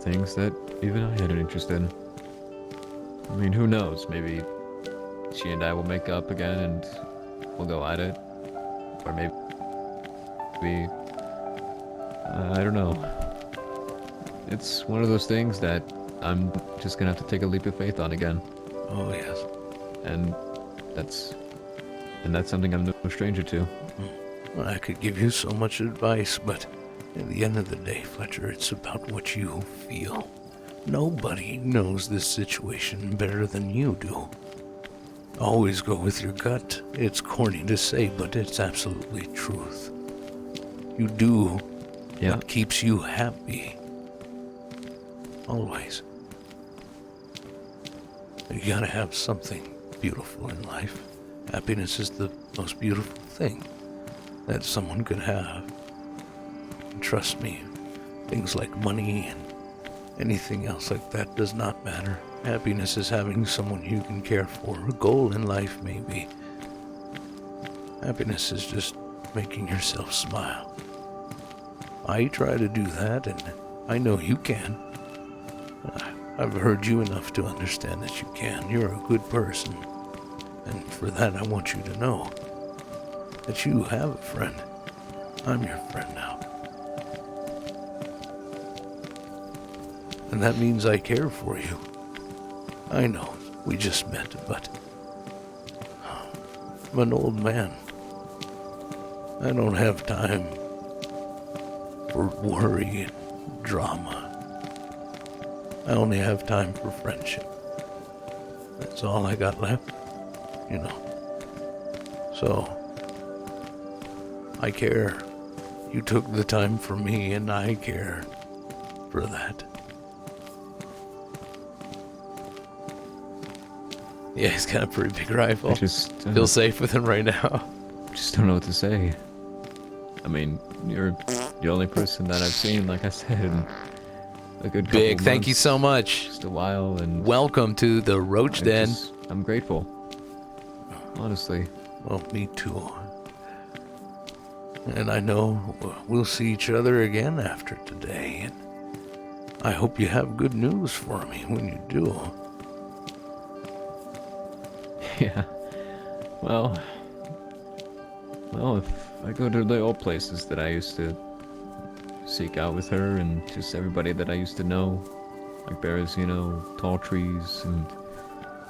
things that even I had an interest in. I mean, who knows? Maybe she and I will make up again and we'll go at it. Or maybe I don't know. It's one of those things that I'm just gonna have to take a leap of faith on again. Oh, yes. And that's something I'm no stranger to. Well, I could give you so much advice, but at the end of the day, Fletcher, it's about what you feel. Nobody knows this situation better than you do. Always go with your gut. It's corny to say, but it's absolutely truth. You do what keeps you happy. Always. You gotta have something beautiful in life. Happiness is the most beautiful thing that someone could have. And trust me, things like money and anything else like that does not matter. Happiness is having someone you can care for. A goal in life, maybe. Happiness is just making yourself smile. I try to do that, and I know you can. I've heard you enough to understand that you can. You're a good person. And for that, I want you to know that you have a friend. I'm your friend now. And that means I care for you. I know, we just met, but I'm an old man. I don't have time for worry and drama. I only have time for friendship. That's all I got left, So, I care You took the time for me, and I care for that. Yeah, he's got a pretty big rifle. I just Feel safe with him right now. just don't know what to say. I mean, you're the only person that I've seen, like I said, in a good couple Big, thank you months, so much. Just a while, and Welcome to the Roach Den. I'm grateful. Honestly. Well, me too. And I know we'll see each other again after today, and I hope you have good news for me when you do. Yeah. Well, if I go to the old places that I used to seek out with her, and just everybody that I used to know, like Bears, Tall Trees, and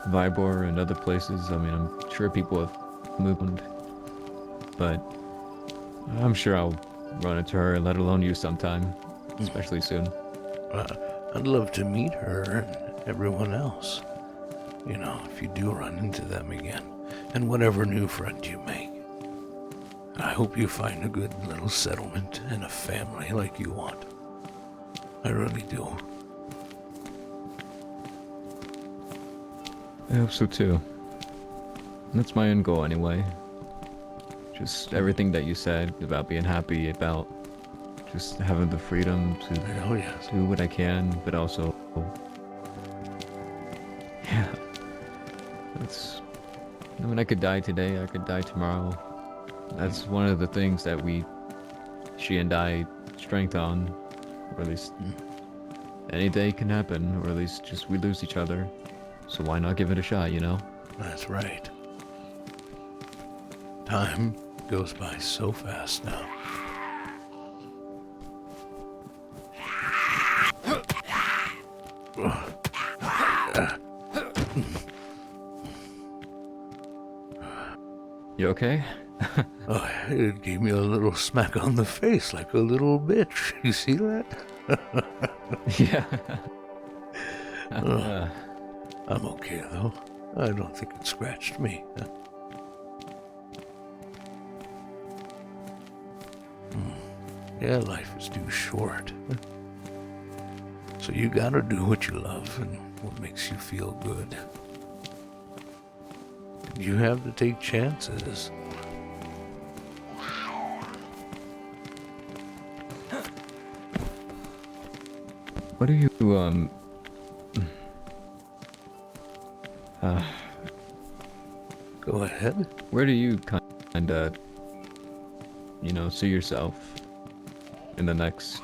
Vibor, and other places, I mean, I'm sure people have moved, but I'm sure I'll run into her, let alone you sometime, especially soon. I'd love to meet her and everyone else. If you do run into them again, and whatever new friend you make. I hope you find a good little settlement and a family like you want. I really do. I hope so too. That's my end goal anyway. Just everything that you said about being happy, about just having the freedom to Oh, yes. do what I can, but also, yeah, I could die today, I could die tomorrow. That's one of the things that she and I strength on, or at least any day can happen, or at least just we lose each other. So why not give it a shot, That's right. Time goes by so fast now. You okay? Oh, it gave me a little smack on the face like a little bitch. You see that? Yeah. I'm okay, though. I don't think it scratched me. Yeah, life is too short. So you gotta do what you love and what makes you feel good. You have to take chances. What do you, Go ahead. where do you kinda, see yourself in the next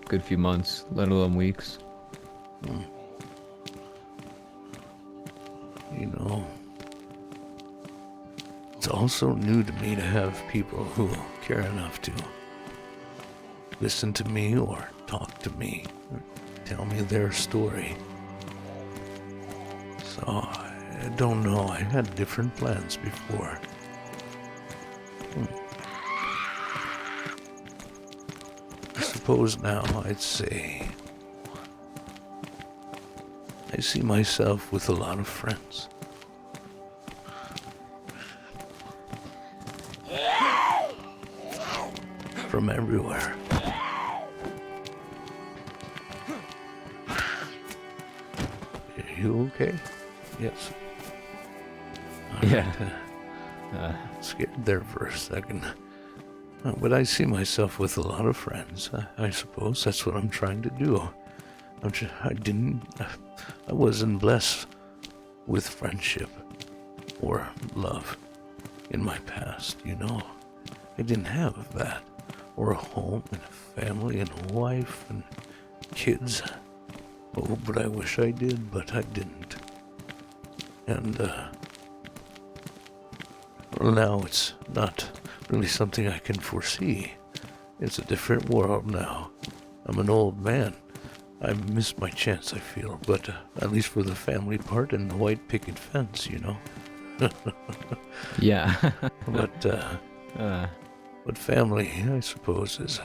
good few months, let alone weeks? It's also new to me to have people who care enough to listen to me or talk to me or tell me their story. So, I don't know. I had different plans before. I suppose now I'd say I see myself with a lot of friends. From everywhere. Are you okay? Yes. Yeah. Scared there for a second. But I see myself with a lot of friends. I suppose that's what I'm trying to do. I wasn't blessed with friendship or love in my past, I didn't have that. Or a home and a family and a wife and kids. Oh, but I wish I did, but I didn't. And, well, now it's not really something I can foresee. It's a different world now. I'm an old man. I missed my chance, I feel, but at least for the family part and the white picket fence, Yeah. But family, I suppose, is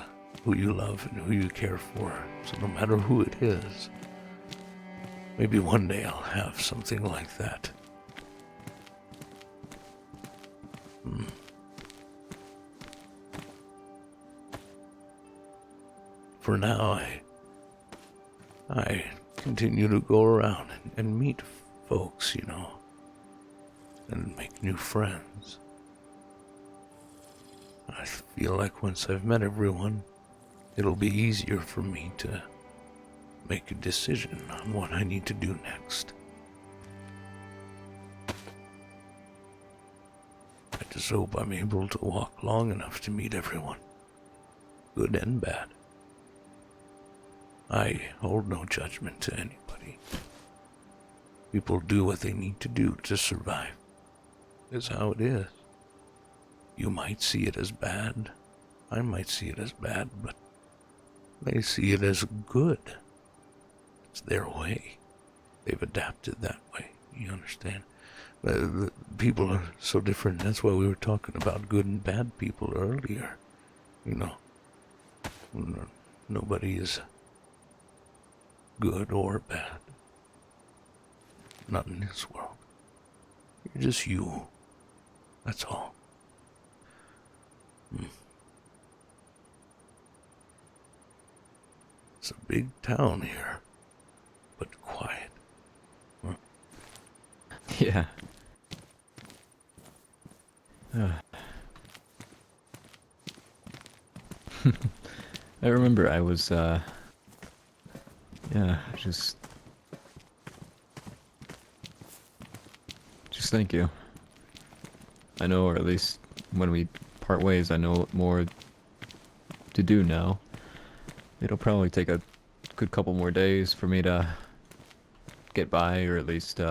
who you love and who you care for. So no matter who it is, maybe one day I'll have something like that. For now, I continue to go around and meet folks, you know, and make new friends. I feel like once I've met everyone, it'll be easier for me to make a decision on what I need to do next. I just hope I'm able to walk long enough to meet everyone, good and bad. I hold no judgment to anybody. People do what they need to do to survive. That's how it is. You might see it as bad. I might see it as bad, but they see it as good. It's their way. They've adapted that way. You understand? The people are so different. That's why we were talking about good and bad people earlier. You know, nobody is good or bad. Not in this world. You're just you. That's all. It's a big town here, but quiet. Huh? Yeah. I remember I was, just thank you. I know, or at least when we part ways, I know more to do now. It'll probably take a good couple more days for me to get by, or at least,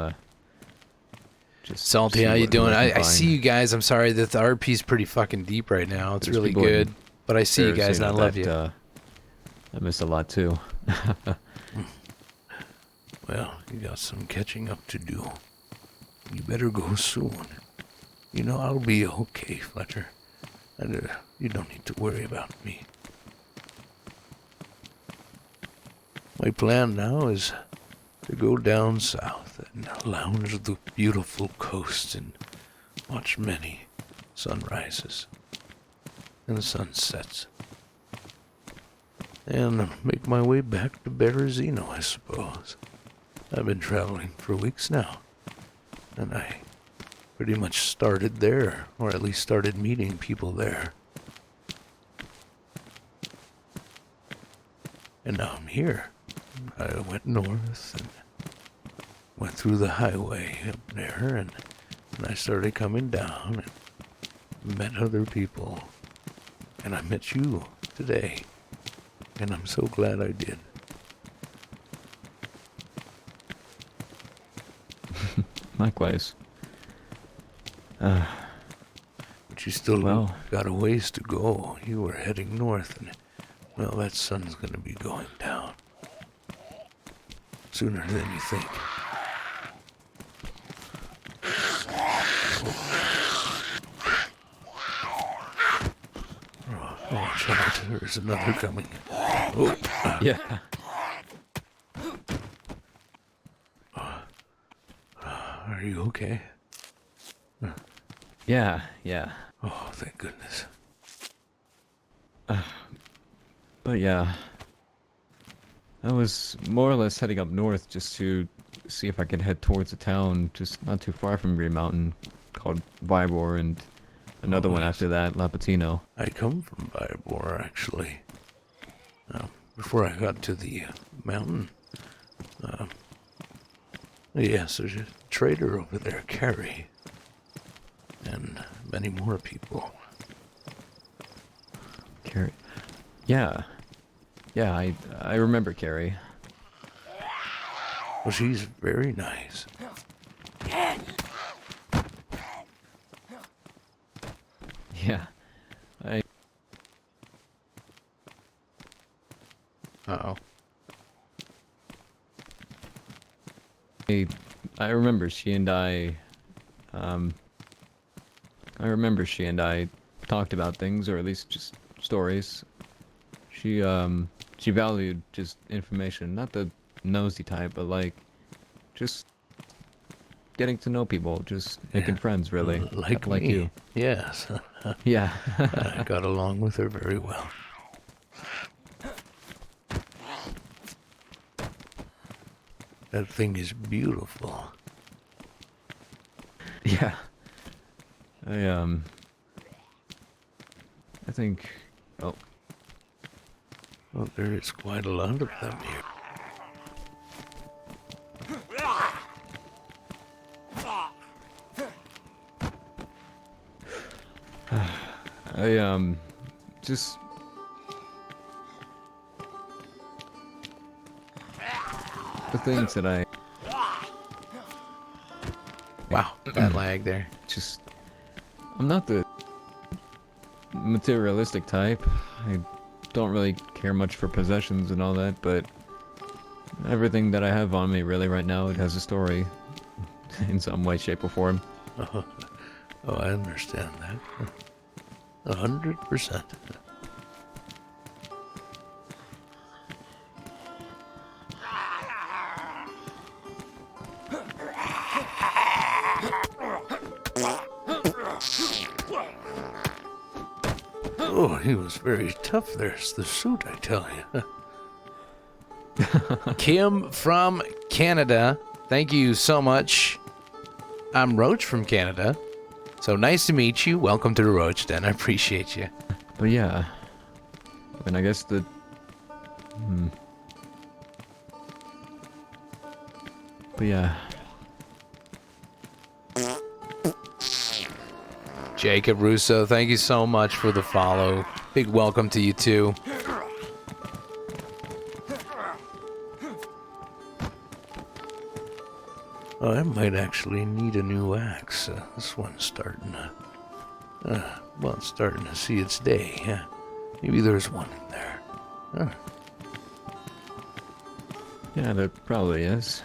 just Salty, see how you what doing? I I can see find. you guys. I'm sorry that the RP's pretty fucking deep right now. It's There's really people in good. But I see you Paris, guys and I know, love that, you. I missed a lot too. Well, you got some catching up to do. You better go soon. You know, I'll be okay, Fletcher. And you don't need to worry about me. My plan now is to go down south and lounge the beautiful coast and watch many sunrises and sunsets. And make my way back to Berezino, I suppose. I've been traveling for weeks now, and I pretty much started there, or at least started meeting people there. And now I'm here. I went north and went through the highway up there, and I started coming down and met other people. And I met you today, and I'm so glad I did. Likewise. But you still Well. got a ways to go. You were heading north, and, well, that sun's gonna be going down. Sooner than you think. Oh, watch out. There's another coming. Oh, Yeah. are you okay? Yeah, yeah. Oh, thank goodness. But yeah. I was more or less heading up north just to see if I could head towards a town just not too far from Green Mountain called Vibor, and another one after that, Lapatino. I come from Vibor, actually. Before I got to the mountain. Yes, there's a trader over there, Carrie. And many more people. Carrie. Yeah. Yeah, I remember Carrie. Well, she's very nice. Yeah. Uh-oh. I remember she and I talked about things, or at least just stories. She valued just information, not the nosy type, but like just getting to know people, just making friends, really. Like like me. you. Yes. Yeah. I got along with her very well. That thing is beautiful. Yeah. I think. Oh, Well, there is quite a lot of them here. I just. The things that I Wow, that lag there. just. I'm not the materialistic type. I don't really care much for possessions and all that, but everything that I have on me really right now, it has a story in some way, shape, or form. Oh, I understand that. 100%. Oh, he was very tough. There's the suit, I tell you. Kim from Canada, thank you so much. I'm Roach from Canada. So nice to meet you. Welcome to the Roach Den. I appreciate you. But yeah, and I guess the. But yeah, Jacob Russo, thank you so much for the follow. Big welcome to you too. Oh, I might actually need a new axe. This one's starting to... well, it's starting to see its day. Yeah. Maybe there's one in there. Huh. yeah, there probably is.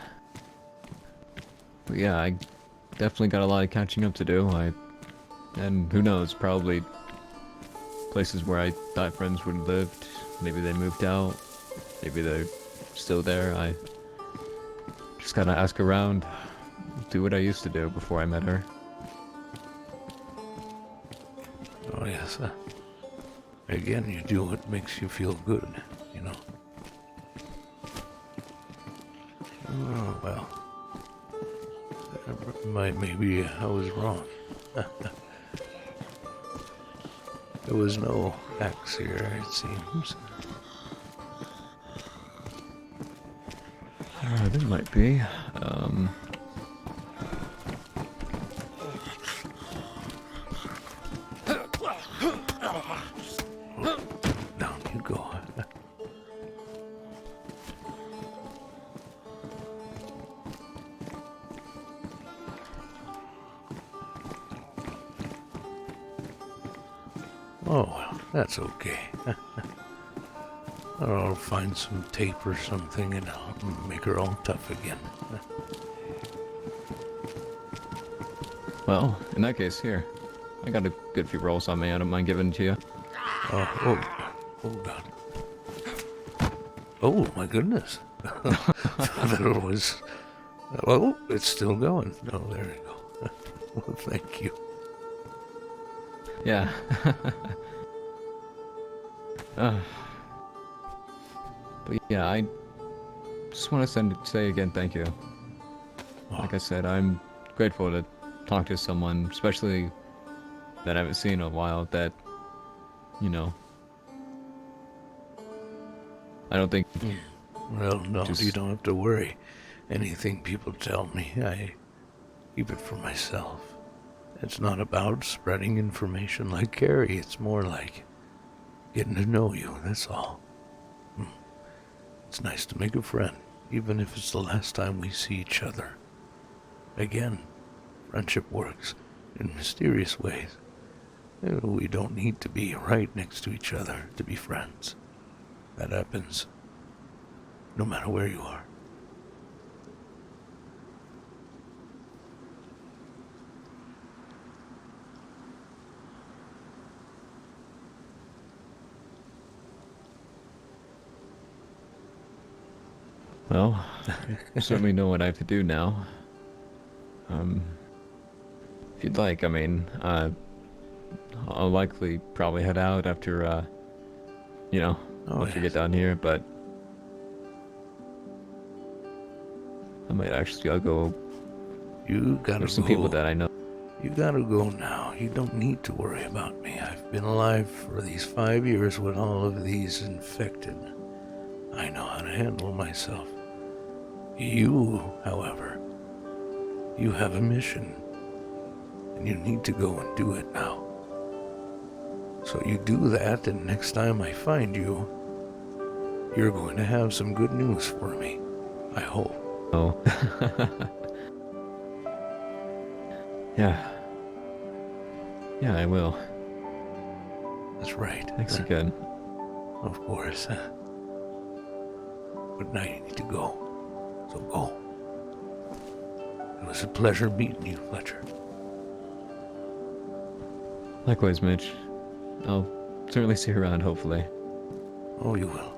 But yeah, I definitely got a lot of catching up to do. And who knows, probably places where I thought friends would have lived. Maybe they moved out. Maybe they're still there. I just gotta ask around, do what I used to do before I met her. Oh, yes. Again, you do what makes you feel good, you know. Oh, well. Maybe I was wrong. There was no axe here, it seems. There might be. Down you go. Oh, well, that's okay. I'll find some tape or something and I'll make her all tough again. Well, in that case, here. I got a good few rolls on me. I don't mind giving it to you. Hold on. Oh, my goodness. That was... Oh, it's still going. Oh, there you go. Well, thank you. Yeah. But yeah, I just want to say again thank you. Like I said, I'm grateful to talk to someone, especially that I haven't seen in a while, that, you know, I don't think... Well, no, you don't have to worry. Anything people tell me, I keep it for myself. It's not about spreading information like Carrie. It's more like getting to know you, that's all. It's nice to make a friend, even if it's the last time we see each other. Again, friendship works in mysterious ways. We don't need to be right next to each other to be friends. That happens no matter where you are. Well, I certainly know what I have to do now. If you'd like, I mean, I'll likely probably head out after, you know, once we get down here, but... I might actually gotta go. You gotta There's some go. people that I know. You gotta go now. You don't need to worry about me. I've been alive for these 5 years with all of these infected. I know how to handle myself. You, however, you have a mission, and you need to go and do it now. So you do that, and next time I find you, you're going to have some good news for me. I hope. Oh. Yeah. Yeah, I will. That's right. Thanks again. Of course. But now you need to go. So go. It was a pleasure meeting you, Fletcher. Likewise, Mitch. I'll certainly see you around, hopefully. Oh, you will.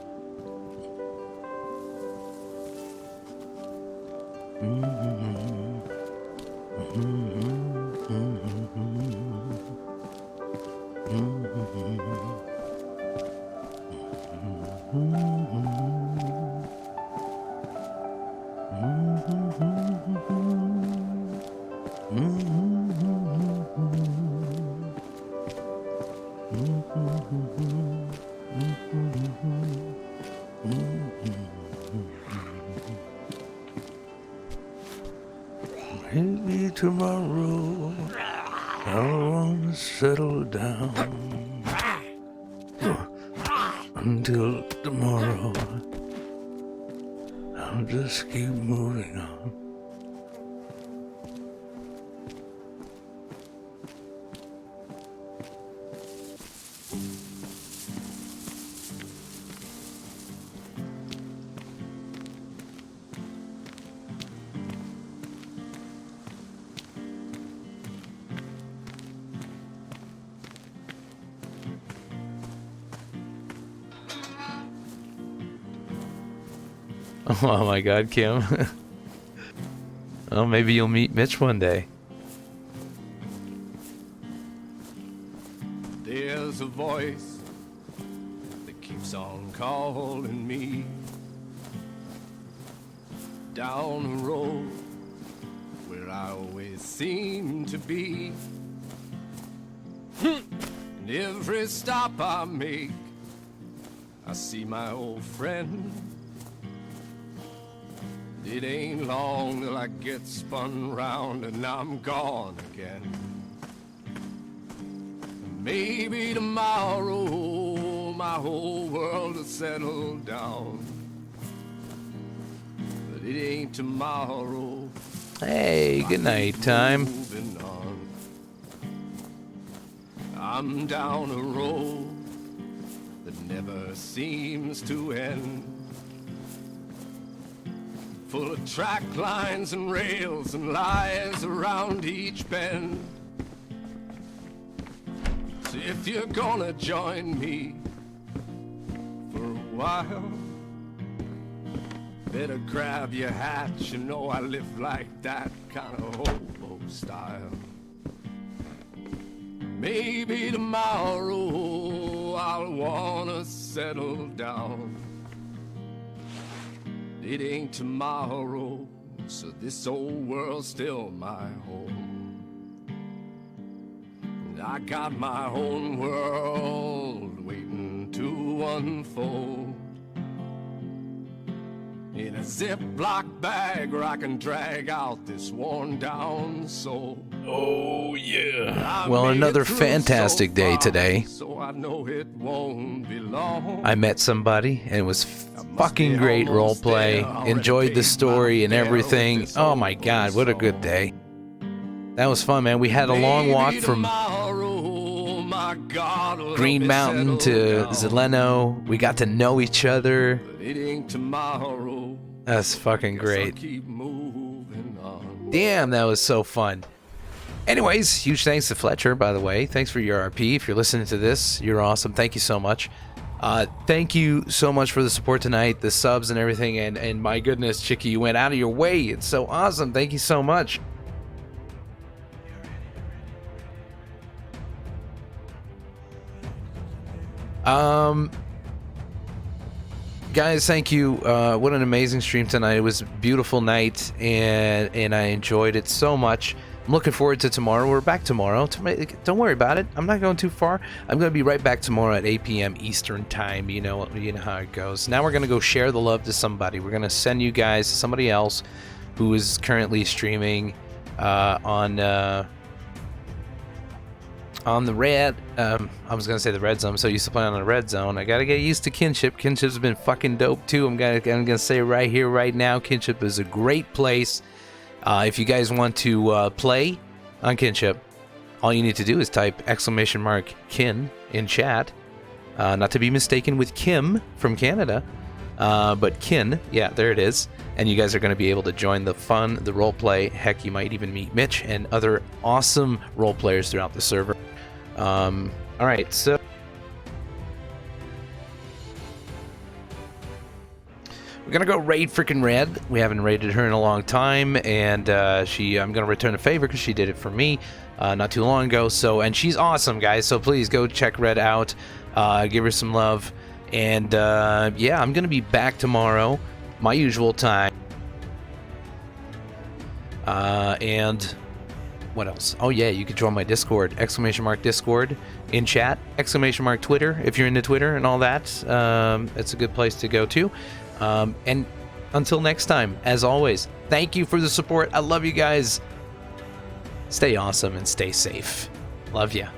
Maybe tomorrow I'll want to settle down. Until tomorrow, I'll just keep moving on. Oh my god, Kim. Well, maybe you'll meet Mitch one day. There's a voice that keeps on calling me down a road where I always seem to be. And every stop I make, I see my old friend. It ain't long till I get spun round and I'm gone again. Maybe tomorrow my whole world will settle down, but it ain't tomorrow. Hey, good night time. Moving on. I'm down a road that never seems to end, full of track lines and rails and lies around each bend. So if you're gonna join me for a while, better grab your hat. You know I live like that kind of hobo style. Maybe tomorrow I'll wanna settle down. It ain't tomorrow, so this old world's still my home. And I got my own world waiting to unfold. In a Ziploc bag where I can drag out this worn down soul. Oh, yeah. I Well, made another it through fantastic so day far, today. So I know it won't be long. I met somebody and it was fucking great roleplay. Enjoyed the story and everything. Oh my god, what a good day. That was fun, man. We had a long walk from Green Mountain to Zeleno. We got to know each other. It ain't tomorrow. That's fucking great. Keep moving on. Damn, that was so fun. Anyways, huge thanks to Fletcher, by the way. Thanks for your RP. If you're listening to this, you're awesome. Thank you so much. Thank you so much for the support tonight, the subs and everything. And my goodness, Chicky, you went out of your way. It's so awesome. Thank you so much. guys, thank you. What an amazing stream tonight. It was a beautiful night, and I enjoyed it so much. I'm looking forward to tomorrow. We're back tomorrow. Don't worry about it. I'm not going too far. I'm going to be right back tomorrow at 8 p.m. Eastern time. You know how it goes. Now we're going to go share the love to somebody. We're going to send you guys to somebody else who is currently streaming on the red. I was gonna say the red zone. I'm so used to playing on the red zone. I gotta get used to Kinship. Kinship's been fucking dope too. I'm gonna say right here, right now, Kinship is a great place. If you guys want to play on Kinship, all you need to do is type !Kin in chat. Not to be mistaken with Kim from Canada, but Kin. Yeah, there it is. And you guys are going to be able to join the fun, the role play. Heck, you might even meet Mitch and other awesome role players throughout the server. All right, so we're gonna go raid freaking Red. We haven't raided her in a long time, and I'm gonna return a favor because she did it for me not too long ago. So, and she's awesome, guys. So please go check Red out, give her some love, and yeah, I'm gonna be back tomorrow, my usual time. And what else? Oh yeah, you can join my Discord, !Discord in chat, !Twitter if you're into Twitter and all that. It's a good place to go to. And until next time, as always, thank you for the support. I love you guys. Stay awesome and stay safe. Love ya.